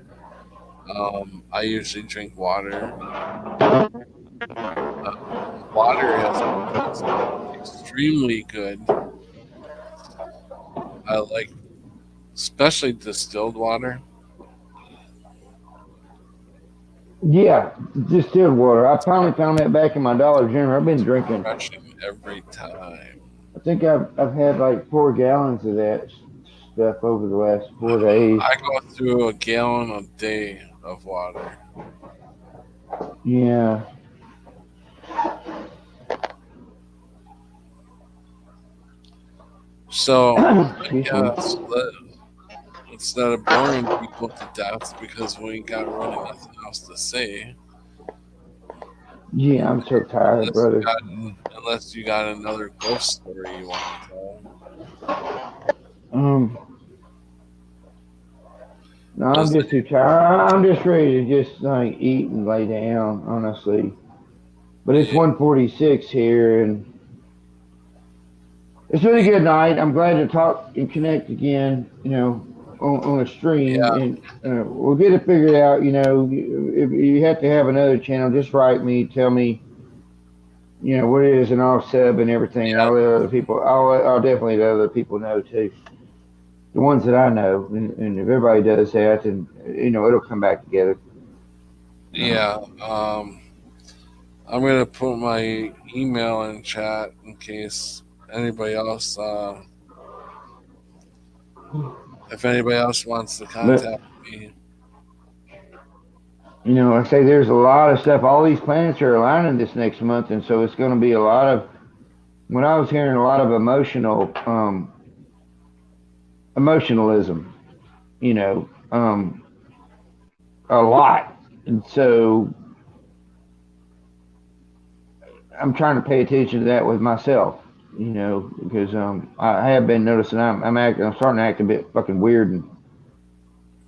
I usually drink water. Water has been extremely good. I like, especially distilled water, Yeah, distilled water. I finally found that back in my Dollar General. I've been drinking. refreshing every time. I think I've had like 4 gallons of that stuff over the last 4 days. I go through a gallon a day of water. Yeah. So, Excuse me. yeah, instead of boring people to death because we ain't got really nothing else to say, Yeah, I'm so tired, unless you brother. got, unless you got another ghost story you want to tell. Um, no, I'm Does just too tired. I'm just ready to just like eat and lay down, honestly. But it's yeah, 1:46 here, and it's really good night. I'm glad to talk and connect again. On a stream, yeah, and we'll get it figured out. If you have to have another channel, just write me, tell me, what it is, and I'll sub and everything. yeah, I'll let other people. I'll definitely let other people know too. The ones that I know, and if everybody does that, then it'll come back together. Um, yeah. I'm gonna put my email in chat in case anybody else, if anybody else wants to but contact me. I say there's a lot of stuff. All these planets are aligning this next month, and so it's going to be a lot of. When I was hearing a lot of emotionalism, a lot. And so I'm trying to pay attention to that with myself, because I have been noticing I'm starting to act a bit fucking weird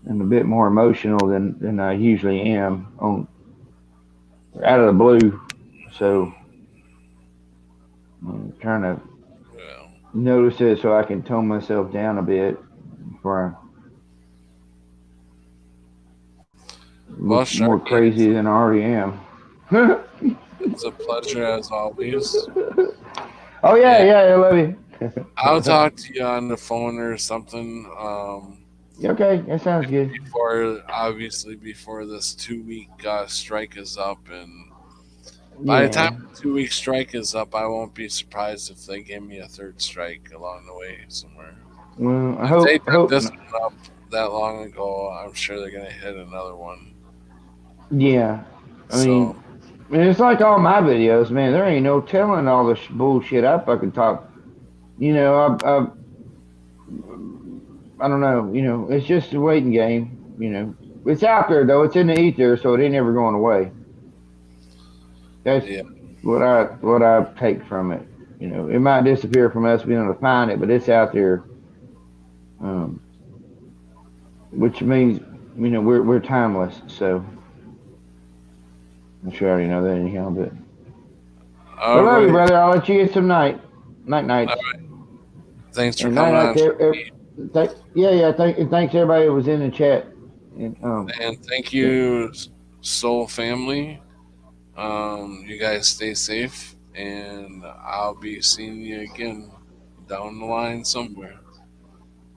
and a bit more emotional than I usually am on out of the blue. So I'm trying to Well, notice it so I can tone myself down a bit before I well, look more Sharky, crazy than I already am. it's a pleasure as always. Oh yeah, And yeah, I love you. I'll talk to you on the phone or something. Okay, that sounds good. Before obviously before this 2 week strike is up, and by the time Yeah. the 2 week strike is up, I won't be surprised if they give me a third strike along the way somewhere. Well, I If they took hope this not. one up that long ago, I'm sure they're gonna hit another one. Yeah. I So mean, it's like all my videos, man. There ain't no telling all the bullshit I fucking talk. You know, I don't know. It's just a waiting game. It's out there though. It's in the ether, so it ain't ever going away. That's yeah, what I take from it. It might disappear from us being able to find it, but it's out there. Um, which means we're timeless. So I'm sure I already know that anyhow. But all love you, right. brother. I'll let you get some nights, Thanks for and night coming night on, to yeah, yeah. Thanks everybody who was in the chat. And and thank you, Soul Family. You guys stay safe, and I'll be seeing you again down the line somewhere.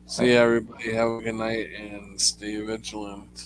See thank you, everybody. Have a good night and stay vigilant.